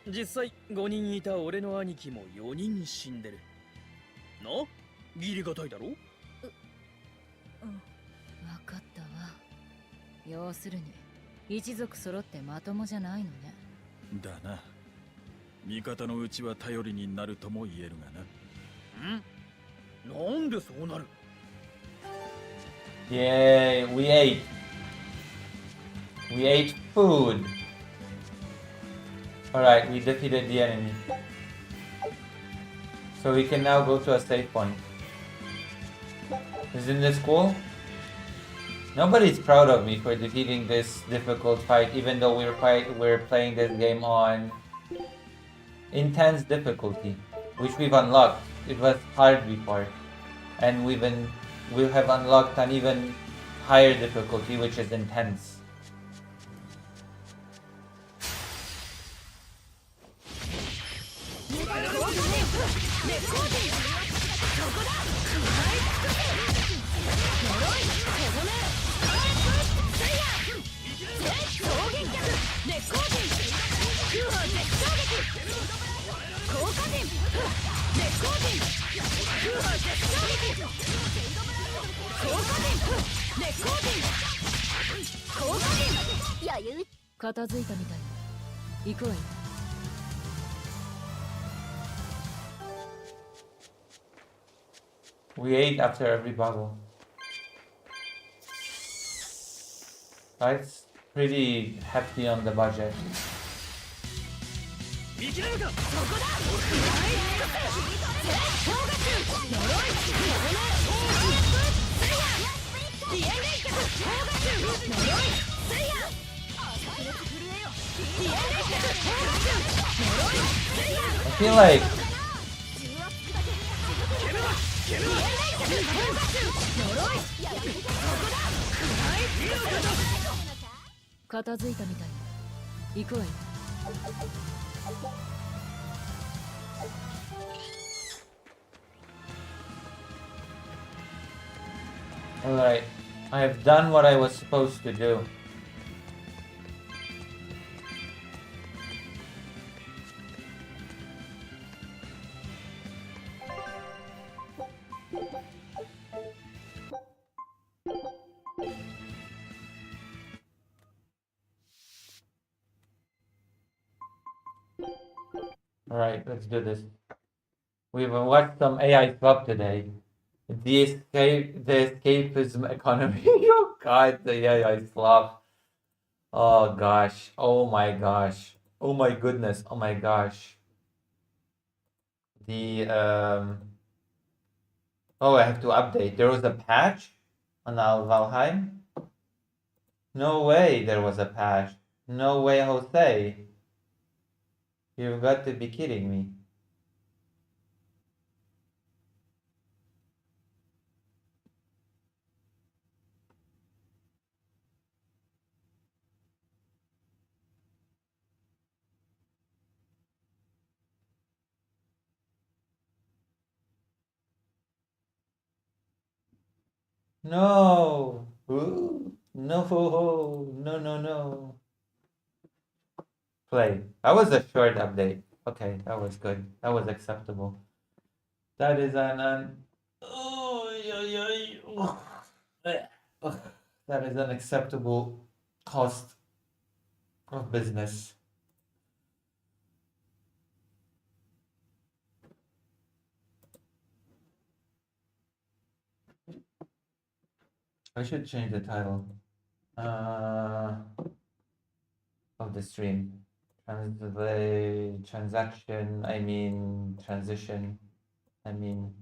実際5人いた俺の兄貴も4人死んでる。な？義理がたいだろ？分かったわ。要するに一族揃ってまともじゃないのね。だな。味方のうちは頼りになるとも言えるがな。なんでそうなる？ Yay, we ate. We ate food. Alright, we defeated the enemy. So we can now go to a save point. Isn't this cool? Nobody's proud of me for defeating this difficult fight, even though we're playing this game on intense difficulty, which we've unlocked. It was hard before, and we have unlocked an even higher difficulty, which is intense. We ate after every bottle. That's pretty hefty on the budget. I feel like alright, I have done what I was supposed to do. Alright, let's do this. We've watched some AI flop today. The escapism economy. Oh god, the AI flop. Oh gosh. Oh my gosh. Oh my goodness. Oh my gosh. The oh, I have to update. There was a patch on Valheim? No way there was a patch. No way, Jose. You've got to be kidding me. No. Ooh. No. No, no, no. Play. That was a short update. Okay, that was good. That was acceptable. That is that is an acceptable cost of business. I should change the title of the stream. Transaction, I mean transition, I mean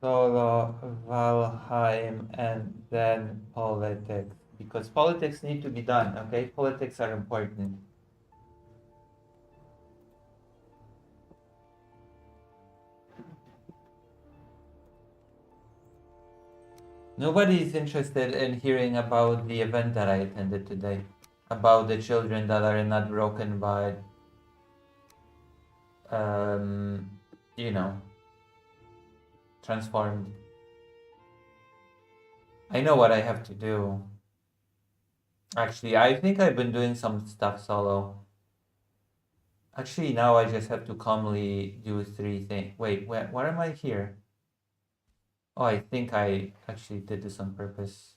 solo, Valheim, and then politics. Because politics need to be done, okay? Politics are important. Nobody's interested in hearing about the event that I attended today. About the children that are not broken but, you know, transformed. I know what I have to do. Actually, I think I've been doing some stuff solo. Actually, now I just have to calmly do 3 things. Wait, where am I here? Oh, I think I actually did this on purpose.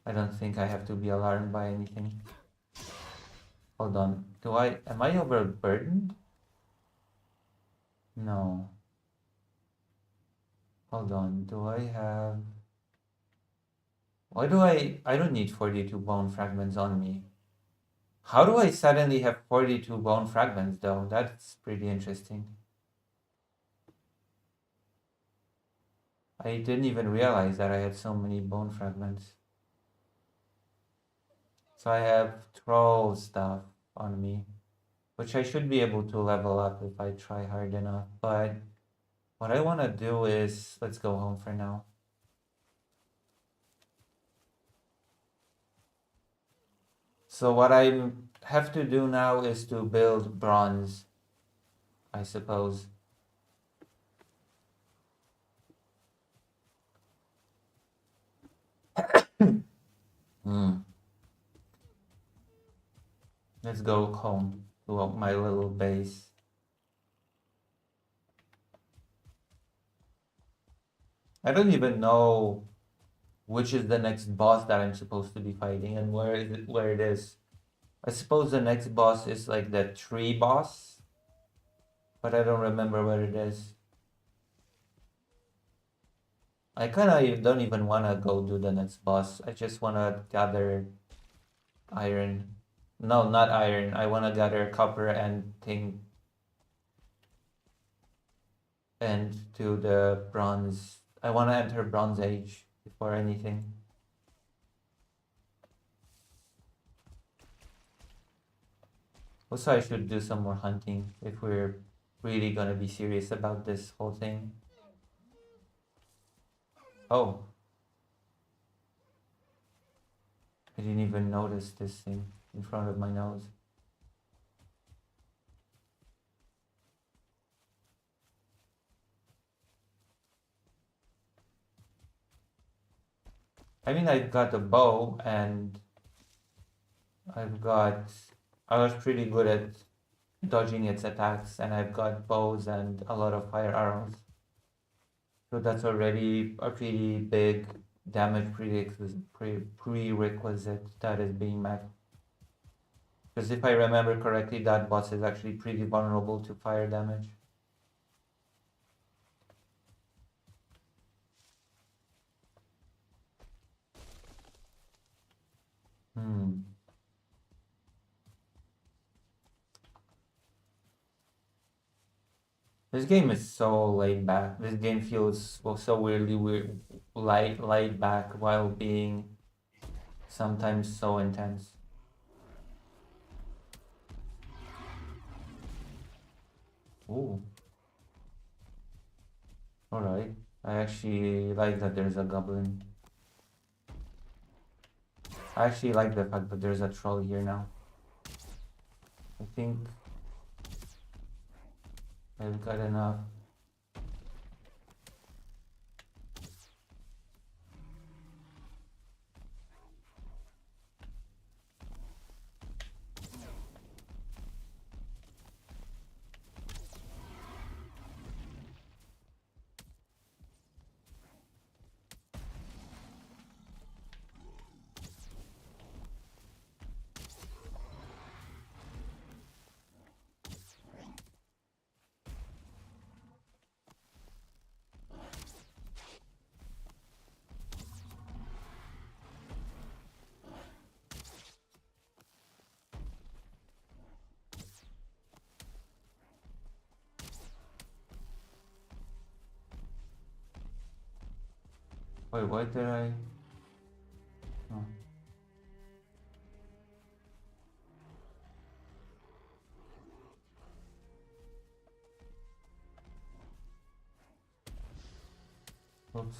I don't think I have to be alarmed by anything. Hold on. Am I overburdened? No. Hold on. Do I have... Why do I don't need 42 bone fragments on me. How do I suddenly have 42 bone fragments though? That's pretty interesting. I didn't even realize that I had so many bone fragments. So I have troll stuff on me, which I should be able to level up if I try hard enough. But what I want to do is, let's go home for now. So what I have to do now is to build bronze, I suppose. Let's go home to my little base. I don't even know which is the next boss that I'm supposed to be fighting and where it is. I suppose the next boss is like the tree boss, but I don't remember where it is. I kind of don't even want to go do the next boss. I just want to gather iron. No, not iron. I want to gather copper and thing. And to the bronze. I want to enter Bronze Age before anything. Also, I should do some more hunting if we're really gonna be serious about this whole thing. Oh. I didn't even notice this thing in front of my nose. I mean, I've got a bow and I was pretty good at dodging its attacks, and I've got bows and a lot of fire arrows. So that's already a pretty big damage prerequisite that is being met. Because if I remember correctly, that boss is actually pretty vulnerable to fire damage. This game is so laid back. This game feels so weirdly laid back while being sometimes so intense. Ooh. Alright. I actually like that there's a goblin. I actually like the fact that there's a troll here now. I think I've got enough. Wait, why did I? Oh. Oops.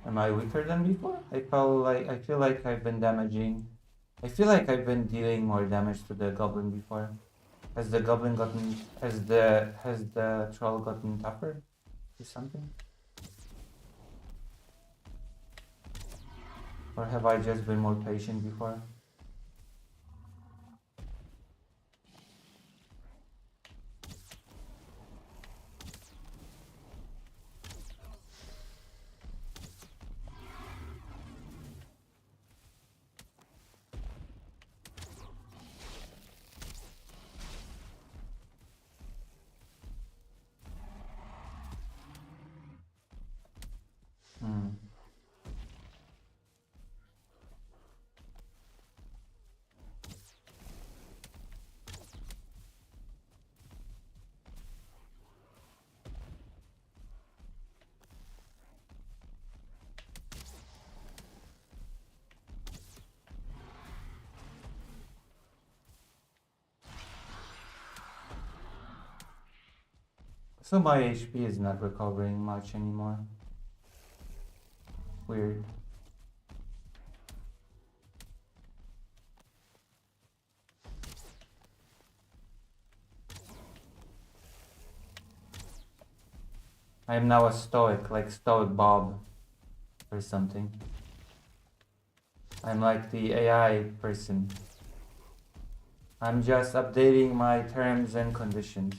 Am I weaker than before? I feel like I've been damaging. I feel like I've been dealing more damage to the goblin before. Has the troll gotten tougher or something? Or have I just been more patient before? So my HP is not recovering much anymore. Weird. I am now a stoic, like Stoic Bob or something. I'm like the AI person. I'm just updating my terms and conditions.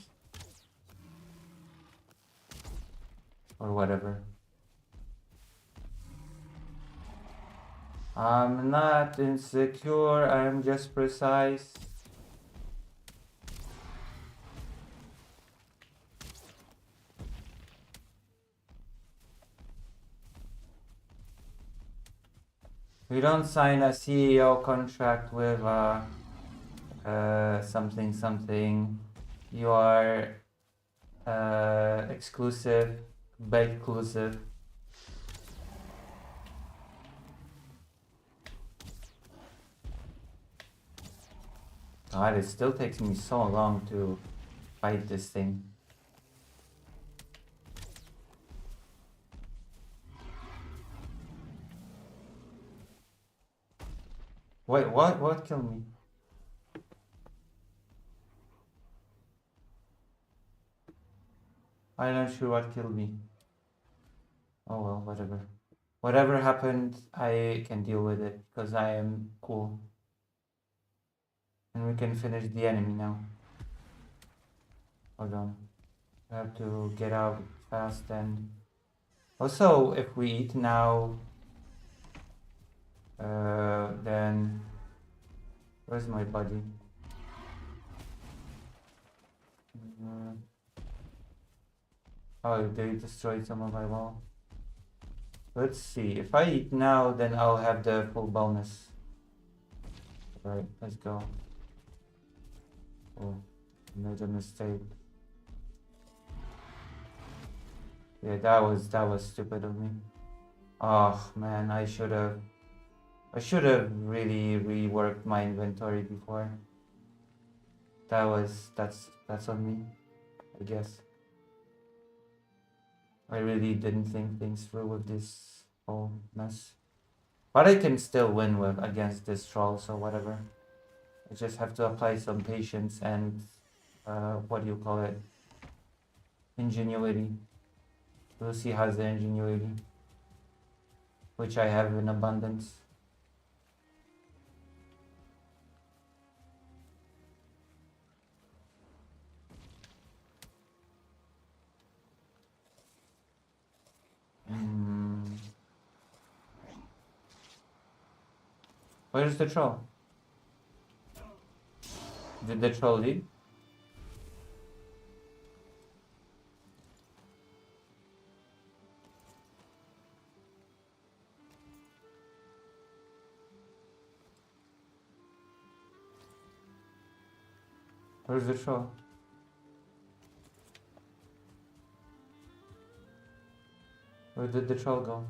Or whatever. I'm not insecure, I'm just precise. We don't sign a CEO contract with something something. You are exclusive, exclusive. God, it still takes me so long to fight this thing. Wait, what? What killed me? I'm not sure what killed me. Oh well, whatever. Whatever happened, I can deal with it because I am cool. And we can finish the enemy now. Hold on. I have to get out fast and... Also, if we eat now, then... Where's my body? Oh, they destroyed some of my wall. Let's see. If I eat now, then I'll have the full bonus. Right, let's go. Oh, made a mistake. Yeah, that was stupid of me. Oh man, I should have really reworked my inventory before. That's on me, I guess. I really didn't think things through with this whole mess. But I can still win with against this troll, so whatever. I just have to apply some patience and what do you call it? Ingenuity. Lucy has the ingenuity, which I have in abundance. Where's the troll? Did the troll leave? Where's the troll? Where did the troll go?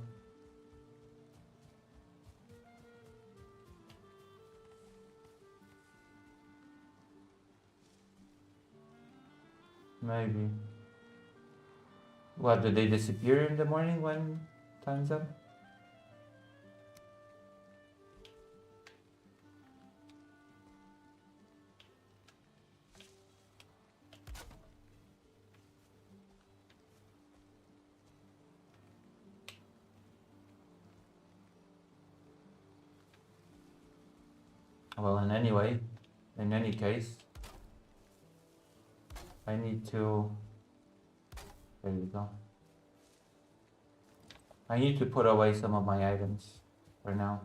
Maybe. What, do they disappear in the morning when time's up? Well, in any case, I need to... There you go. I need to put away some of my items for now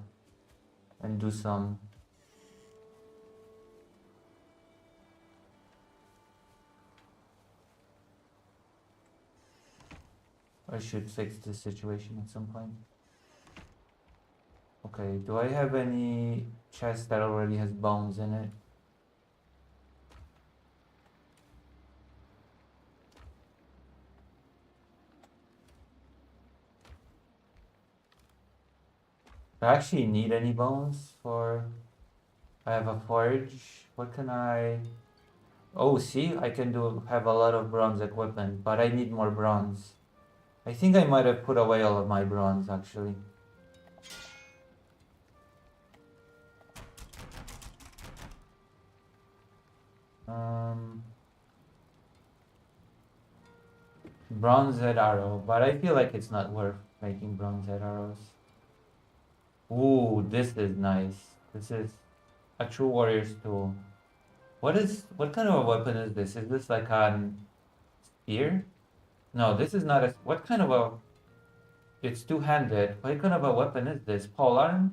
and do some... I should fix this situation at some point. Okay, do I have any chest that already has bones in it? Do I actually need any bones for... I have a forge. What can I... Oh, see, I can have a lot of bronze equipment, but I need more bronze. I think I might have put away all of my bronze, actually. Bronze head arrow, but I feel like it's not worth making bronze head arrows. Ooh, this is nice. This is a true warrior's tool. What kind of a weapon is this? Is this like a spear? No, this is not a. What kind of a? It's two-handed. What kind of a weapon is this? Polearm?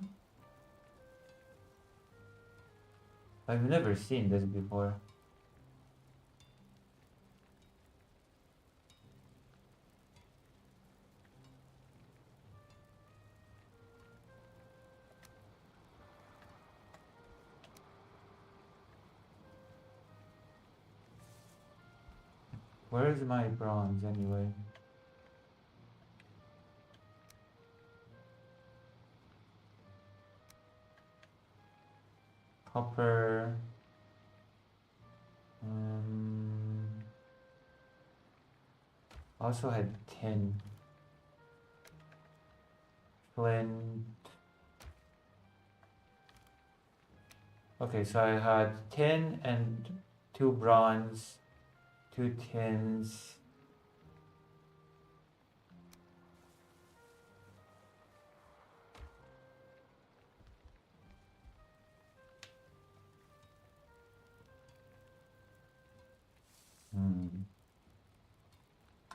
I've never seen this before. Where is my bronze anyway? Copper. Also had tin. Flint. Okay, so I had tin and 2 bronze, 2 tins.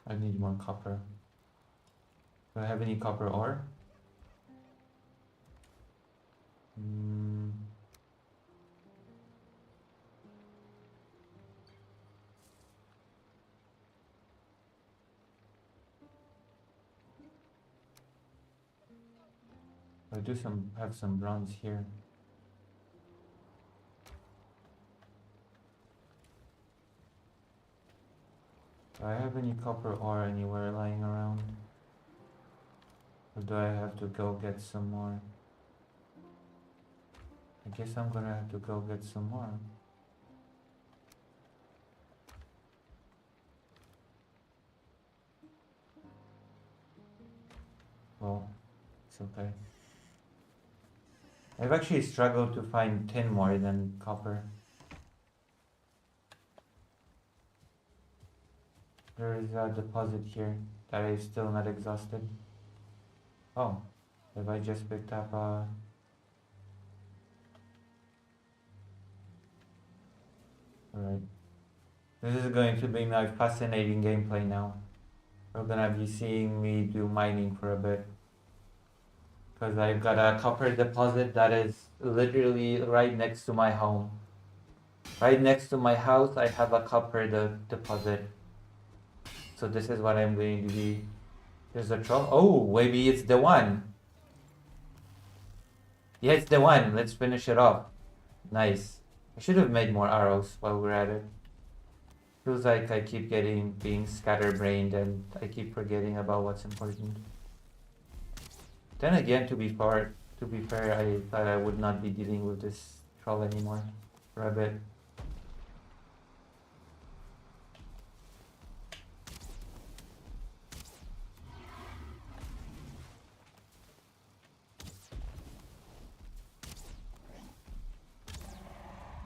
I need more copper. Do I have any copper ore? I have some bronze here. Do I have any copper ore anywhere lying around? Or do I have to go get some more? I guess I'm gonna have to go get some more. Well, it's okay. I've actually struggled to find tin more than copper. There is a deposit here that is still not exhausted. Oh, have I just picked up a... Alright. This is going to be my fascinating gameplay now. You're gonna be seeing me do mining for a bit. Because I've got a copper deposit that is literally right next to my home. Right next to my house, I have a copper deposit. So this is what I'm going to be. There's a troll. Oh, maybe it's the one. Yeah, it's the one. Let's finish it off. Nice. I should have made more arrows while we're at it. Feels like I keep being scatterbrained and I keep forgetting about what's important. Then again, to be fair, I thought I would not be dealing with this troll anymore for a bit.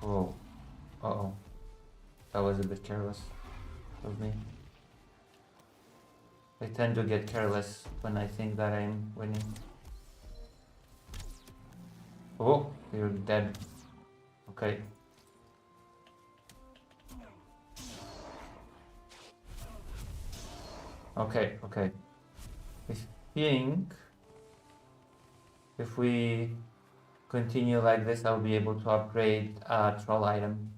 Oh, uh-oh. That was a bit careless of me. I tend to get careless when I think that I'm winning. Oh, you're dead. Okay. Okay. I think if we continue like this, I'll be able to upgrade a troll item.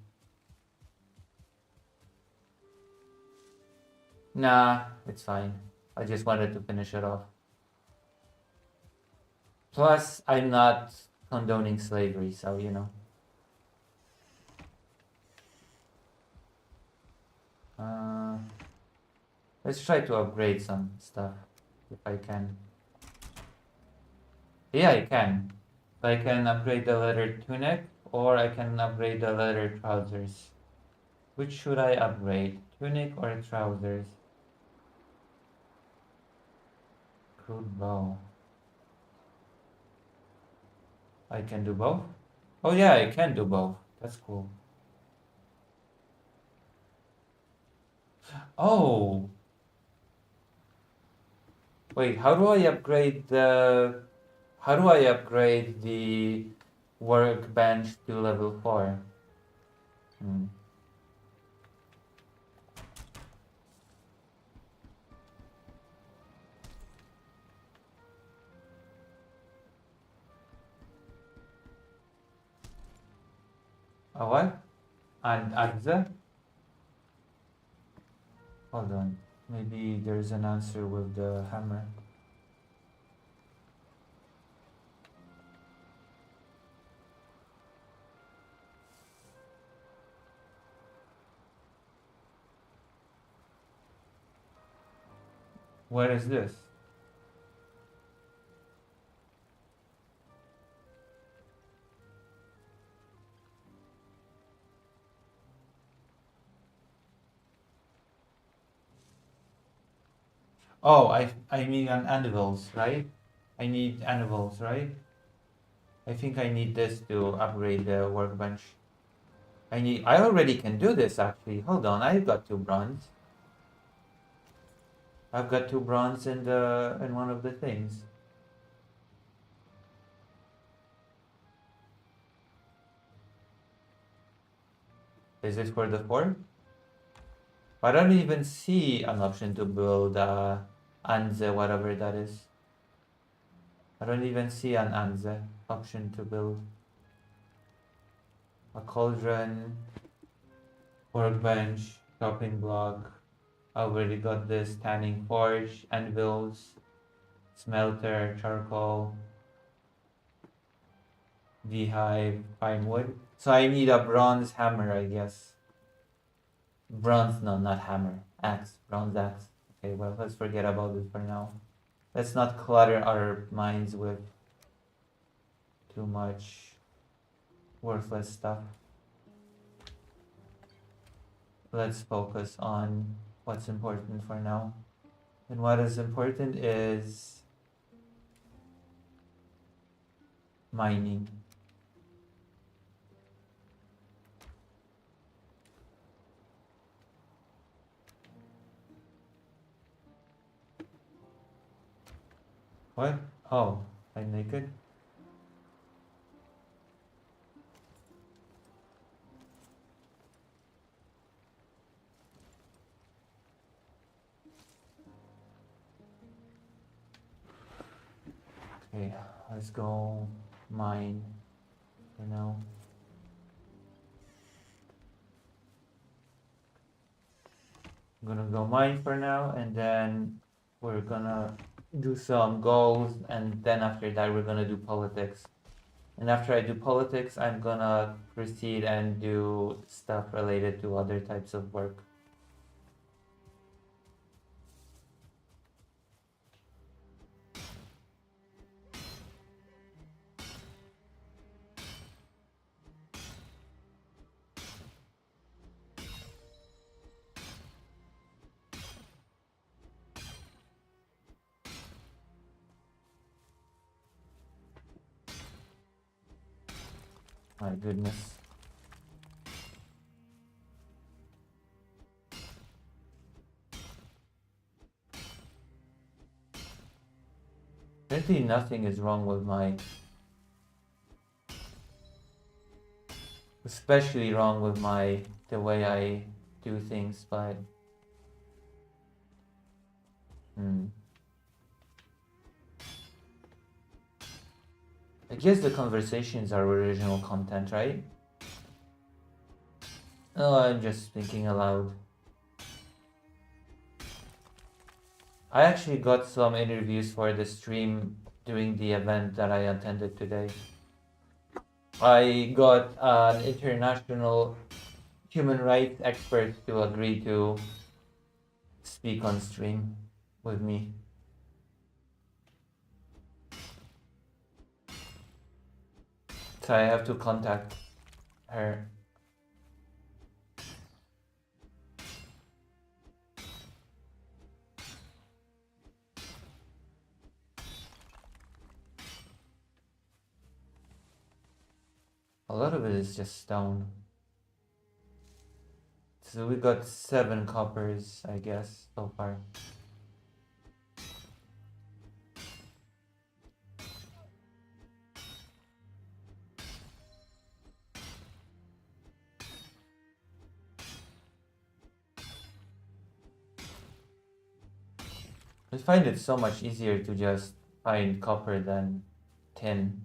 Nah, it's fine. I just wanted to finish it off. Plus, I'm not condoning slavery, so you know. Let's try to upgrade some stuff, if I can. Yeah, I can. I can upgrade the leather tunic, or I can upgrade the leather trousers. Which should I upgrade? Tunic or trousers? Crude bow. I can do both? Oh yeah, I can do both. That's cool. Oh! Wait, how do I upgrade the... How do I upgrade the workbench to level 4? Hmm. A what? And Agza? Hold on. Maybe there's an answer with the hammer. Where is this? Oh, I mean on anvils, right? I need anvils, right? I think I need this to upgrade the workbench. I already can do this actually. Hold on, I've got 2 bronze. I've got 2 bronze in one of the things. Is this for the 4? I don't even see an option to build Anze, whatever that is. I don't even see an Anze option to build. A cauldron, workbench, chopping block. I already got this tanning forge, anvils, smelter, charcoal, beehive, pine wood. So I need a bronze hammer, I guess. Bronze, no, not hammer. Axe, bronze axe. Okay, well, let's forget about it for now. Let's not clutter our minds with too much worthless stuff. Let's focus on what's important for now. And what is important is mining. What? Oh, I'm naked? Okay, let's go mine for now. I'm gonna go mine for now, and then we're gonna do some goals, and then after that we're gonna do politics. And after I do politics, I'm gonna proceed and do stuff related to other types of work. My goodness. Apparently nothing is wrong with especially wrong with the way I do things, but I guess the conversations are original content, right? Oh, I'm just thinking aloud. I actually got some interviews for the stream during the event that I attended today. I got an international human rights expert to agree to speak on stream with me. So I have to contact her. A lot of it is just stone. So we got 7 coppers, I guess, so far. I find it so much easier to just find copper than tin.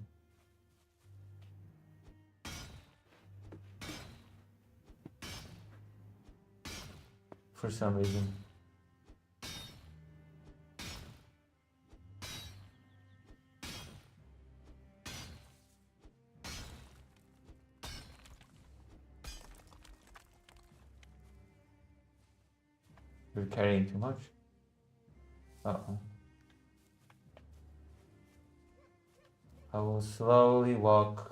For some reason. You're carrying too much. Uh-oh. I will slowly walk.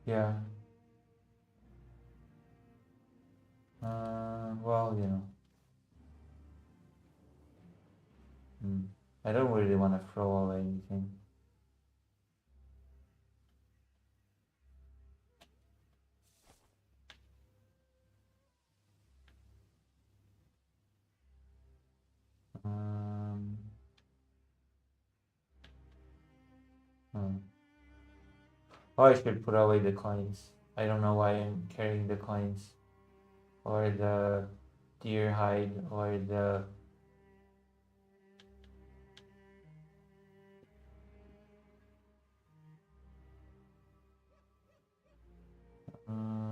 Yeah. Well, you know. I don't really want to throw away anything. Oh, I should put away the coins. I don't know why I'm carrying the coins. Or the deer hide, or the...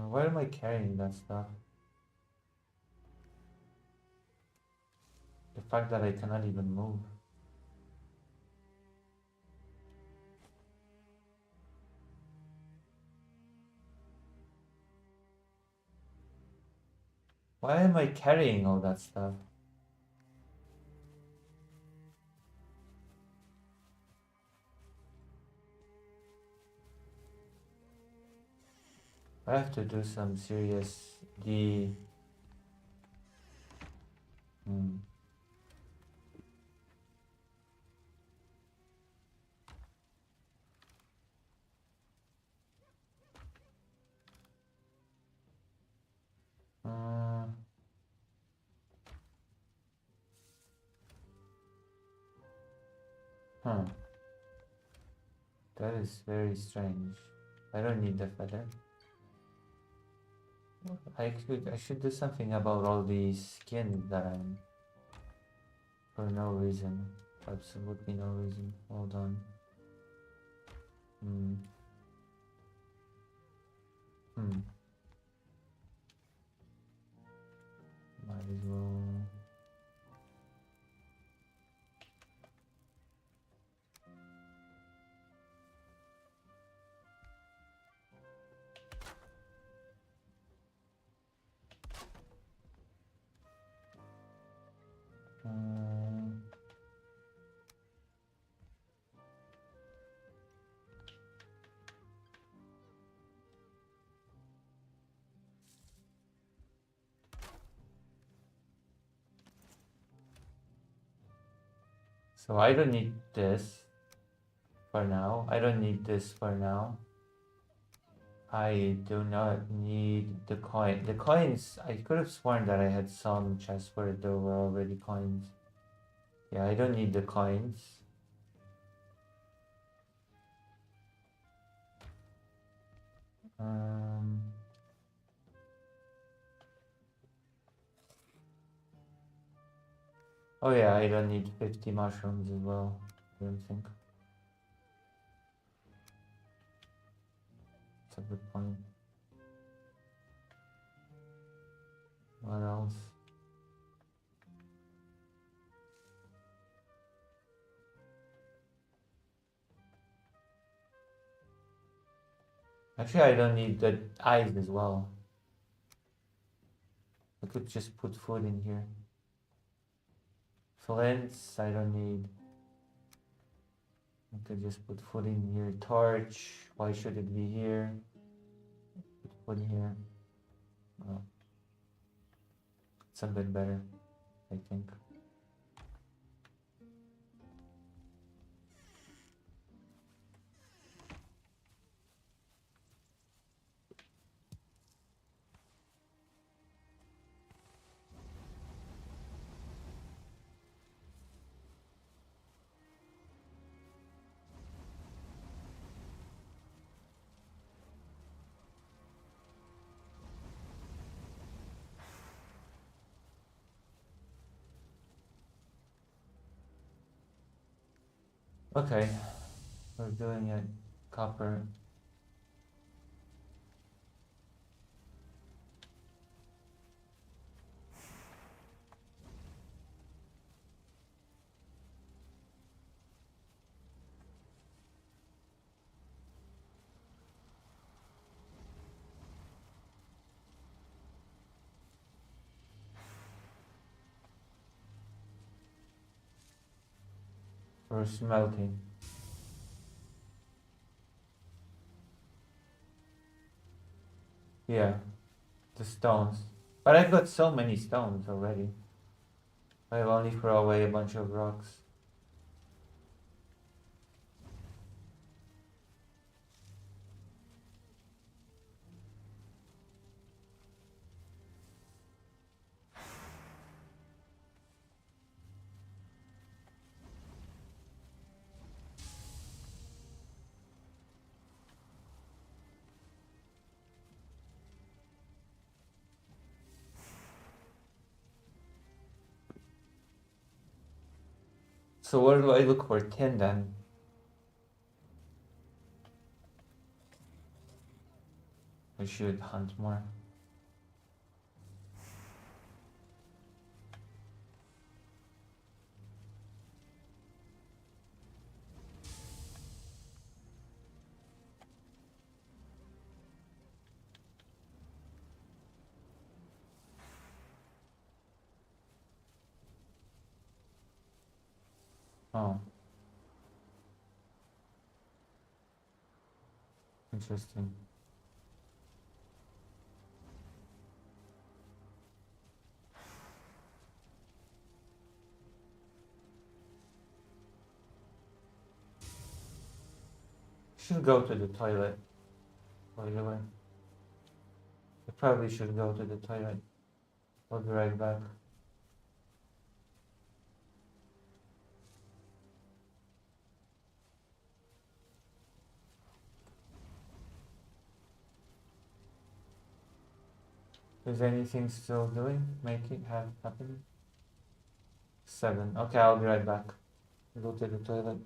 why am I carrying that stuff? The fact that I cannot even move. Why am I carrying all that stuff? I have to do some serious Huh. That is very strange. I don't need the feather. I should do something about all these skins that I'm... For no reason. Absolutely no reason. Hold on. Might as well... So I don't need this for now. I don't need this for now. I do not need the coin. The coins, I could have sworn that I had some chests where there were already coins. Yeah, I don't need the coins. Oh yeah, I don't need 50 mushrooms as well, I don't think. That's a good point. What else? Actually, I don't need the eyes as well. I could just put food in here. Flints, I don't need. I could just put food in here. Torch, why should it be here? Put food here. Oh. It's a bit better, I think. Okay, we're doing it. Copper. We're smelting. Yeah, the stones. But I've got so many stones already. I'll only throw away a bunch of rocks. So where do I look for tin then? I should hunt more. Oh. Interesting. Should go to the toilet, by the way. I probably should go to the toilet. I'll be right back. Is anything still doing? Make it have happening? 7. Okay, I'll be right back. Go to the toilet.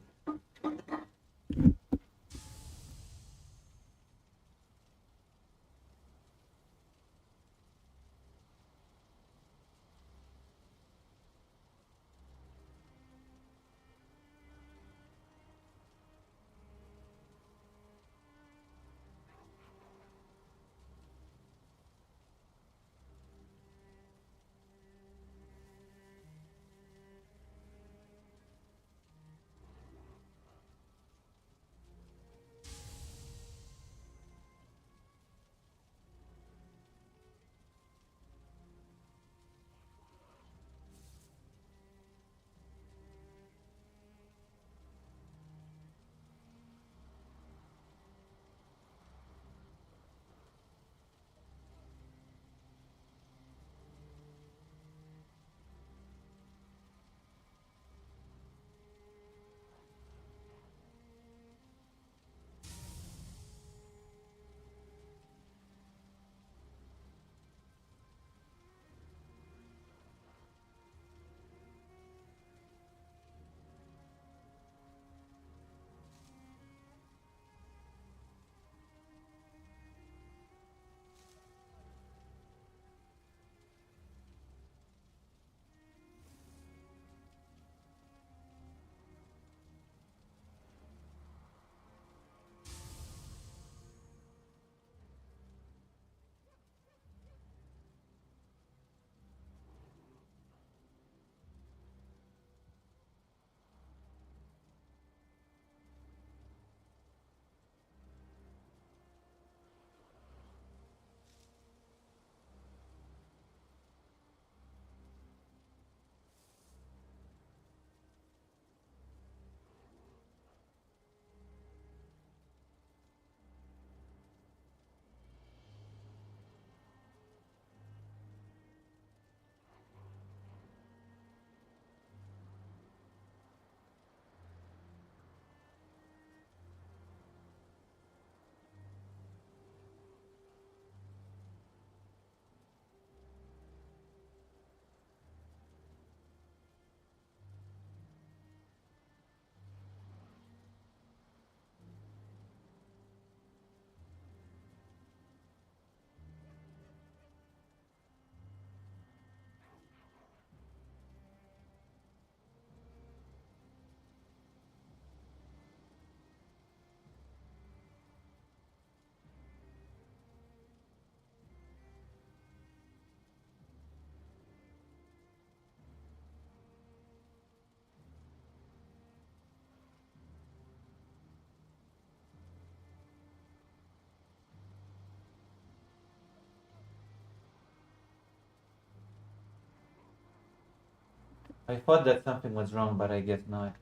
I thought that something was wrong, but I guess not.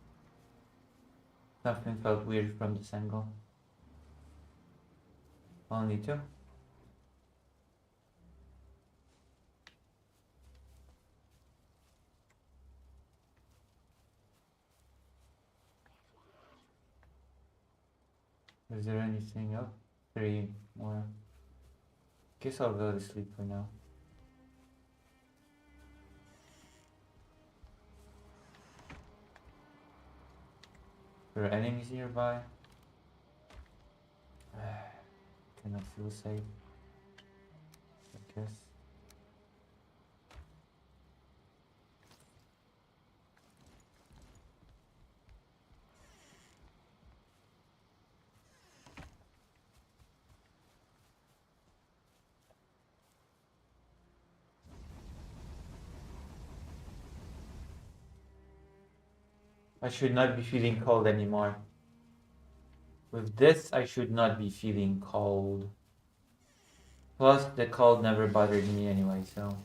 Something felt weird from this angle. Only two. Is there anything else? 3 more. Guess I'll go to sleep for now. There are enemies nearby. Cannot feel safe. I guess. I should not be feeling cold anymore. With this, I should not be feeling cold. Plus, the cold never bothered me anyway, so...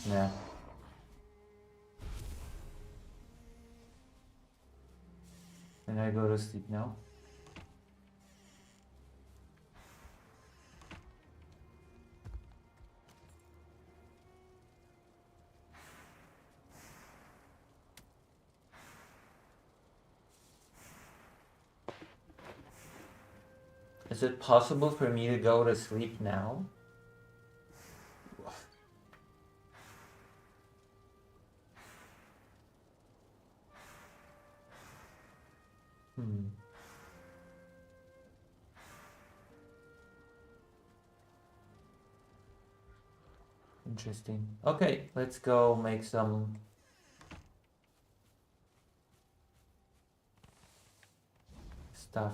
Nah. Can I go to sleep now? Is it possible for me to go to sleep now? Interesting. Okay, let's go make some stuff.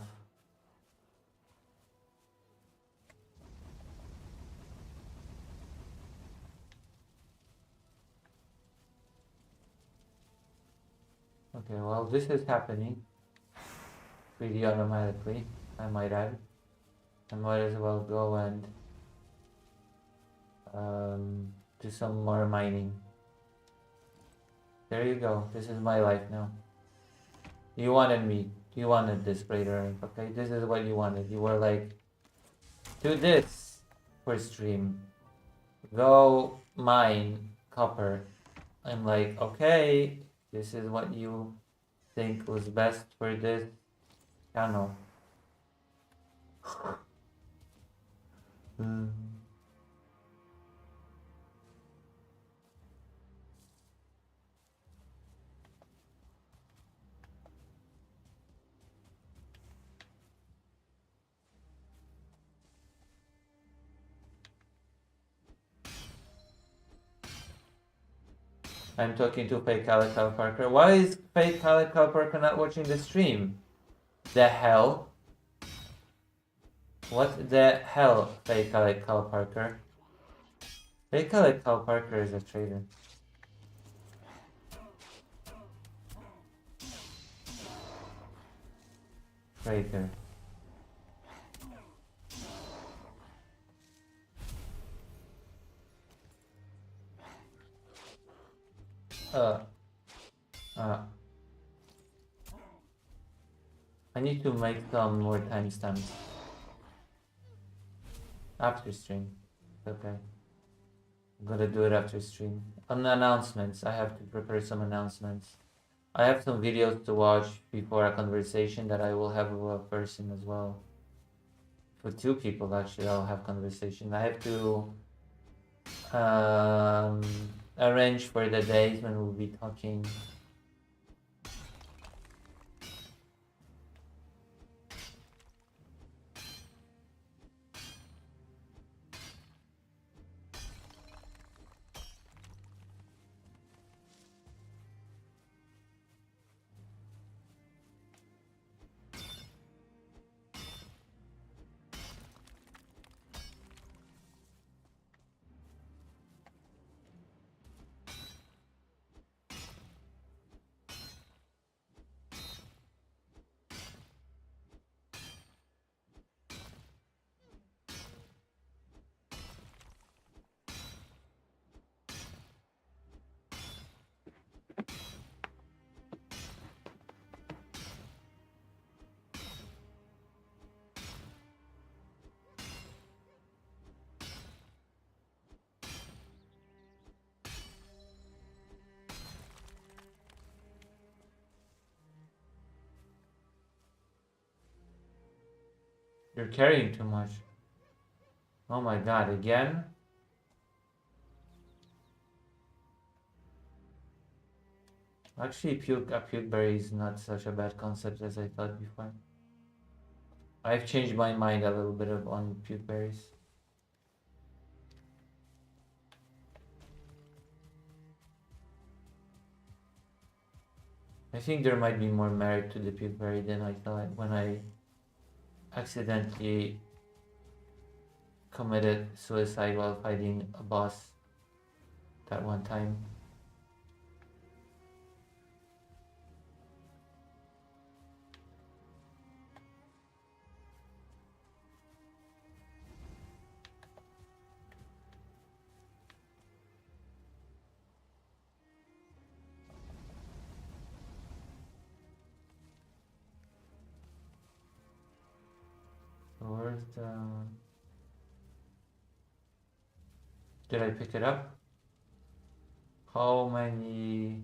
Okay, well, this is happening pretty automatically, I might add. I might as well go and do some more mining. There you go. This is my life now. You wanted me. You wanted this, Raider. Okay, this is what you wanted. You were like, do this for stream. Go mine copper. I'm like, okay, this is what you think was best for this channel. I'm talking to fake Calical Parker. Why is fake Calical Parker not watching the stream? The hell? What the hell, fake Calical Parker? Fake Calical Parker is a traitor. Traitor. I need to make some more timestamps. After stream. Okay. I'm gonna do it after stream. On the announcements, I have to prepare some announcements. I have some videos to watch before a conversation that I will have with a person as well. For 2 people, actually, I'll have conversation. I have to arrange for the days when we'll be talking. You're carrying too much. Oh my god, again? Actually, a puke berry is not such a bad concept as I thought before. I've changed my mind a little bit on puke berries. I think there might be more merit to the puke berry than I thought when I accidentally committed suicide while fighting a boss that one time. So where's the... Did I pick it up? How many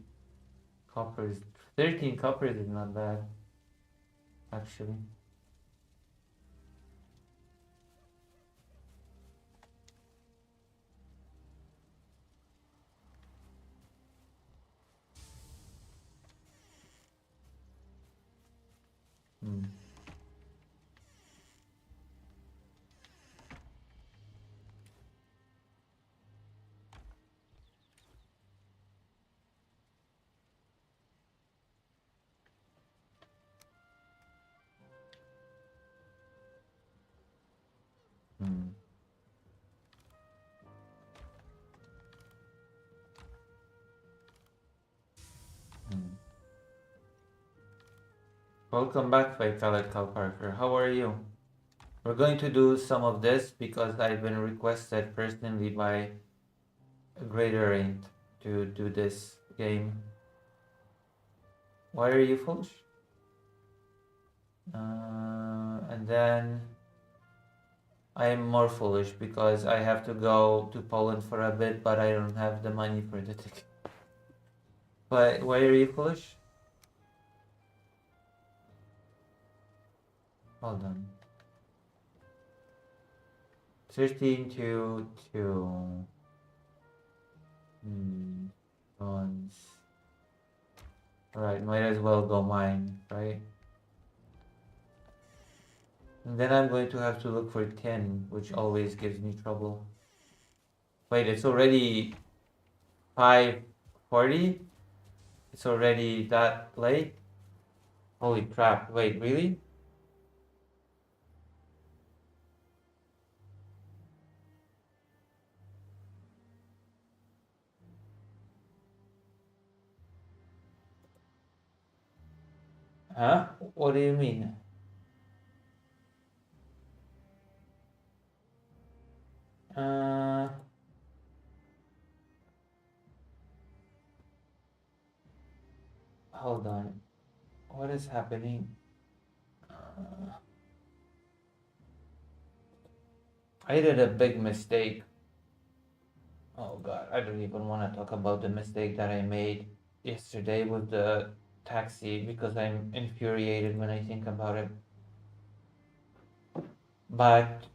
coppers? 13 coppers is not bad, actually. Hmm. Hmm. Hmm. Welcome back, Vitalet Cal Parker. How are you? We're going to do some of this because I've been requested personally by a greater rank to do this game. Why are you foolish? And then I am more foolish because I have to go to Poland for a bit, but I don't have the money for the ticket. But why are you foolish? Hold on. 13 to 2. Once. Alright, might as well go mine, right? And then I'm going to have to look for 10, which always gives me trouble. Wait, it's already 5:40? It's already that late? Holy crap, wait, really? Huh? What do you mean? Uh... Hold on. What is happening? I did a big mistake. Oh god, I don't even want to talk about the mistake that I made yesterday with the taxi because I'm infuriated when I think about it. But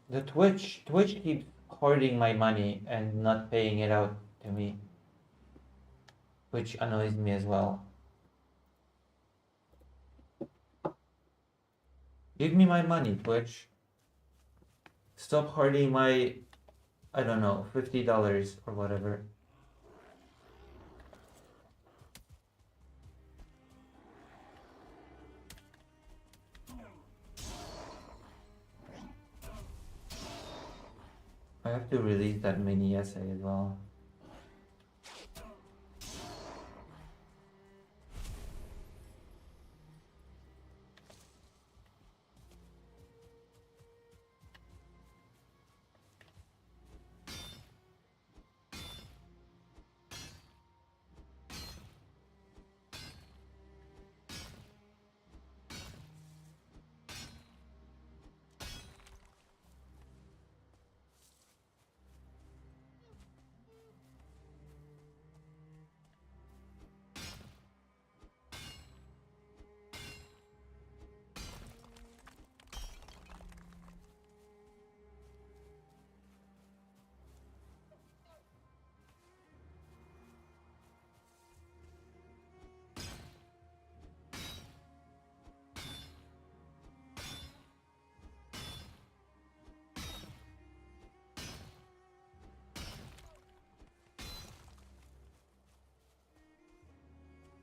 the Twitch keeps hoarding my money and not paying it out to me, which annoys me as well. Give me my money, Twitch. Stop hoarding my, I don't know, $50 or whatever. I have to release that mini essay as well.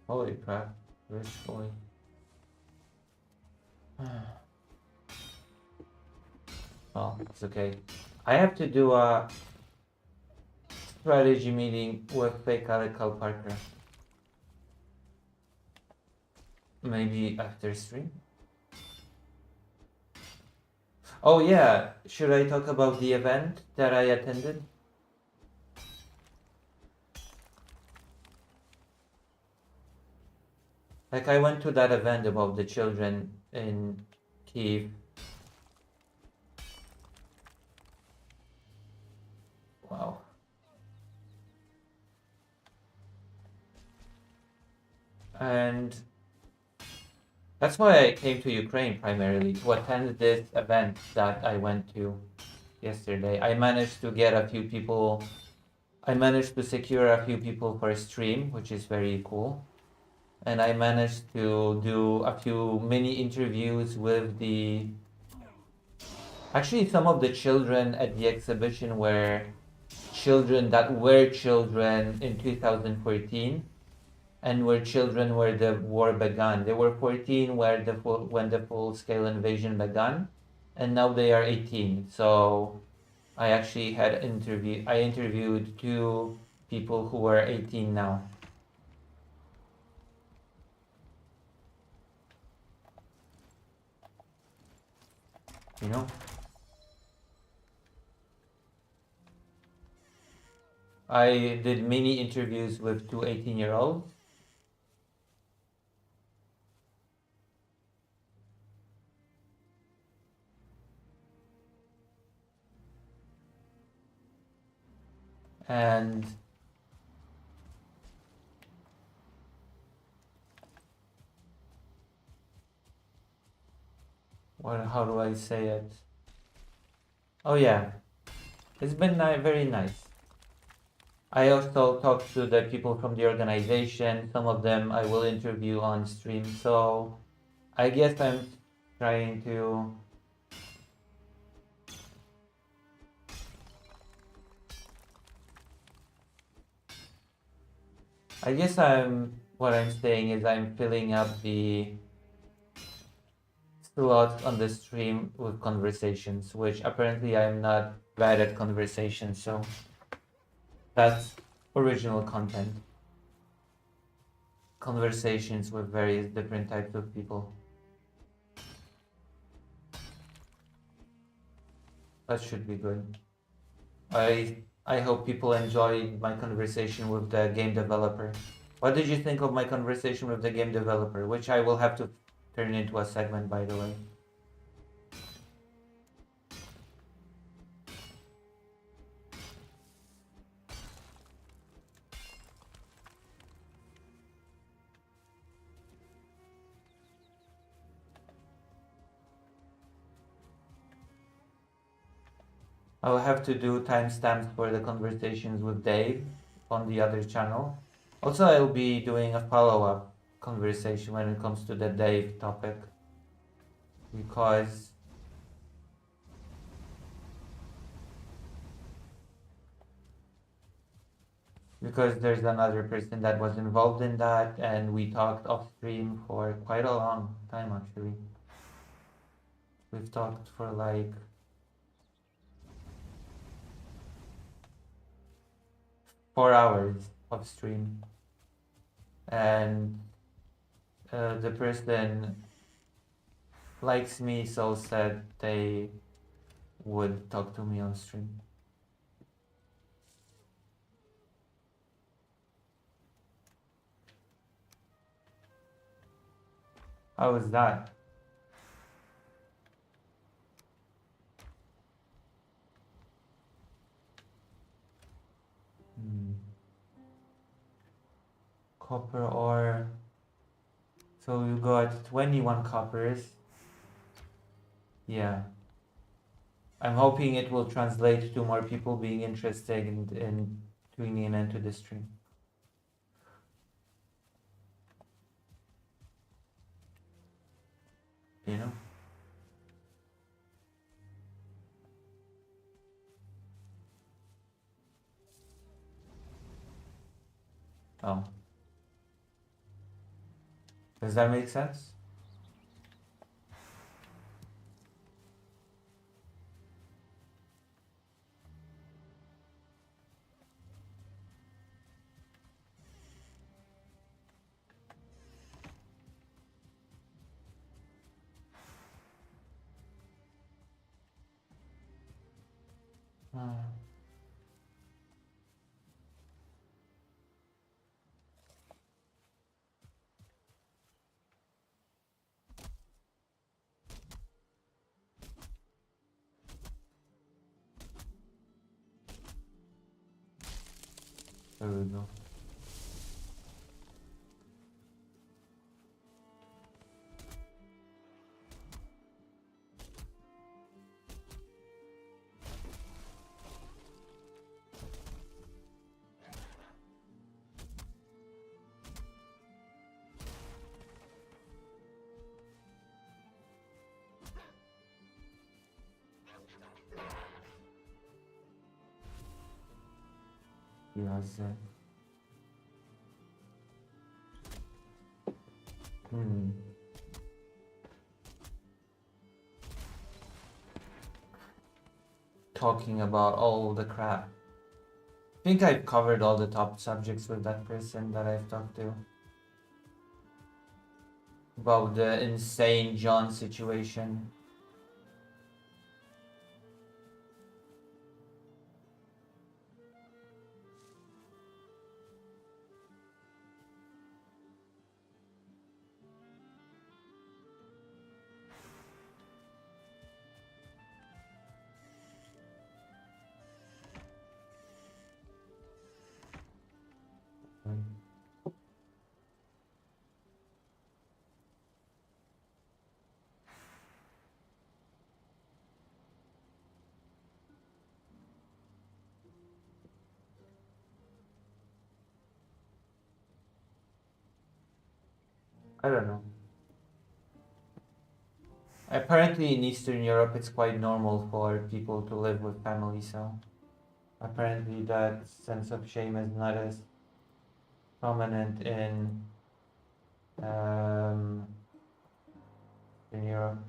Holy crap. Rich boy. Well, it's okay. I have to do a strategy meeting with fake Cal Parker. Maybe after stream? Oh yeah, should I talk about the event that I attended? Like I went to that event about the children in Kiev. Wow. And that's why I came to Ukraine primarily, to attend this event that I went to yesterday. I managed to get a few people, I managed to secure a few people for a stream, which is very cool. And I managed to do a few mini interviews with actually some of the children at the exhibition were children that were children in 2014 and were children where the war began. They were 14 when the full scale invasion began, and now they are 18. So I actually I interviewed two people who were 18 now. You know? I did mini interviews with two 18-year-olds. And how do I say it? Oh yeah, it's been very nice. I also talked to the people from the organization. Some of them I will interview on stream. So I guess I'm trying to what I'm saying is I'm filling up the slots on the stream with conversations, which apparently I'm not bad at conversations, so that's original content. Conversations with various different types of people. That should be good. I hope people enjoyed my conversation with the game developer. What did you think of my conversation with the game developer? Which I will have to turn into a segment, by the way. I will have to do timestamps for the conversations with Dave on the other channel. Also, I'll be doing a follow-up conversation when it comes to the Dave topic. Because there's another person that was involved in that, and we talked off stream for quite a long time actually. We've talked for like 4 hours of stream, and the person likes me, so said they would talk to me on stream. How was that? Copper ore. So you got 21 coppers. Yeah. I'm hoping it will translate to more people being interested in tuning into the stream. You know? Oh. Does that make sense? There we go. Yes. Talking about all the crap. I think I've covered all the top subjects with that person that I've talked to. About the insane John situation. I don't know. Apparently in Eastern Europe it's quite normal for people to live with family, so apparently that sense of shame is not as prominent in Europe.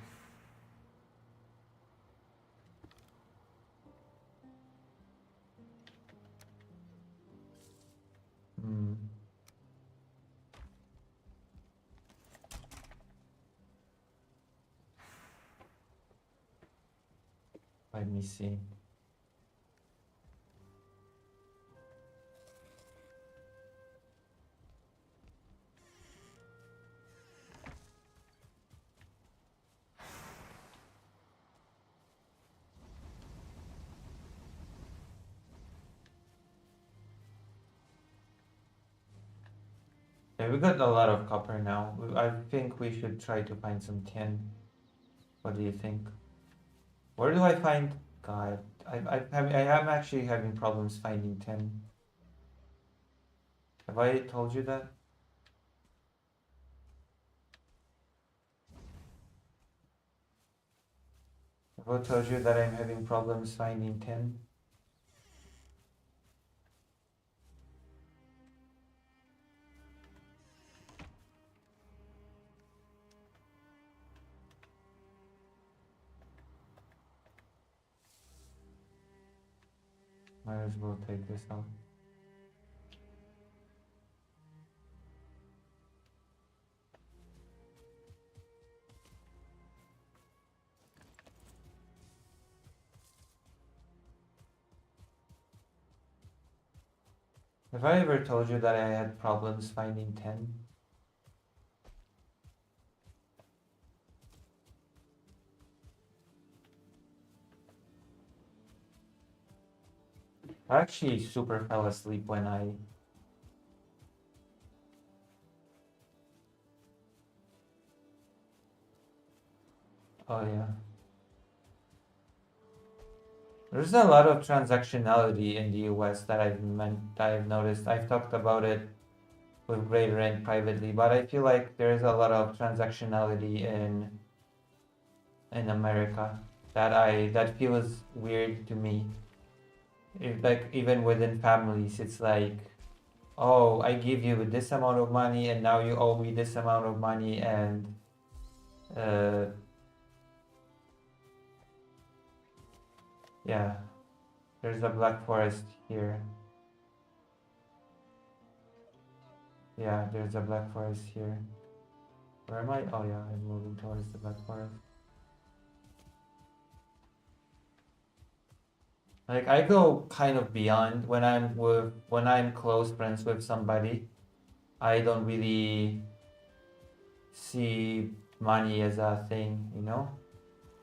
Let me see. Yeah, we got a lot of copper now. I think we should try to find some tin. What do you think? Where do I find? God, I am actually having problems finding tin. Have I told you that? Have I told you that I'm having problems finding tin? Might as well take this out. Have I ever told you that I had problems finding tin? I actually super fell asleep when I... Oh yeah. There's a lot of transactionality in the US that I've noticed. I've talked about it with Greater and privately, but I feel like there's a lot of transactionality in America that feels weird to me. If, like, even within families, it's like, oh, I give you this amount of money and now you owe me this amount of money, and yeah, there's a black forest here. Yeah, there's a black forest here. Where am I? Oh yeah, I'm moving towards the black forest. Like I go kind of beyond when I'm close friends with somebody. I don't really see money as a thing, you know?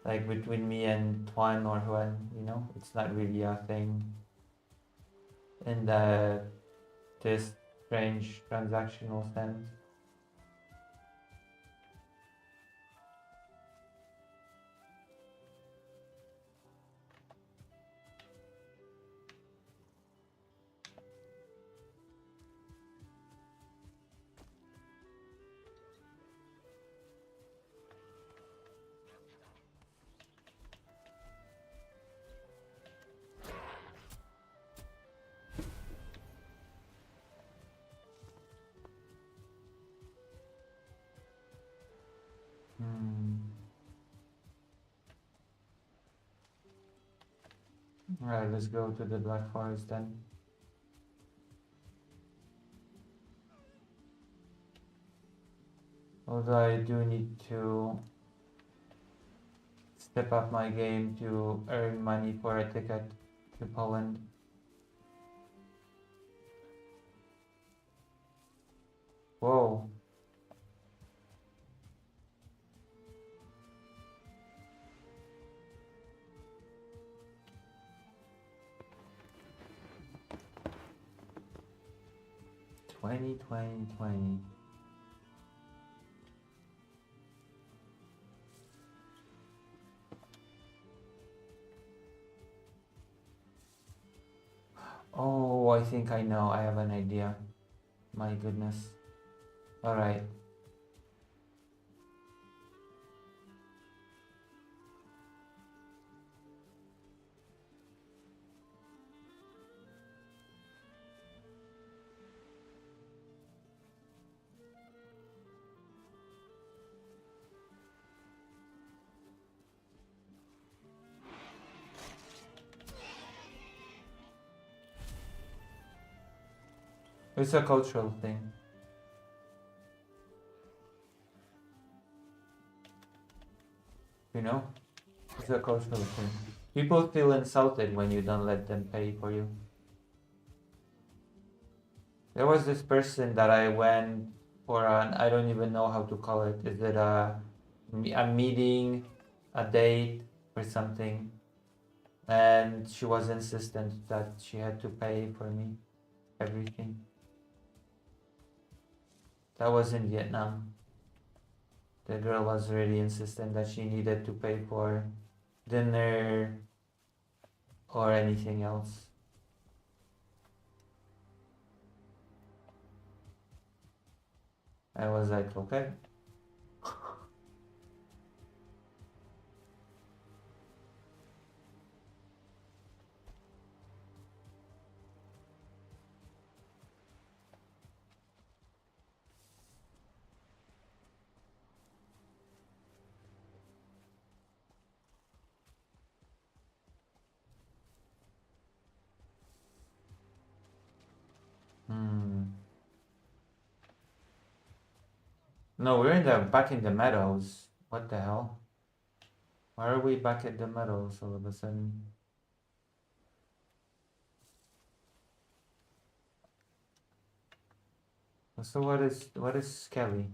Like between me and Tuan or Juan, you know, it's not really a thing in this strange transactional sense. Alright, let's go to the Black Forest then. Although I do need to step up my game to earn money for a ticket to Poland. Whoa. $20. Oh, I think I know. I have an idea. My goodness. Alright. It's a cultural thing. You know? It's a cultural thing. People feel insulted when you don't let them pay for you. There was this person that I went for an, I don't even know how to call it. Is it a meeting, a date, or something? And she was insistent that she had to pay for me everything. That was in Vietnam. The girl was really insistent that she needed to pay for dinner or anything else. I was like, okay. No, we're back in the meadows. What the hell? Why are we back at the meadows all of a sudden? So what is Skelly?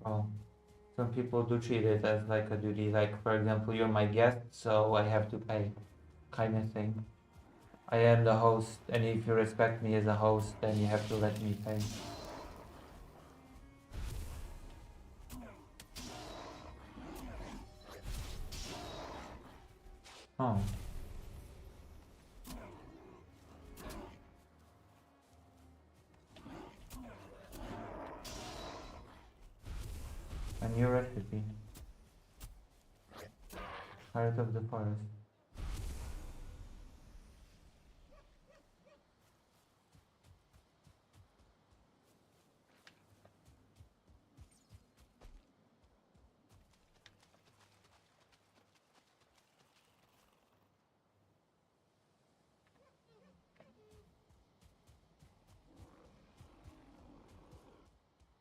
Oh, some people do treat it as like a duty. Like, for example, you're my guest, so I have to pay, kind of thing. I am the host, and if you respect me as a host, then you have to let me pay. Oh. A new recipe. Heart of the forest.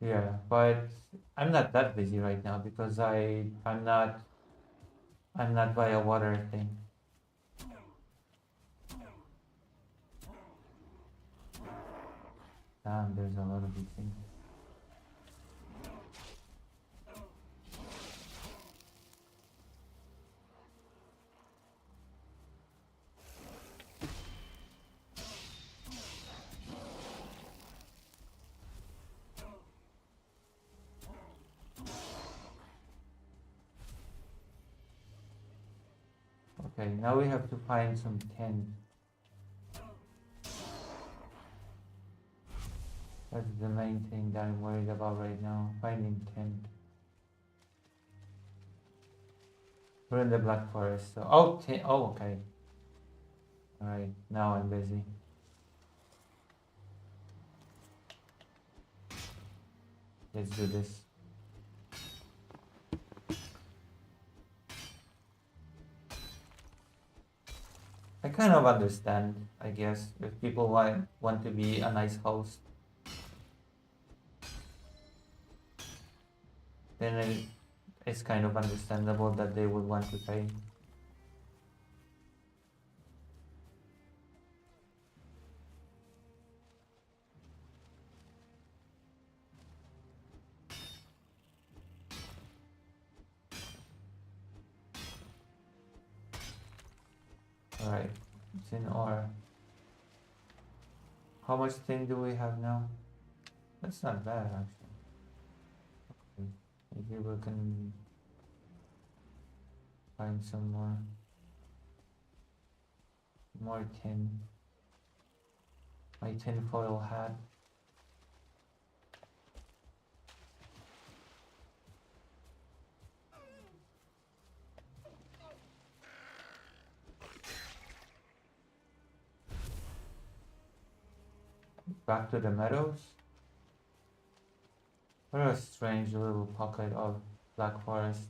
Yeah, but I'm not that busy right now because I'm not by a water thing. Damn, there's a lot of these things. Okay, now we have to find some tent. That's the main thing that I'm worried about right now, finding tent. We're in the Black Forest, so oh okay. Alright, now I'm busy. Let's do this. I kind of understand, I guess, if people want to be a nice host. Then it's kind of understandable that they would want to pay. Alright, it's in ore. How much thing do we have now? That's not bad actually. Okay. Maybe we can find some more tin. My tin foil hat. Back to the meadows. What a strange little pocket of black forest.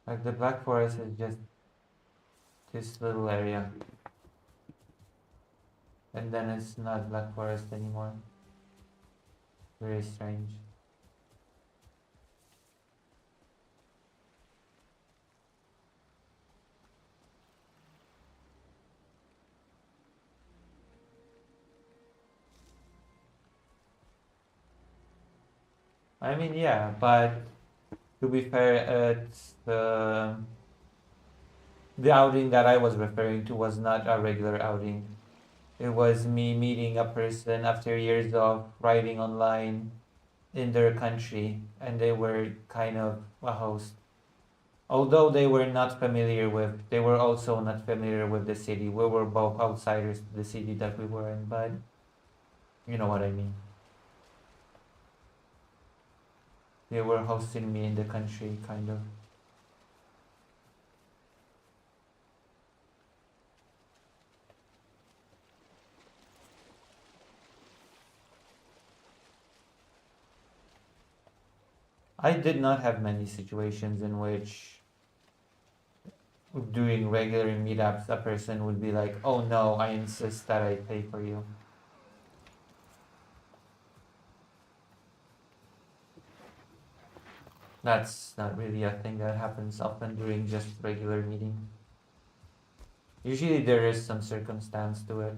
Like the black forest is just this little area. And then it's not black forest anymore. Very strange. I mean, yeah, but to be fair, it's the outing that I was referring to was not a regular outing. It was me meeting a person after years of writing online in their country, and they were kind of a host. Although they were they were also not familiar with the city. We were both outsiders to the city that we were in, but you know what I mean. They were hosting me in the country, kind of. I did not have many situations in which doing regular meetups, a person would be like, oh no, I insist that I pay for you. That's not really a thing that happens often during just regular meeting. Usually there is some circumstance to it.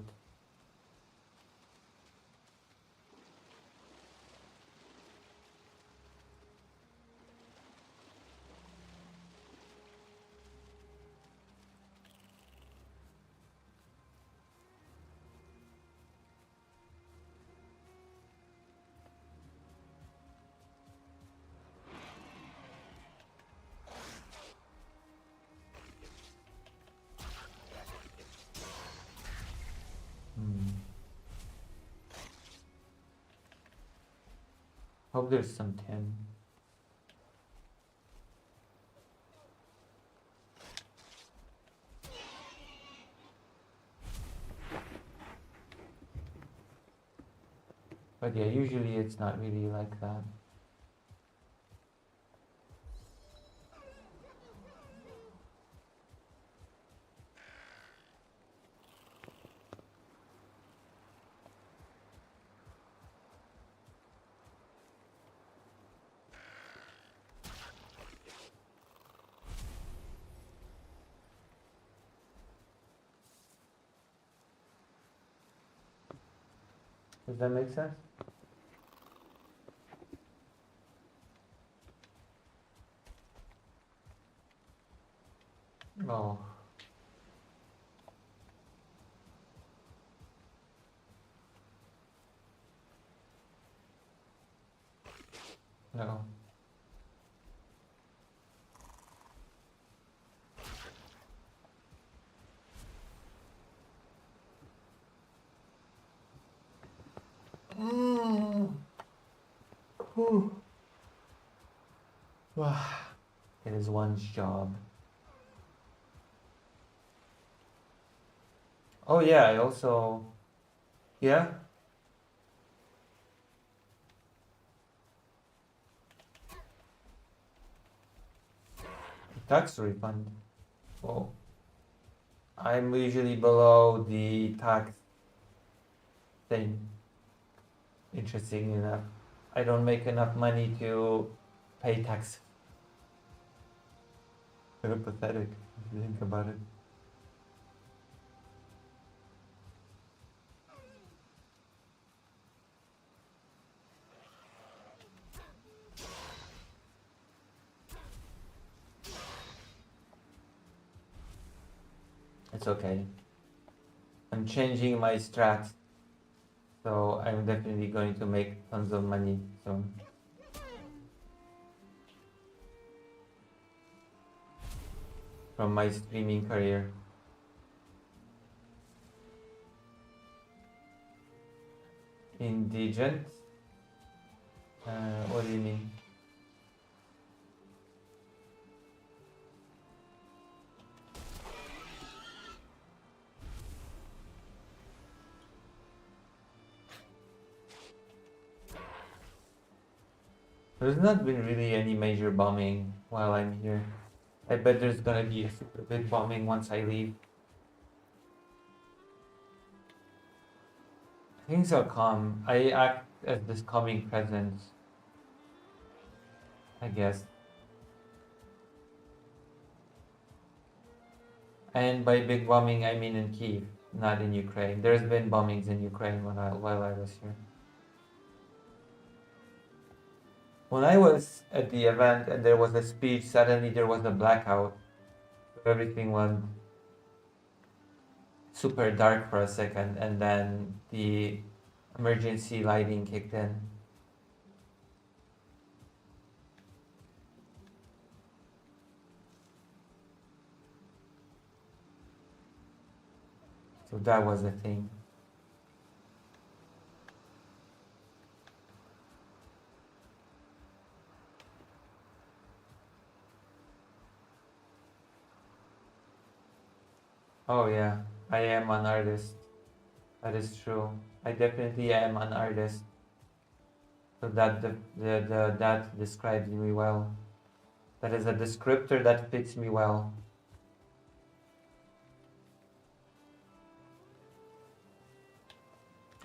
Hope there's some tin. But yeah, usually it's not really like that. Does that make sense? Oh. No. Whew. It is one's job. Oh yeah, I also, yeah. Tax refund. Oh, I'm usually below the tax thing. Interesting enough, I don't make enough money to pay tax. Very pathetic if you think about it. It's okay. I'm changing my strat, so I'm definitely going to make tons of money soon. From my streaming career. Indigent? What do you mean? There's not been really any major bombing while I'm here. I bet there's gonna be a super big bombing once I leave. Things are calm. I act as this calming presence, I guess. And by big bombing, I mean in Kiev, not in Ukraine. There's been bombings in Ukraine while I was here. When I was at the event and there was a speech, suddenly there was a blackout. Everything went super dark for a second, and then the emergency lighting kicked in. So that was a thing. Oh yeah, I am an artist. That is true. I definitely am an artist. So that describes me well. That is a descriptor that fits me well.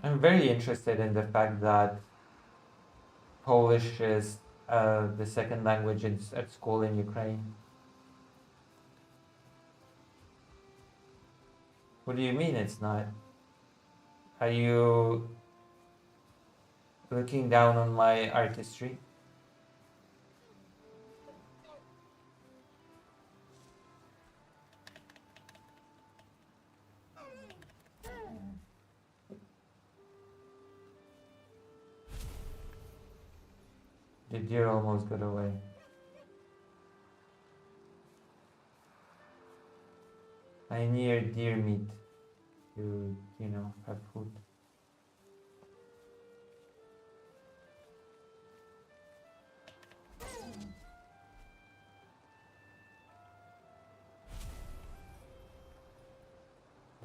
I'm very interested in the fact that Polish is the second language at school in Ukraine. What do you mean it's not? Are you looking down on my artistry? The deer almost got away. I need deer meat to, have food.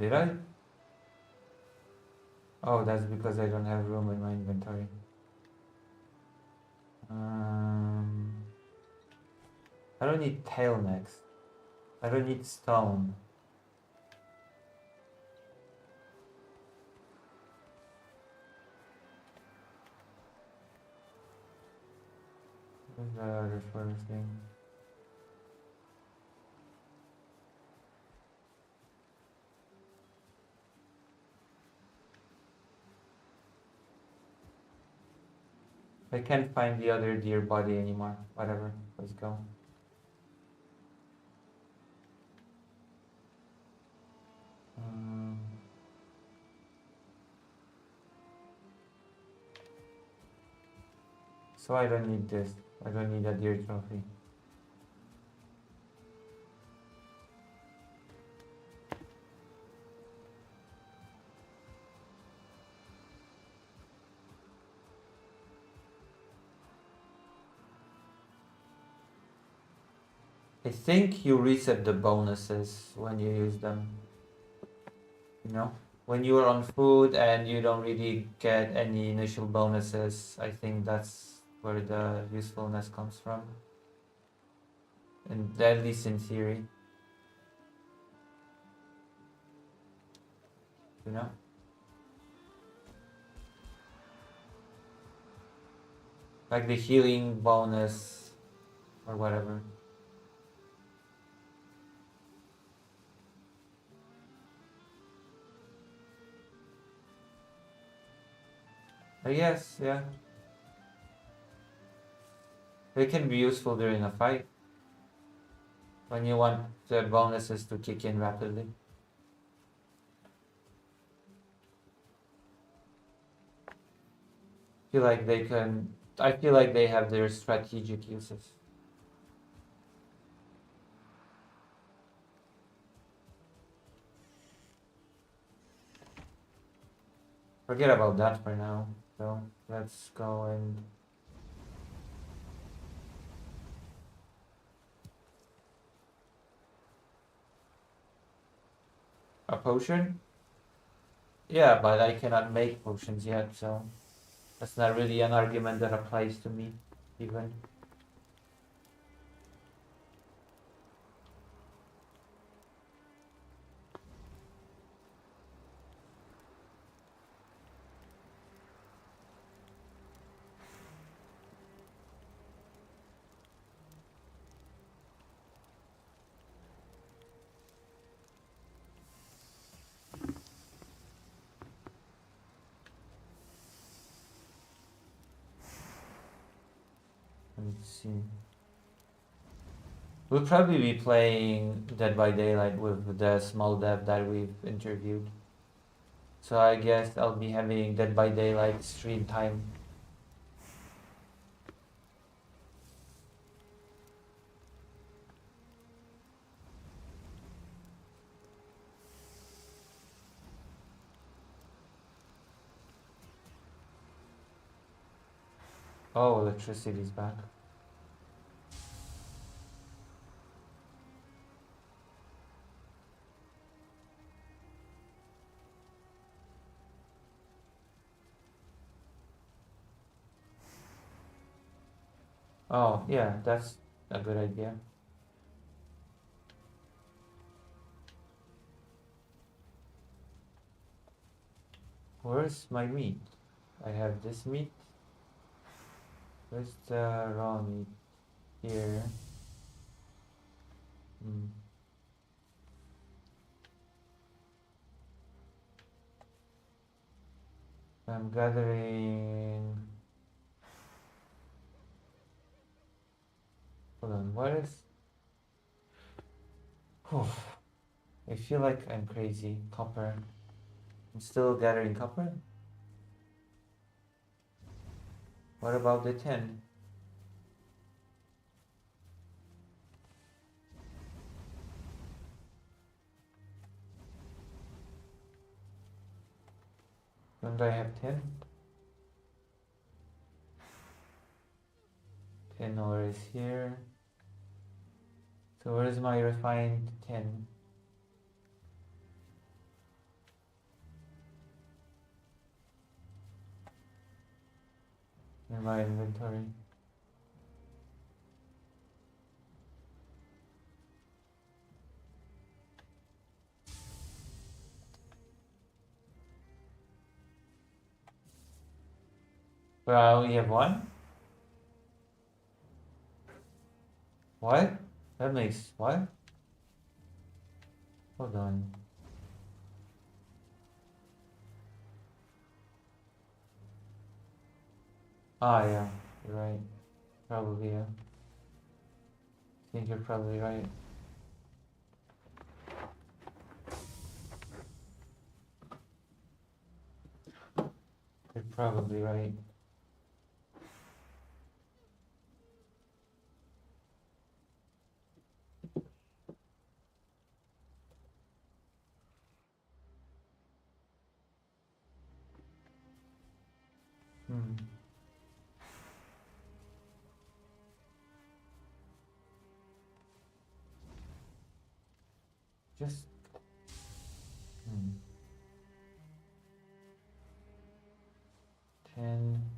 Did I? Oh, that's because I don't have room in my inventory. I don't need tail necks. I don't need stone. What's the other first thing? I can't find the other deer body anymore. Whatever, let's go. So I don't need this. I don't need a deer trophy. I think you reset the bonuses when you use them. You know? When you are on food and you don't really get any initial bonuses, I think that's where the usefulness comes from. And at least in theory. You know? Like the healing bonus or whatever. Yes, yeah. They can be useful during a fight. When you want the bonuses to kick in rapidly. I feel like they have their strategic uses. Forget about that for now. So let's go and a potion? Yeah, but I cannot make potions yet, so that's not really an argument that applies to me, even. Let's see. We'll probably be playing Dead by Daylight with the small dev that we've interviewed. So I guess I'll be having Dead by Daylight stream time. Oh, electricity's back. Oh, yeah, that's a good idea. Where's my meat? I have this meat. Where's the raw meat? Here. I'm gathering. Hold on, what is. Oh, I feel like I'm crazy. Copper. I'm still gathering copper? What about the tin? Don't I have tin? Tin ore is here. So where is my refined tin? in my inventory. Well, I only have one? What? That makes what? Hold on. Ah, yeah, you're right. Probably, yeah. I think you're probably right. You're probably right. Hmm. Just. Hmm. 10.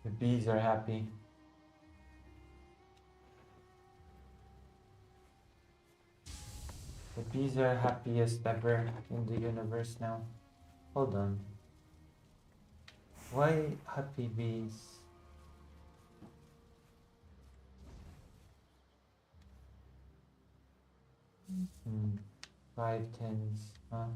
The bees are happy. The bees are happiest ever in the universe now. Hold on. Why happy bees? Hmm. 5 tens, huh?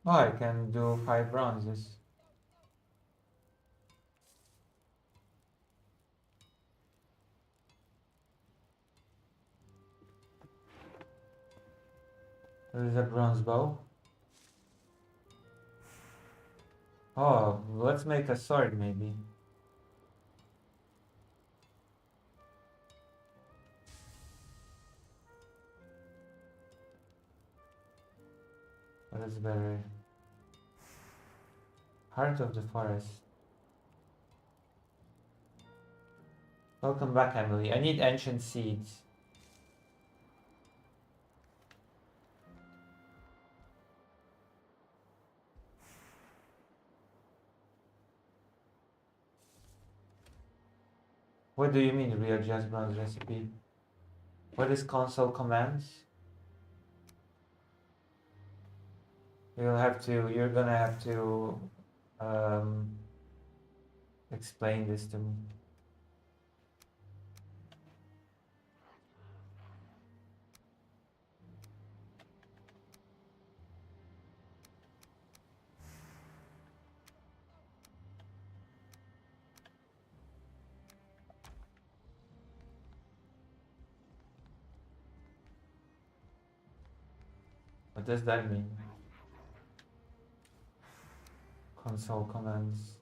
Oh, I can do 5 bronzes. There's a bronze bow. Oh, let's make a sword maybe. What is better? Heart of the Forest. Welcome back, Emily. I need ancient seeds. What do you mean readjust bronze recipe? What is console commands? You're gonna have to um, explain this to me. What does that mean? Console commands.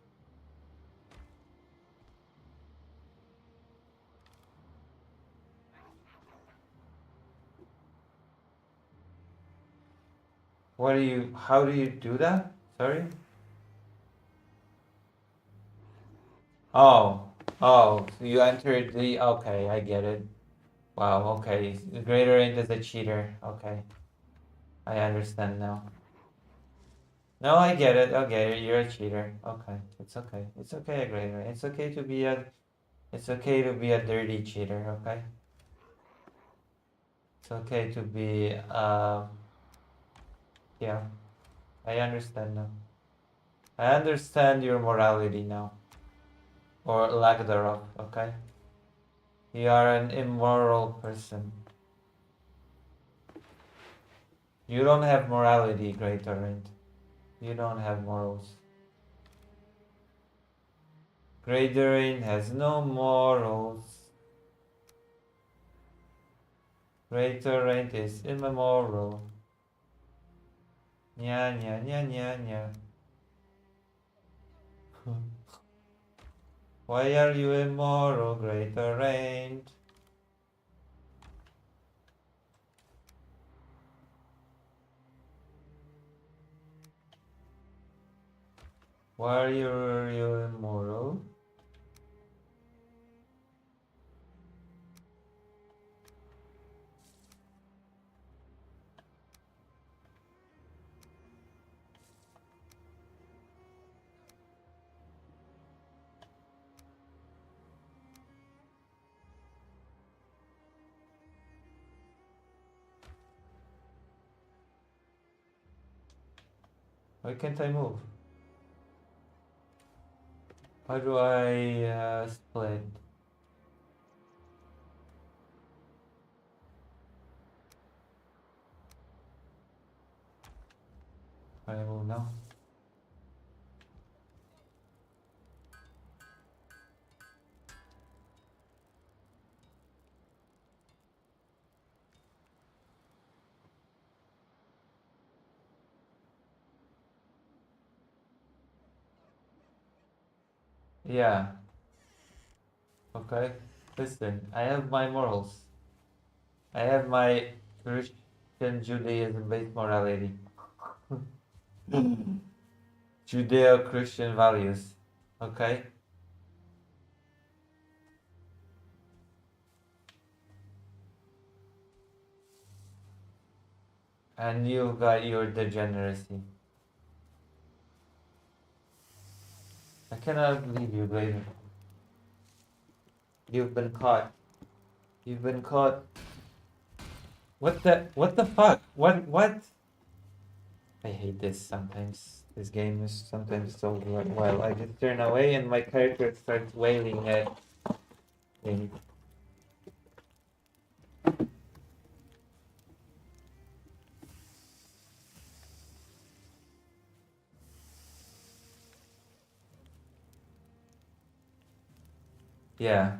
How do you do that? Sorry? Oh, so you entered okay, I get it. Wow, okay. The greater int is a cheater. Okay. I understand now. No, I get it. Okay, you're a cheater. Okay. It's okay. It's okay, greater. It's okay to be a dirty cheater, okay? It's okay to be yeah. I understand now. I understand your morality now. Or lack thereof, okay? You are an immoral person. You don't have morality, Great Torrent. You don't have morals. Great Torrent has no morals. Great Torrent is immoral. Nya nya nya nya nya. Why are you immoral, Great Torrent? Why are you immoral? Why can't I move? How do I split? Can I move now? Yeah. Okay. Listen, I have my morals. I have my Christian Judaism based morality. Judeo Christian values. Okay? And you've got your degeneracy. I cannot believe you, Blaine. You've been caught. You've been caught. What the fuck? What? I hate this sometimes. This game is sometimes so well. I just turn away and my character starts wailing at me. Yeah.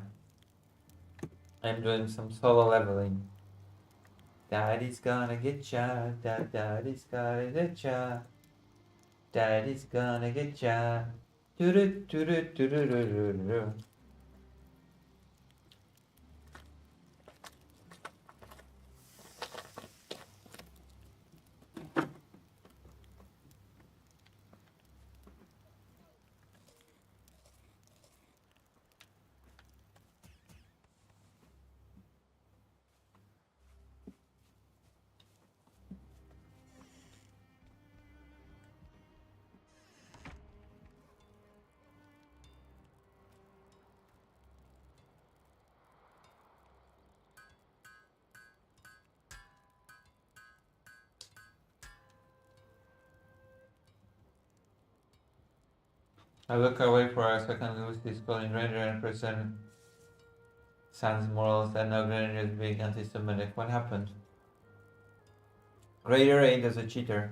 I'm doing some solo leveling. Daddy's gonna get ya. Daddy's gonna get ya. Daddy's gonna get ya. Do-do-do-do-do-do-do-do. I look away for a second, Lucy's calling Ranger and present Sans morals and now Granger is being anti-Semitic. What happened? Greater Aid is a cheater.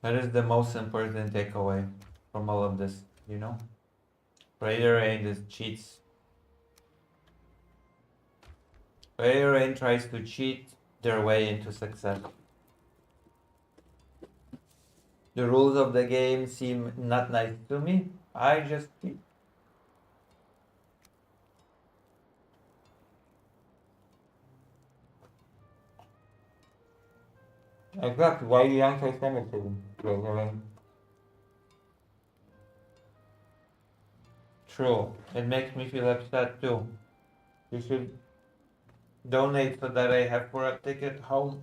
That is the most important takeaway from all of this, you know? Greater Aid is cheats. Greater Aid tries to cheat their way into success. The rules of the game seem not nice to me. I just keep. Exactly. Why the anti-Semitism? True. It makes me feel upset too. You should donate so that I have for a ticket home.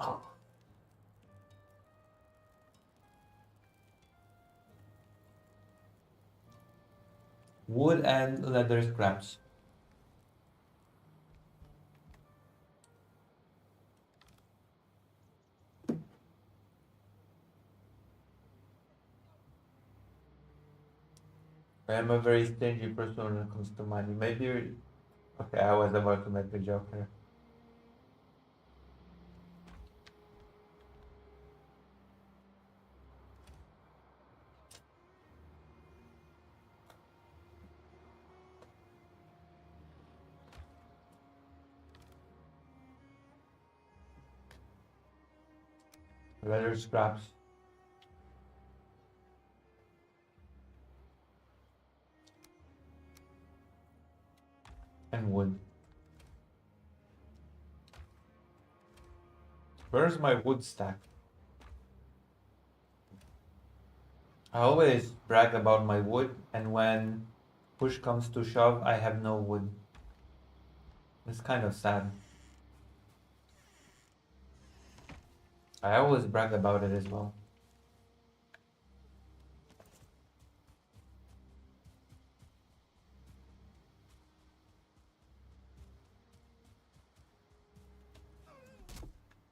Wood and leather scraps. I am a very stingy person when it comes to money. Maybe. Okay, I was about to make a joke here. Leather scraps. And wood. Where's my wood stack? I always brag about my wood, and when push comes to shove, I have no wood. It's kind of sad. I always brag about it as well.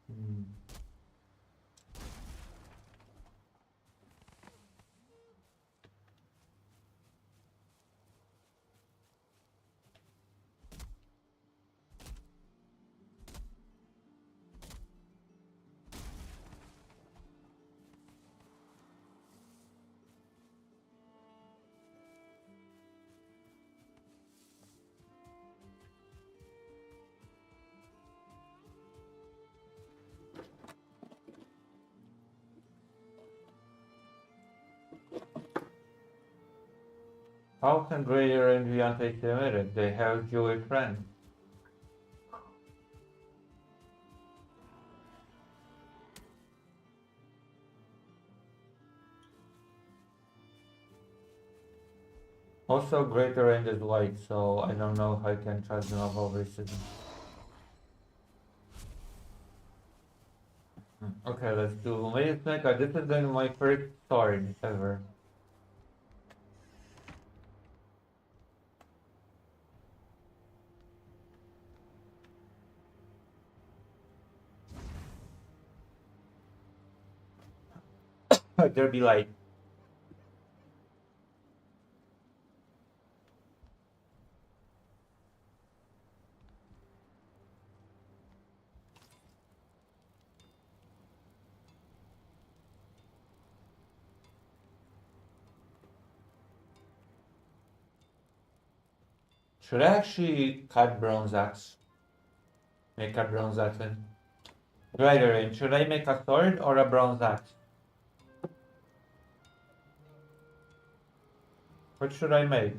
Hmm. How can Greater and be anti-Semitic? They have Jewish friends. Also, Greater End is white, so I don't know if I can trust them about racism. Okay, let's do Lady Snake. This is going to be my first sword ever. There be light. Should I actually cut bronze axe? Make a bronze axe in Greater End. Should I make a sword or a bronze axe? What should I make?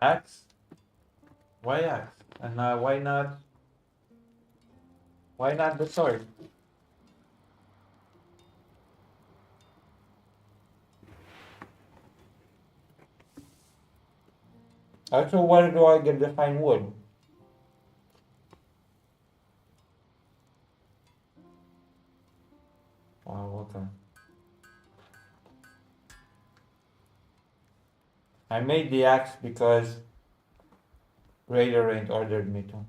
Axe? Why axe? And why not? Why not the sword? Also, where do I get the fine wood? Oh, okay. I made the axe because Greater End ordered me to.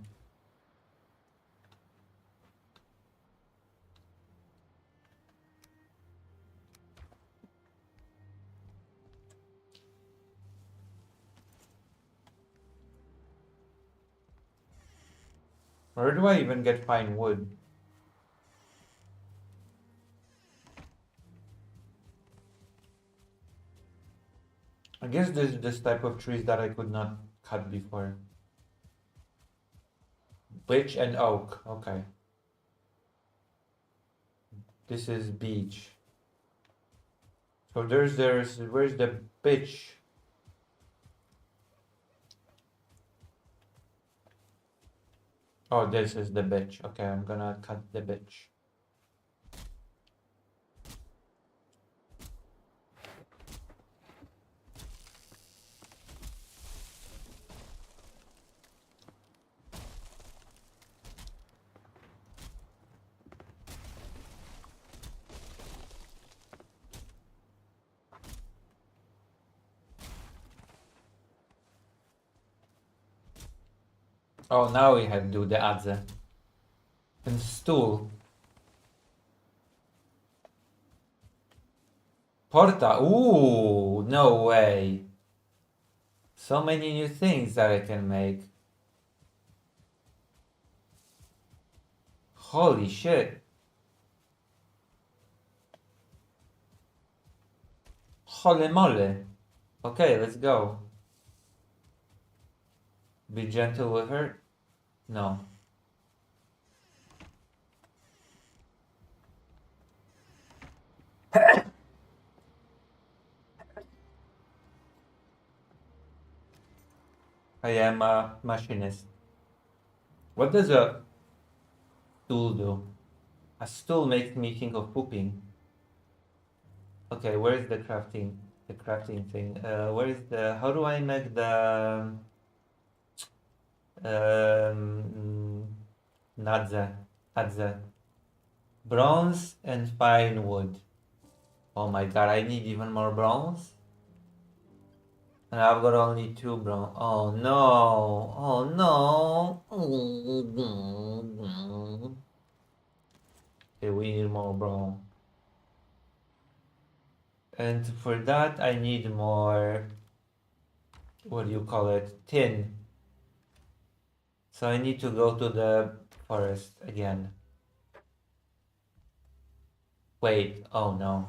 Where do I even get fine wood? I guess this type of trees that I could not cut before. Beech and oak. Okay. This is beech. So where's the beech? Oh, this is the beech. Okay, I'm gonna cut the beech. Oh, now we have to do the adze. And stool. Porta. Ooh, no way. So many new things that I can make. Holy shit. Holy moly. Okay, let's go. Be gentle with her? No. I am a machinist. What does a stool do? A stool makes me think of pooping. Okay, where is the crafting? The crafting thing. Where is the? How do I make the? Nadze, adze. Bronze and fine wood. Oh my god, I need even more bronze. And I've got only 2 bronze. Oh no! Oh no! Okay, we need more bronze. And for that, I need more. What do you call it? Tin. So I need to go to the forest again. Wait, oh no.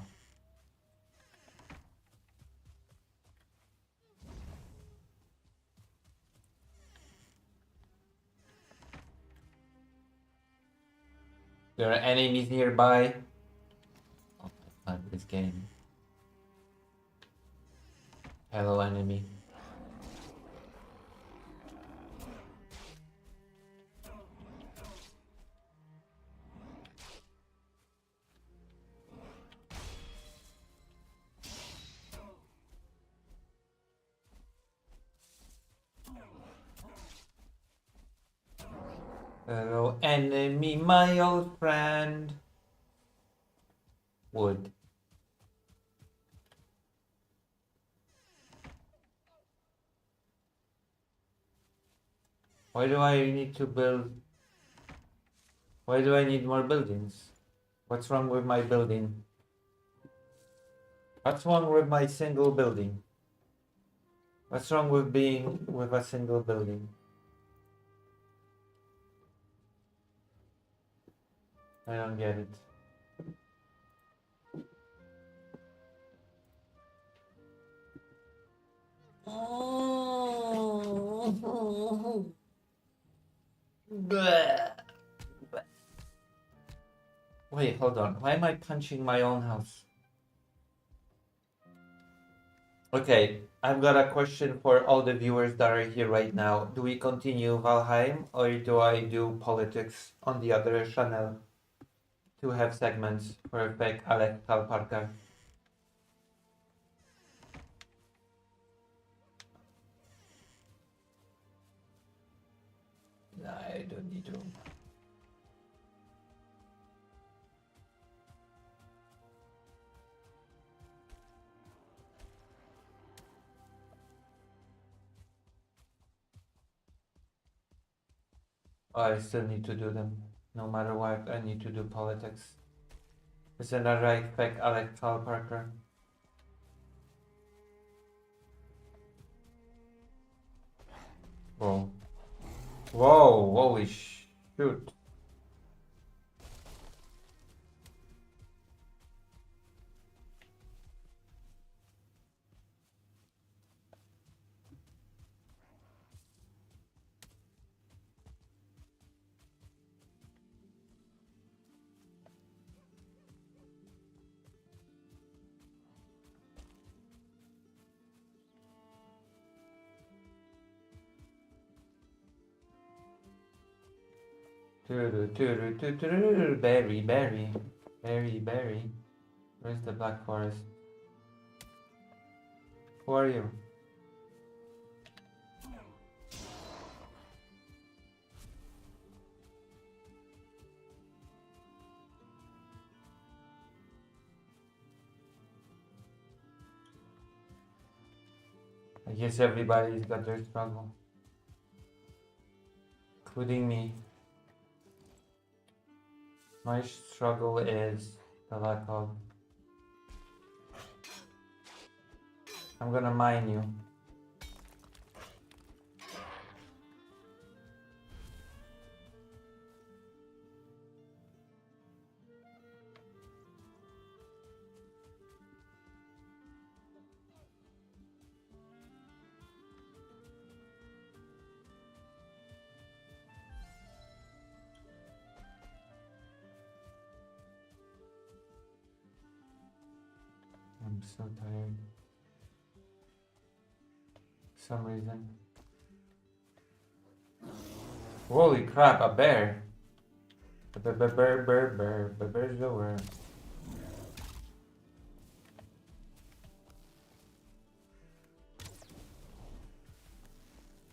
There are enemies nearby. Oh my god, this game. Hello, enemy. Hello, enemy, my old friend. Wood. Why do I need to build? Why do I need more buildings? What's wrong with my building? What's wrong with my single building? What's wrong with being with a single building? I don't get it. Wait, hold on. Why am I punching my own house? Okay, I've got a question for all the viewers that are here right now. Do we continue Valheim or do I do politics on the other channel to have segments for fake Alex Kalparka? I don't need to. I still need to do them. No matter what, I need to do politics. Isn't that right, fake Alex Kalparka? Whoa. Whoa, holy shoot. Berry, berry, berry, berry. Where's the Black Forest? Who are you? I guess everybody's got their struggle. including me. My struggle is the lack of. I'm gonna mine you. I'm so tired. For some reason. Holy crap, a bear! Bear's the word.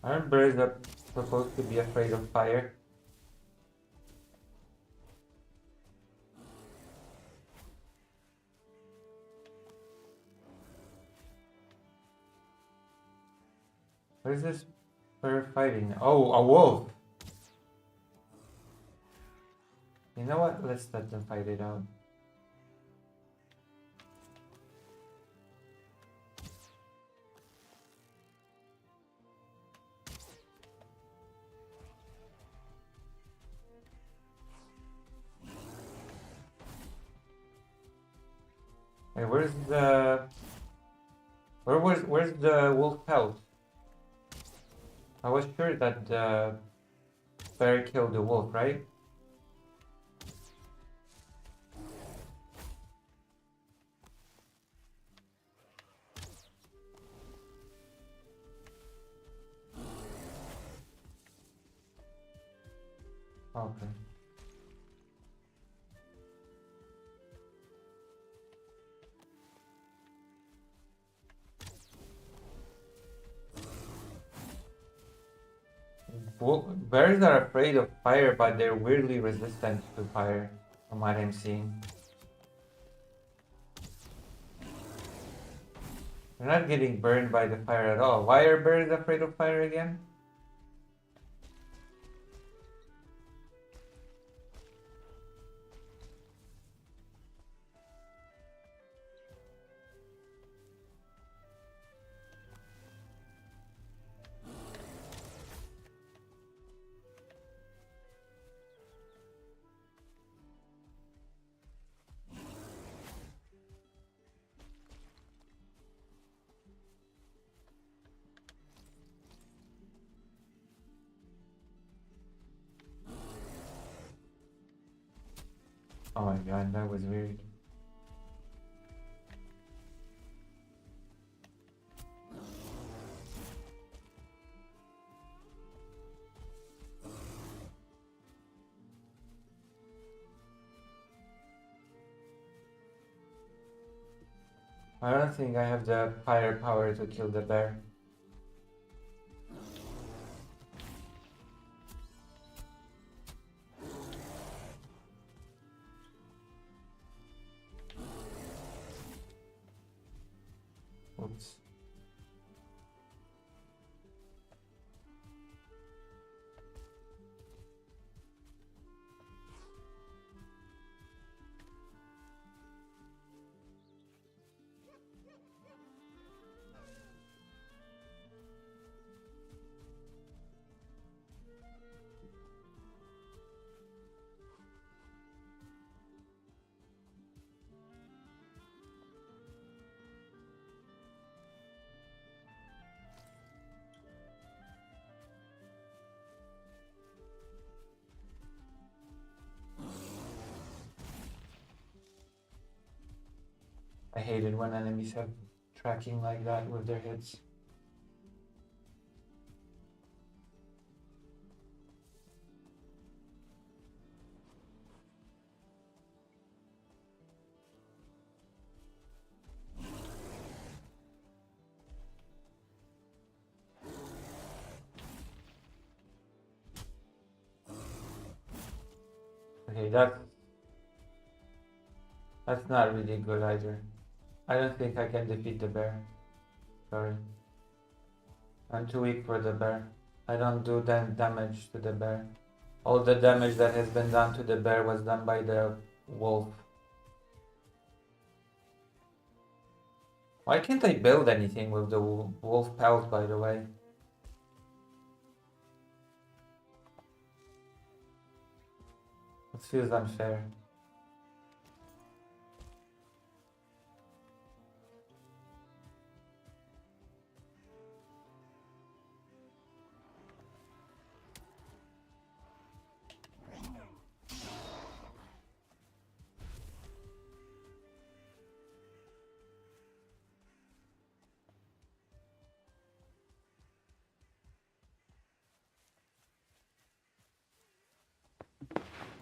Aren't bears supposed to be afraid of fire? What is this bear fighting? Oh, a wolf! You know what? Let's let them fight it out. Hey, where's the... Where's the wolf pelt? I was sure that the bear killed the wolf, right? Okay. Bears are afraid of fire, but they're weirdly resistant to fire, from what I'm seeing. They're not getting burned by the fire at all. Why are bears afraid of fire again? Oh my god, that was weird. I don't think I have the firepower to kill the bear. Oops. I hate it when enemies have tracking like that with their hits. Okay, that's not really good either. I don't think I can defeat the bear. Sorry. I'm too weak for the bear. I don't do damage to the bear. All the damage that has been done to the bear was done by the wolf. Why can't I build anything with the wolf pelt, by the way? It feels unfair.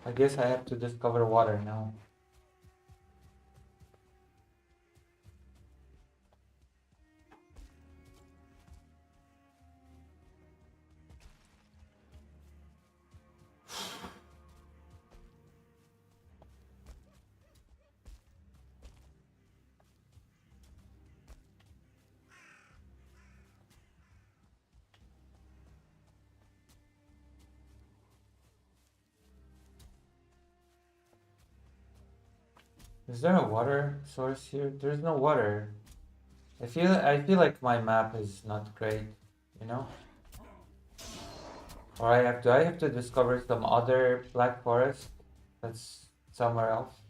I guess I have to discover water now. Is there a water source here? There's no water. I feel like my map is not great, you know? Or do I have to discover some other black forest that's somewhere else?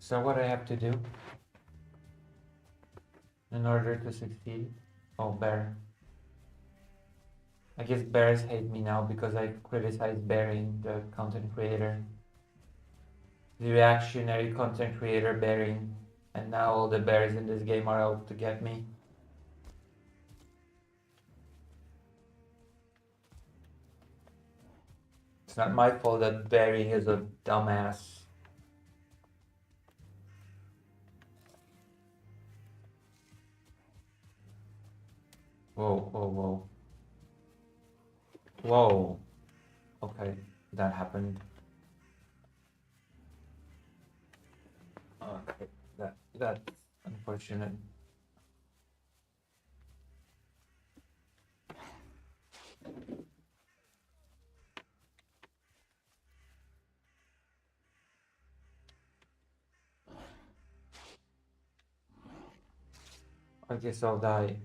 So what I have to do in order to succeed? Oh, bear. I guess bears hate me now because I criticized Bearing, the content creator. The reactionary content creator Bearing. And now all the bears in this game are out to get me. It's not my fault that Bearing is a dumbass. Whoa, whoa, whoa. Whoa. Okay, that happened. Okay, that's unfortunate. I guess I'll die.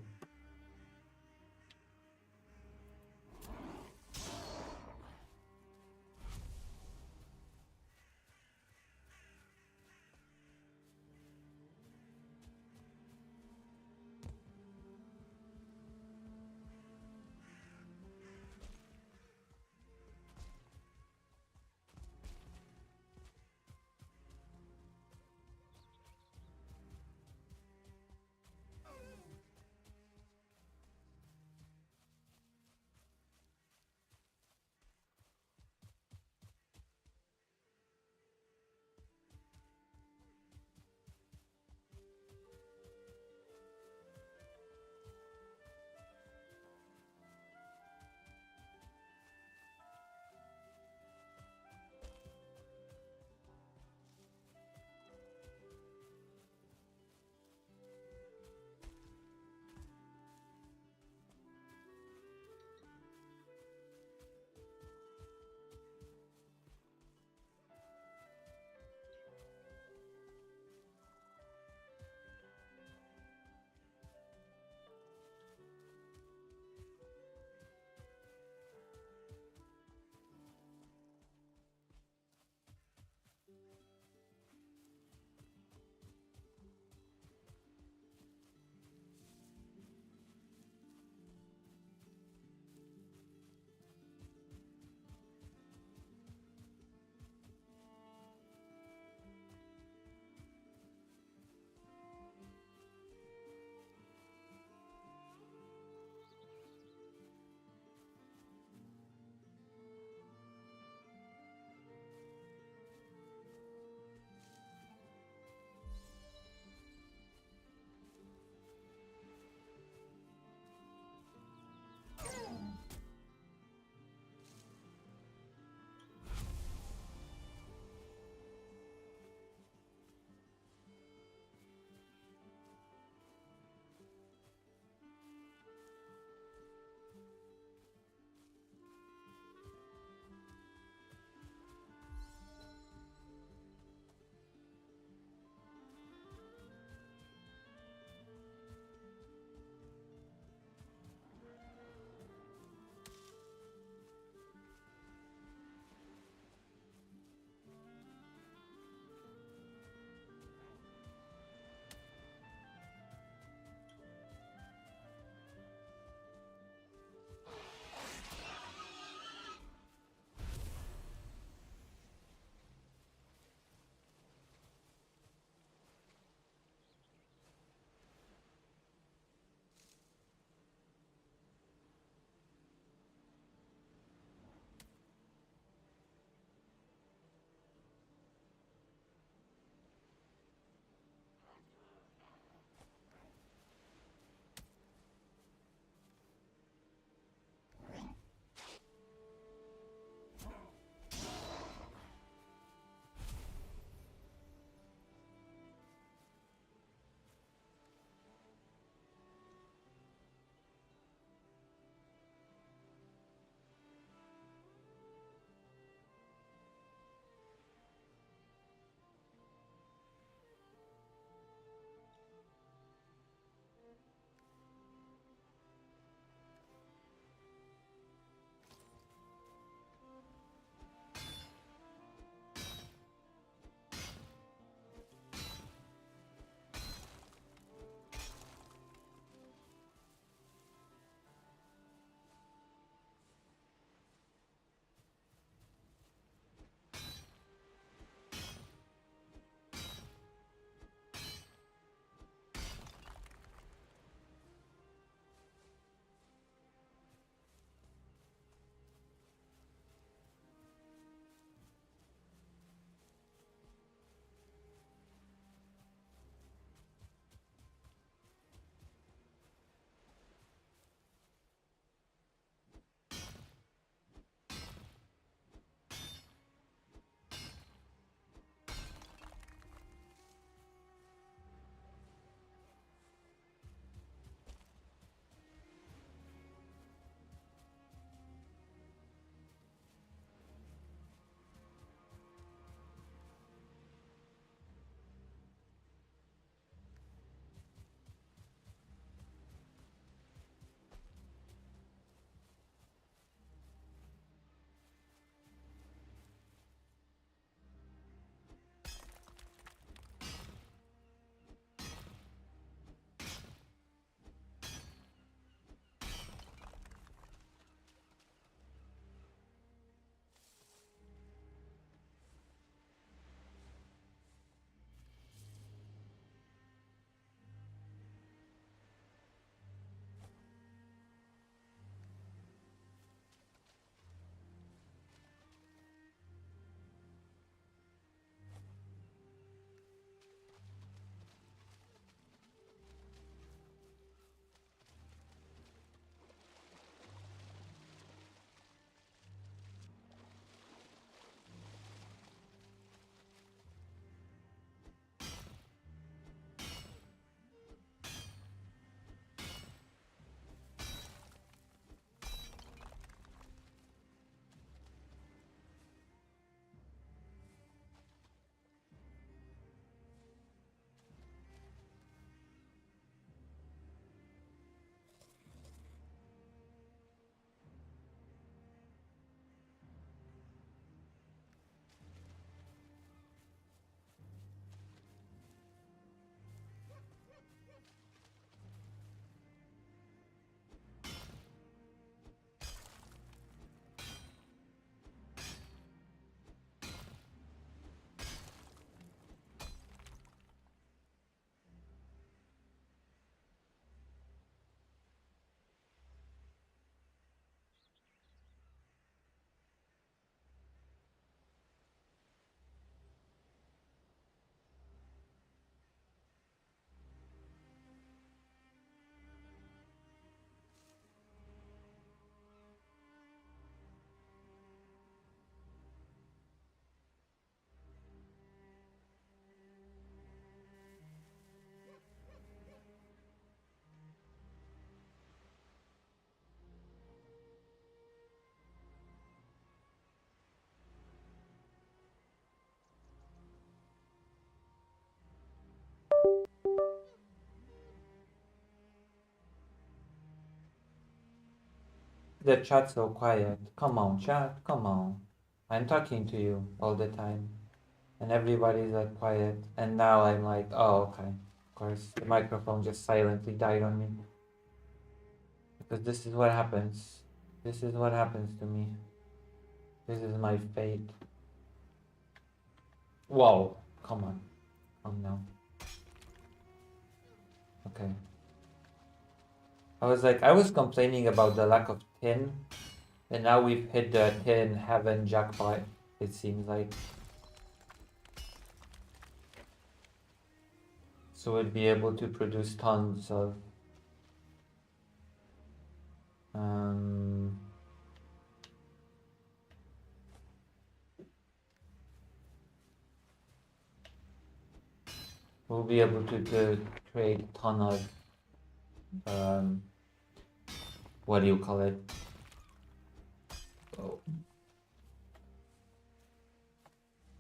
the chat so quiet? Come on, chat, come on. I'm talking to you all the time. And everybody's like quiet. And now I'm like, oh, okay. Of course, the microphone just silently died on me. Because this is what happens. This is what happens to me. This is my fate. Whoa, come on. Calm down. Okay. I was complaining about the lack of tin, and now we've hit the tin heaven jackpot, it seems like. So we'd be able to produce tons of we'll be able to create a ton of what do you call it? Oh.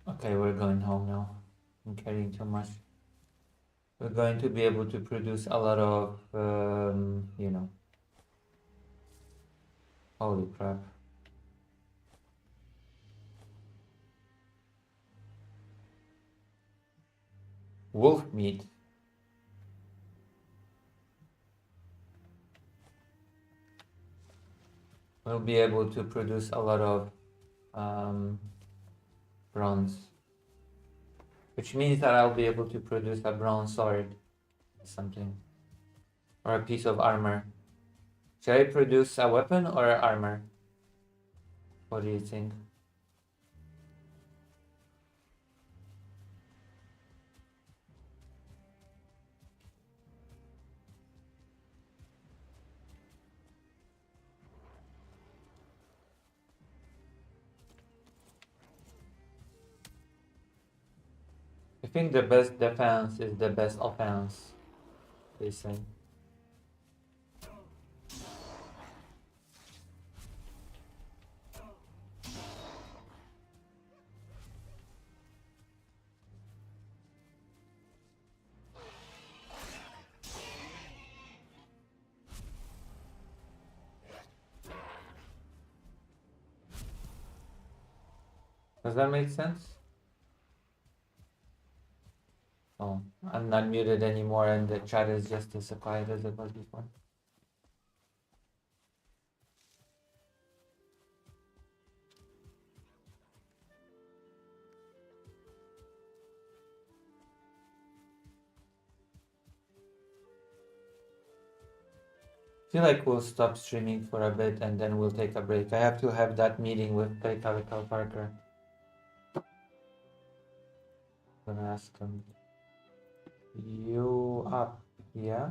Okay, we're going home now. I'm carrying too much. We're going to be able to produce a lot of, you know. Holy crap. Wolf meat. We'll be able to produce a lot of bronze. Which means that I'll be able to produce a bronze sword or something. Or a piece of armor. Should I produce a weapon or armor? What do you think? I think the best defense is the best offense, they say. Does that make sense? Oh, I'm not muted anymore and the chat is just as quiet as it was before. I feel like we'll stop streaming for a bit and then we'll take a break. I have to have that meeting with Calico Parker. I'm gonna ask him. You up? Yeah?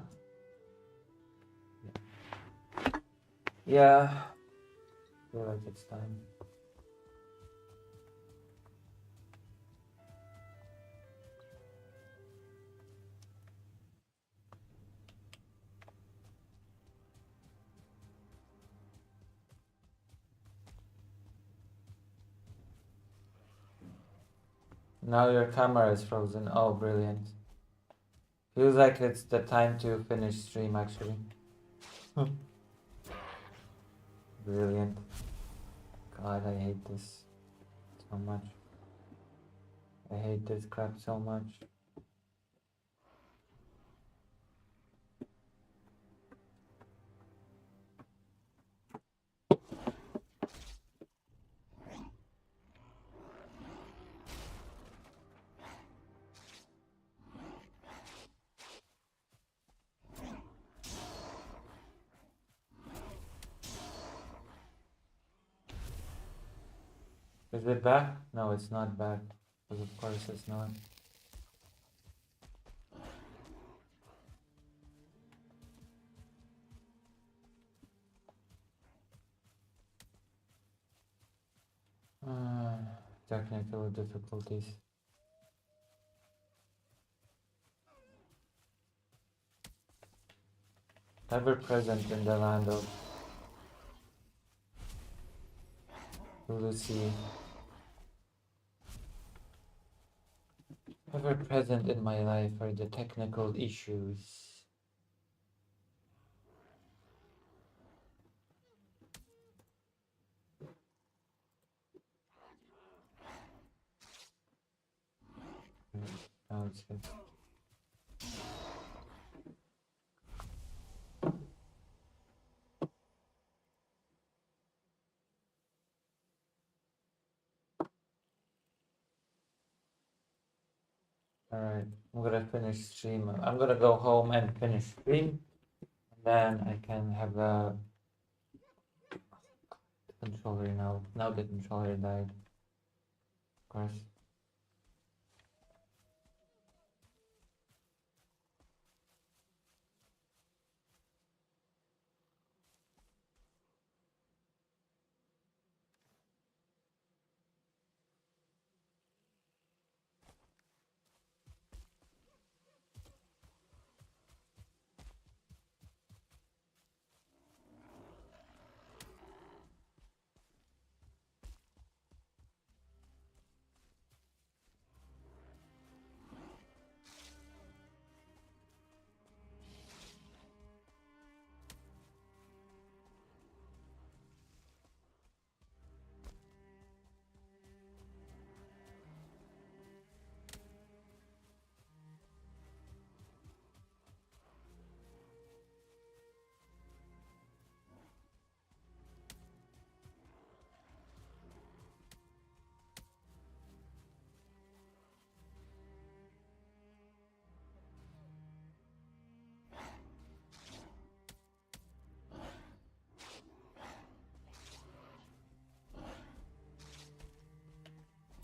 Yeah. I feel like it's time. Now your camera is frozen. Oh, brilliant. Feels like it's the time to finish stream actually. Brilliant. God, I hate this so much. I hate this crap so much. Is it back? No, it's not back. Because of course it's not. Technical difficulties. Ever present in the land of Lucy. Ever present in my life are the technical issues. it's fixed. Alright, I'm gonna finish stream. I'm gonna go home and finish stream. Then I can have the controller now. Now the controller died. Of course.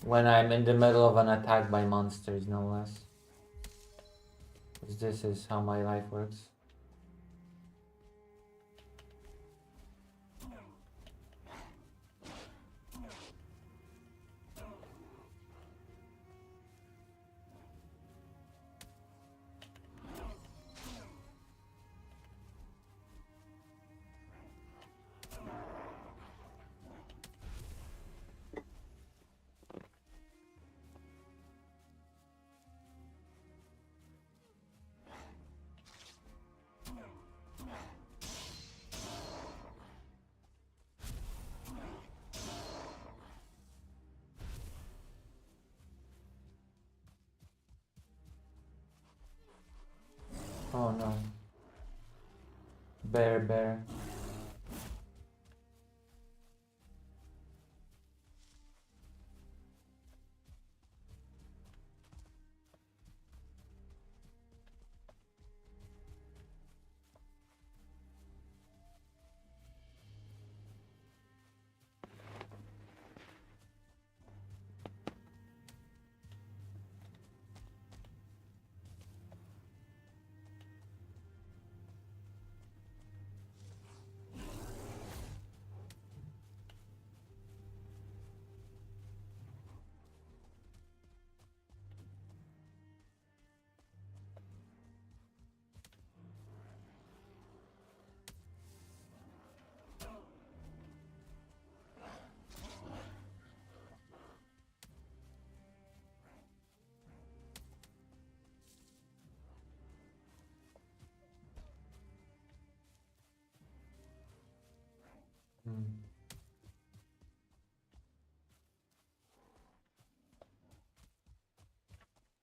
When I'm in the middle of an attack by monsters, no less. 'Cause this is how my life works. Oh no. Bear.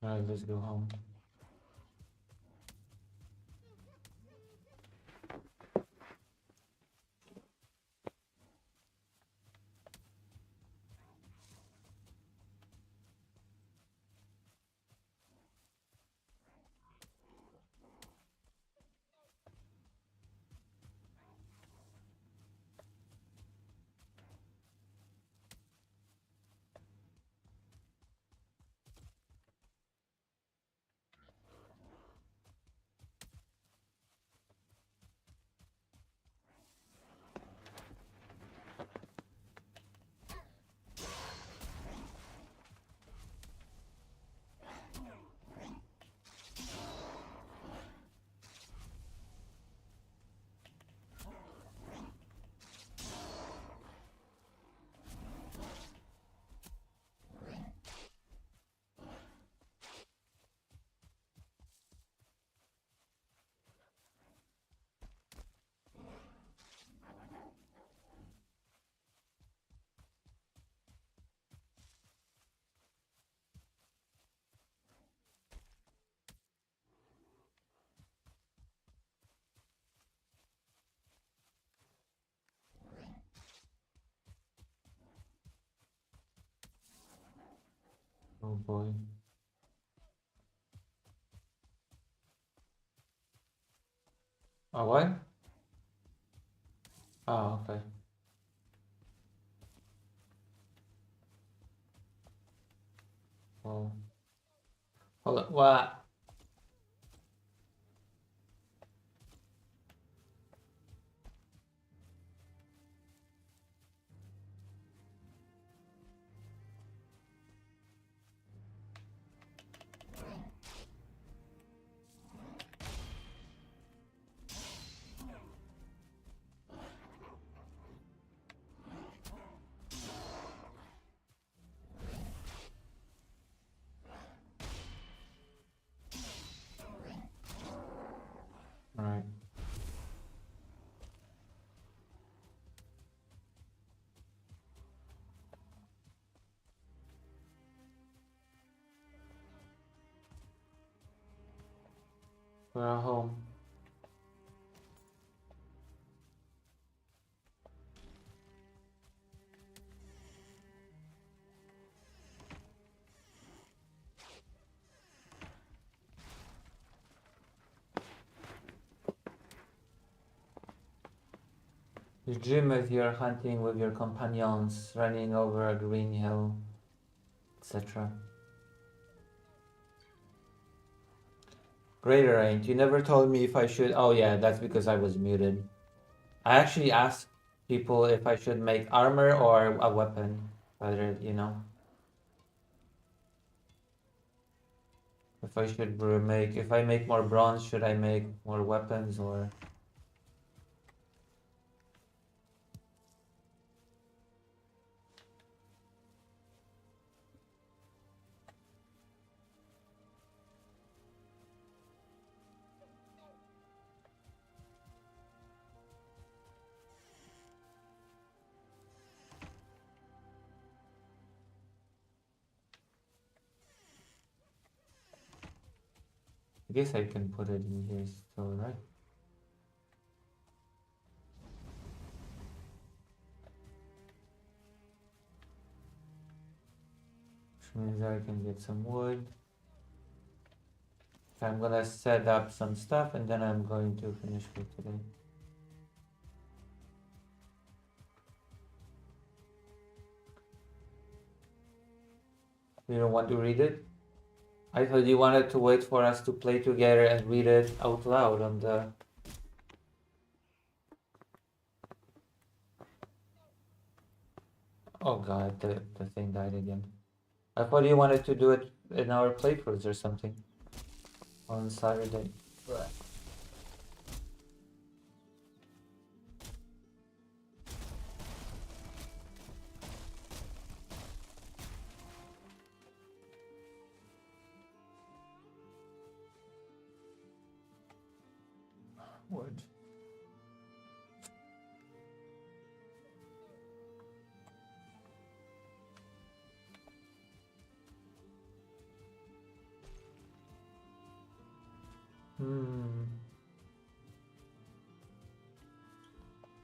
Alright, let's go home. boy. Oh, what? Oh, okay. Oh. Hold on. What? Right. We're home. You dream of your hunting with your companions, running over a green hill, etc. Greater Ain't, you never told me if I should. Oh, yeah, that's because I was muted. I actually asked people if I should make armor or a weapon, whether, you know, if I should make, if I make more bronze, should I make more weapons or. I guess I can put it in here still, right? Which means I can get some wood. I'm gonna set up some stuff and then I'm going to finish for today. You don't want to read it? I thought you wanted to wait for us to play together and read it out loud on the. Oh god, the thing died again. I thought you wanted to do it in our playthroughs or something on Saturday. What?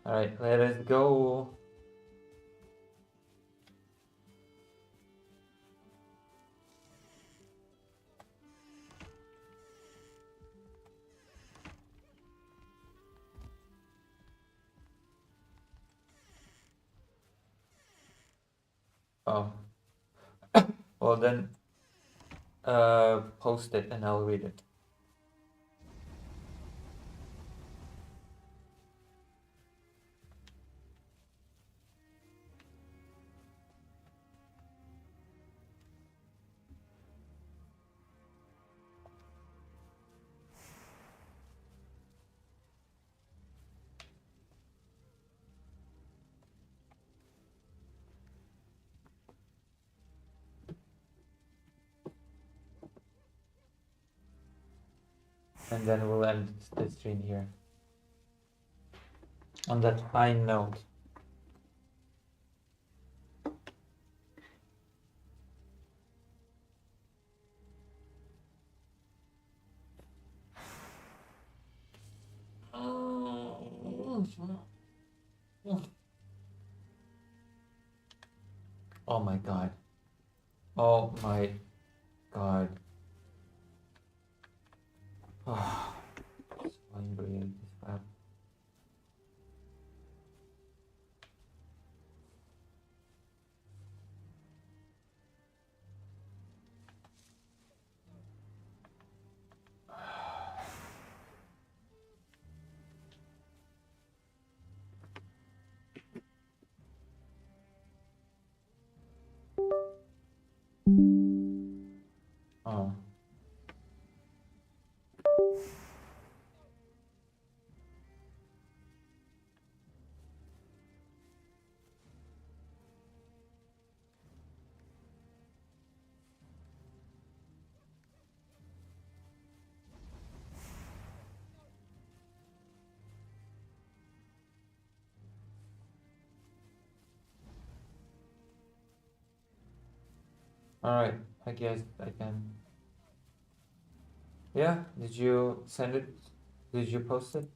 Alright, let us go. Oh. Well then, post it and I'll read it. And then we'll end the stream here. On that fine note. Oh my god. Oh my God. Oh, so angry at this crap. Oh. Alright, I guess I can. Yeah, did you send it? Did you post it?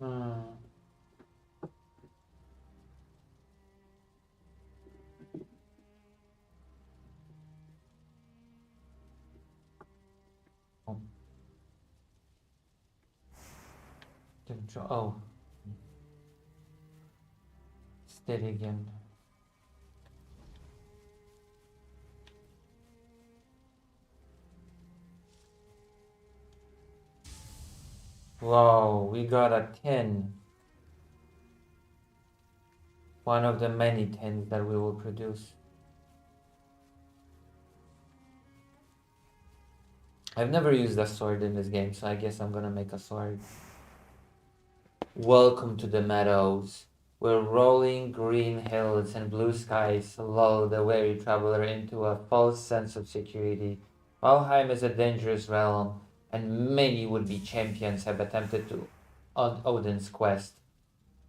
Hmm. Oh. Didn't show. Oh. Steady again. Wow, we got a 10. One of the many 10s that we will produce. I've never used a sword in this game, so I guess I'm gonna make a sword. Welcome to the meadows, where rolling green hills and blue skies lull the weary traveler into a false sense of security. Valheim is a dangerous realm, and many would-be champions have attempted to on Odin's quest.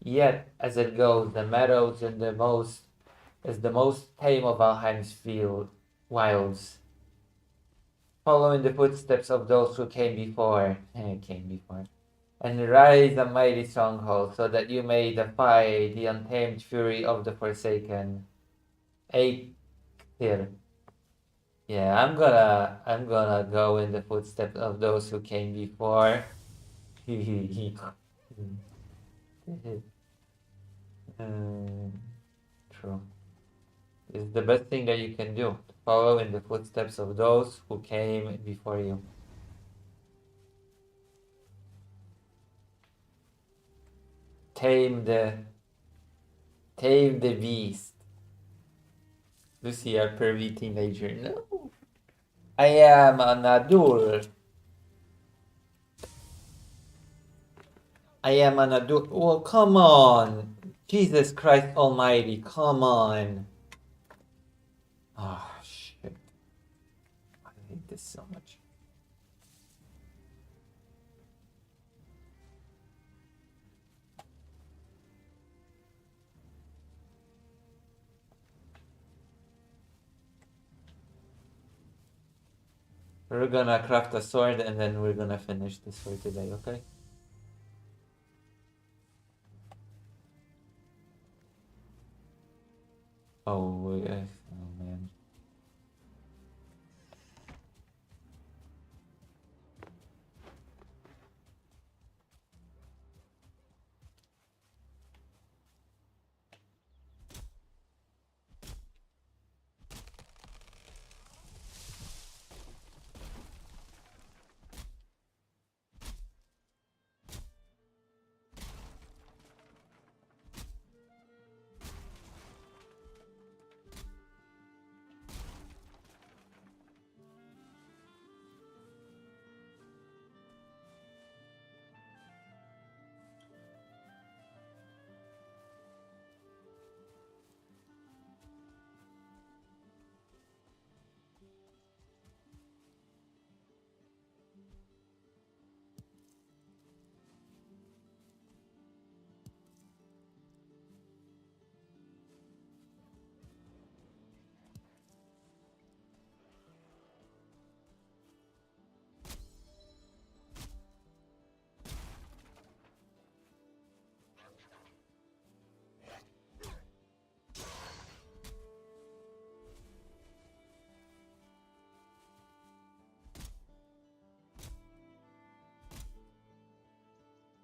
Yet, as it goes, the meadows is the most tame of Valheim's wilds. Following the footsteps of those who came before, and rise a mighty stronghold, so that you may defy the untamed fury of the Forsaken. Eightir. Yeah, I'm gonna go in the footsteps of those who came before. True. It's the best thing that you can do. To follow in the footsteps of those who came before you. Tame the beast. Lucy, a pervy teenager. No. I am an adult. I am an adult. Well, come on. Jesus Christ Almighty, come on. Oh, shit. I hate this so much. We're gonna craft a sword and then we're gonna finish this for today, okay? Oh, yes. Oh, man.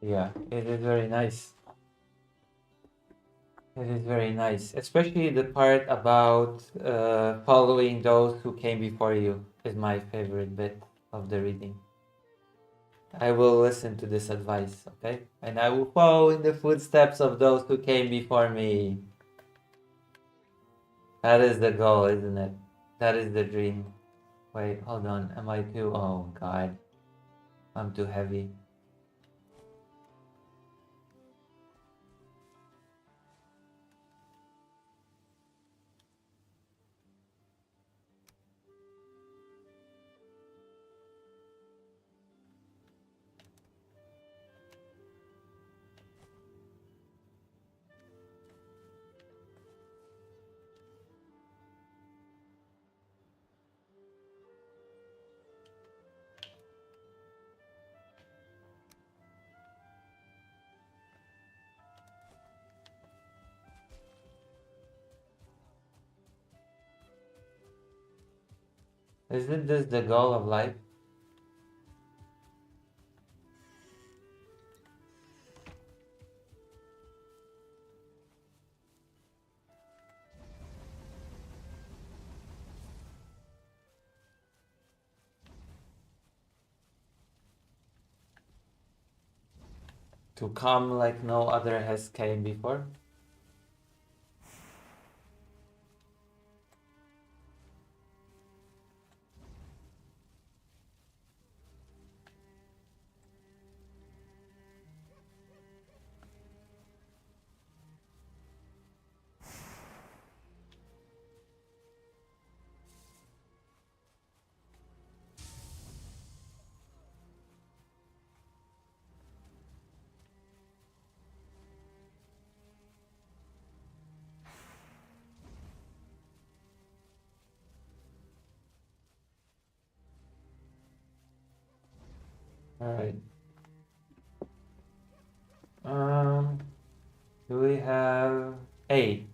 Yeah, it is very nice. It is very nice, especially the part about following those who came before you is my favorite bit of the reading. I will listen to this advice, okay? And I will follow in the footsteps of those who came before me. That is the goal, isn't it? That is the dream. Wait, hold on. Am I too? Oh, God. I'm too heavy. Isn't this the goal of life? To come like no other has came before? Alright. Do we have 8?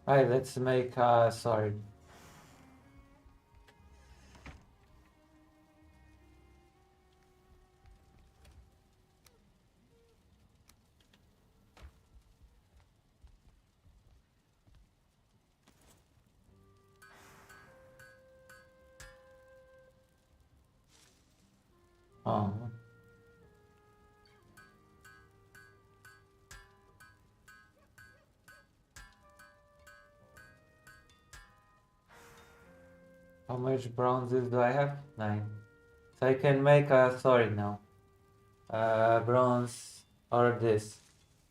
Alright, let's make a sword. Oh. How much bronzes do I have? 9. So I can make a sword now. Bronze or this.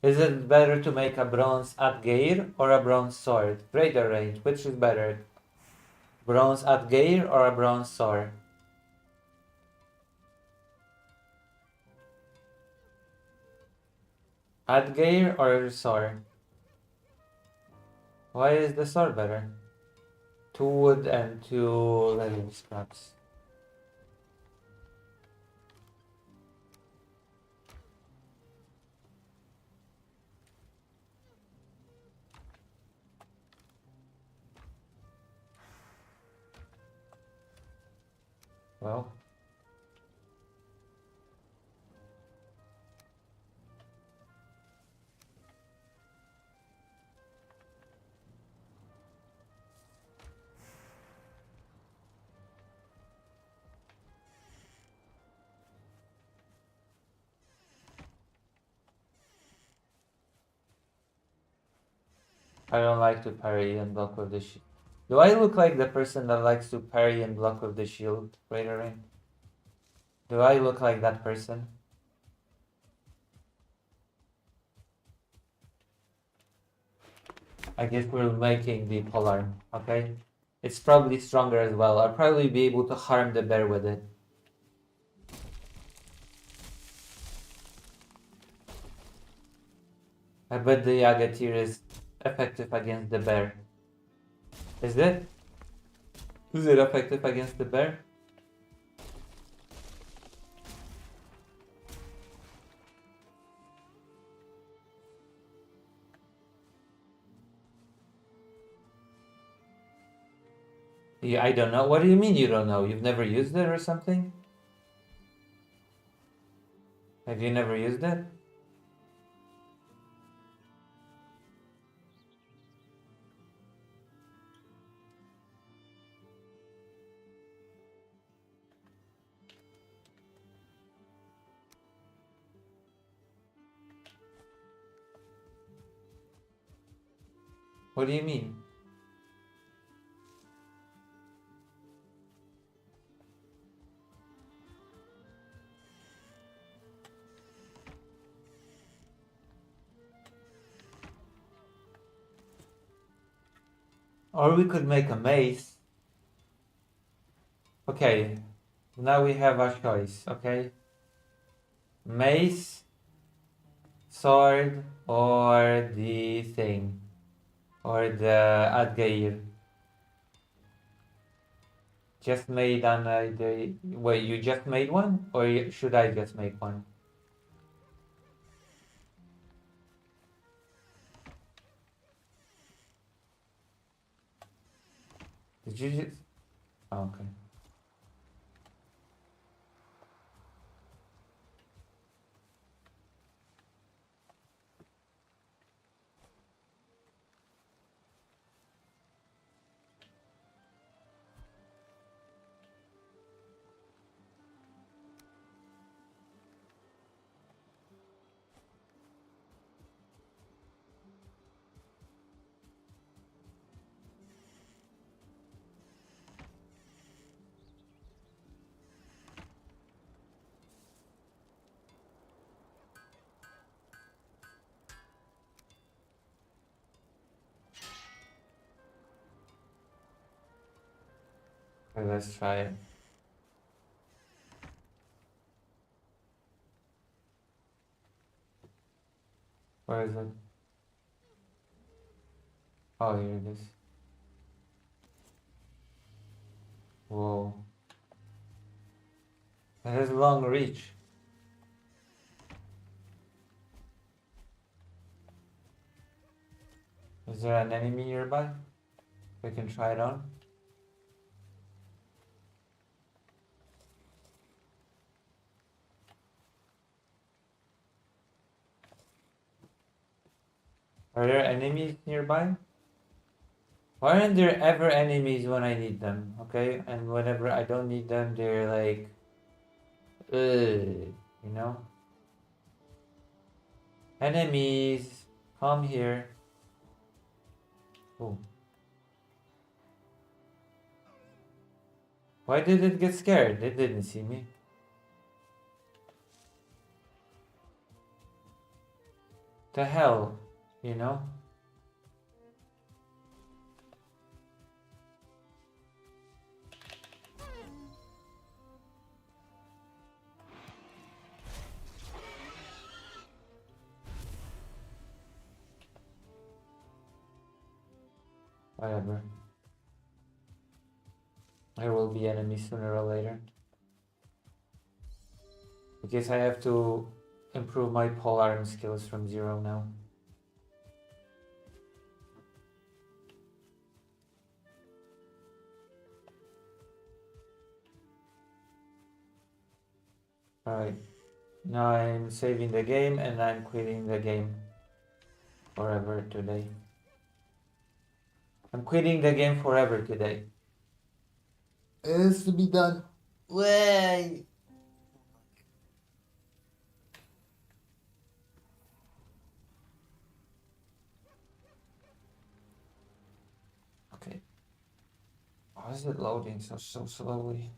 Is it better to make a bronze at gear or a bronze sword? Greater range. Which is better? Bronze at gear or a bronze sword? At gear or sword? Why is the sword better? 2 wood and 2 leather scraps. Well. I don't like to parry and block with the shield. Do I look like the person that likes to parry and block with the shield, Raider Rain? Do I look like that person? I guess we're making the polearm, okay? It's probably stronger as well. I'll probably be able to harm the bear with it. I bet the Yagatir is effective against the bear. Is it? Is it effective against the bear? Yeah, I don't know. What do you mean you don't know? You've never used it or something? Have you never used it? What do you mean? Or we could make a mace. Okay, now we have a choice, okay? Mace, sword, or the thing. Or the Adgeir. Just made on the... Wait, you just made one? Or should I just make one? Did you just... Oh, okay. Okay, let's try it. Where is it? Oh, here it is. Whoa. It has long reach. Is there an enemy nearby? We can try it on. Are there enemies nearby? Why aren't there ever enemies when I need them? Okay, and whenever I don't need them, they're like, you know? Enemies, come here. Oh. Why did it get scared? It didn't see me. The hell, you know? Whatever. There will be enemies sooner or later. I guess I have to improve my polearm skills from 0 now. Alright. Now I'm saving the game and I'm quitting the game forever today. I'm quitting the game forever today. It has to be done. Way. Okay. Why is it loading so slowly?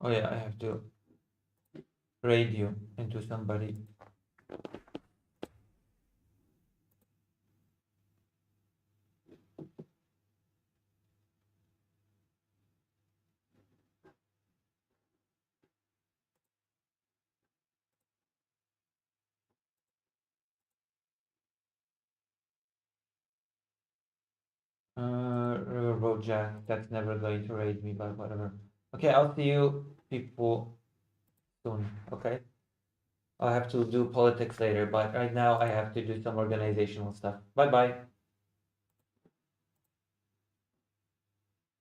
Oh yeah, I have to raid you into somebody. Riverboat Jack, that's never going to raid me, but whatever. Okay, I'll see you people soon, okay? I'll have to do politics later, but right now I have to do some organizational stuff. Bye bye.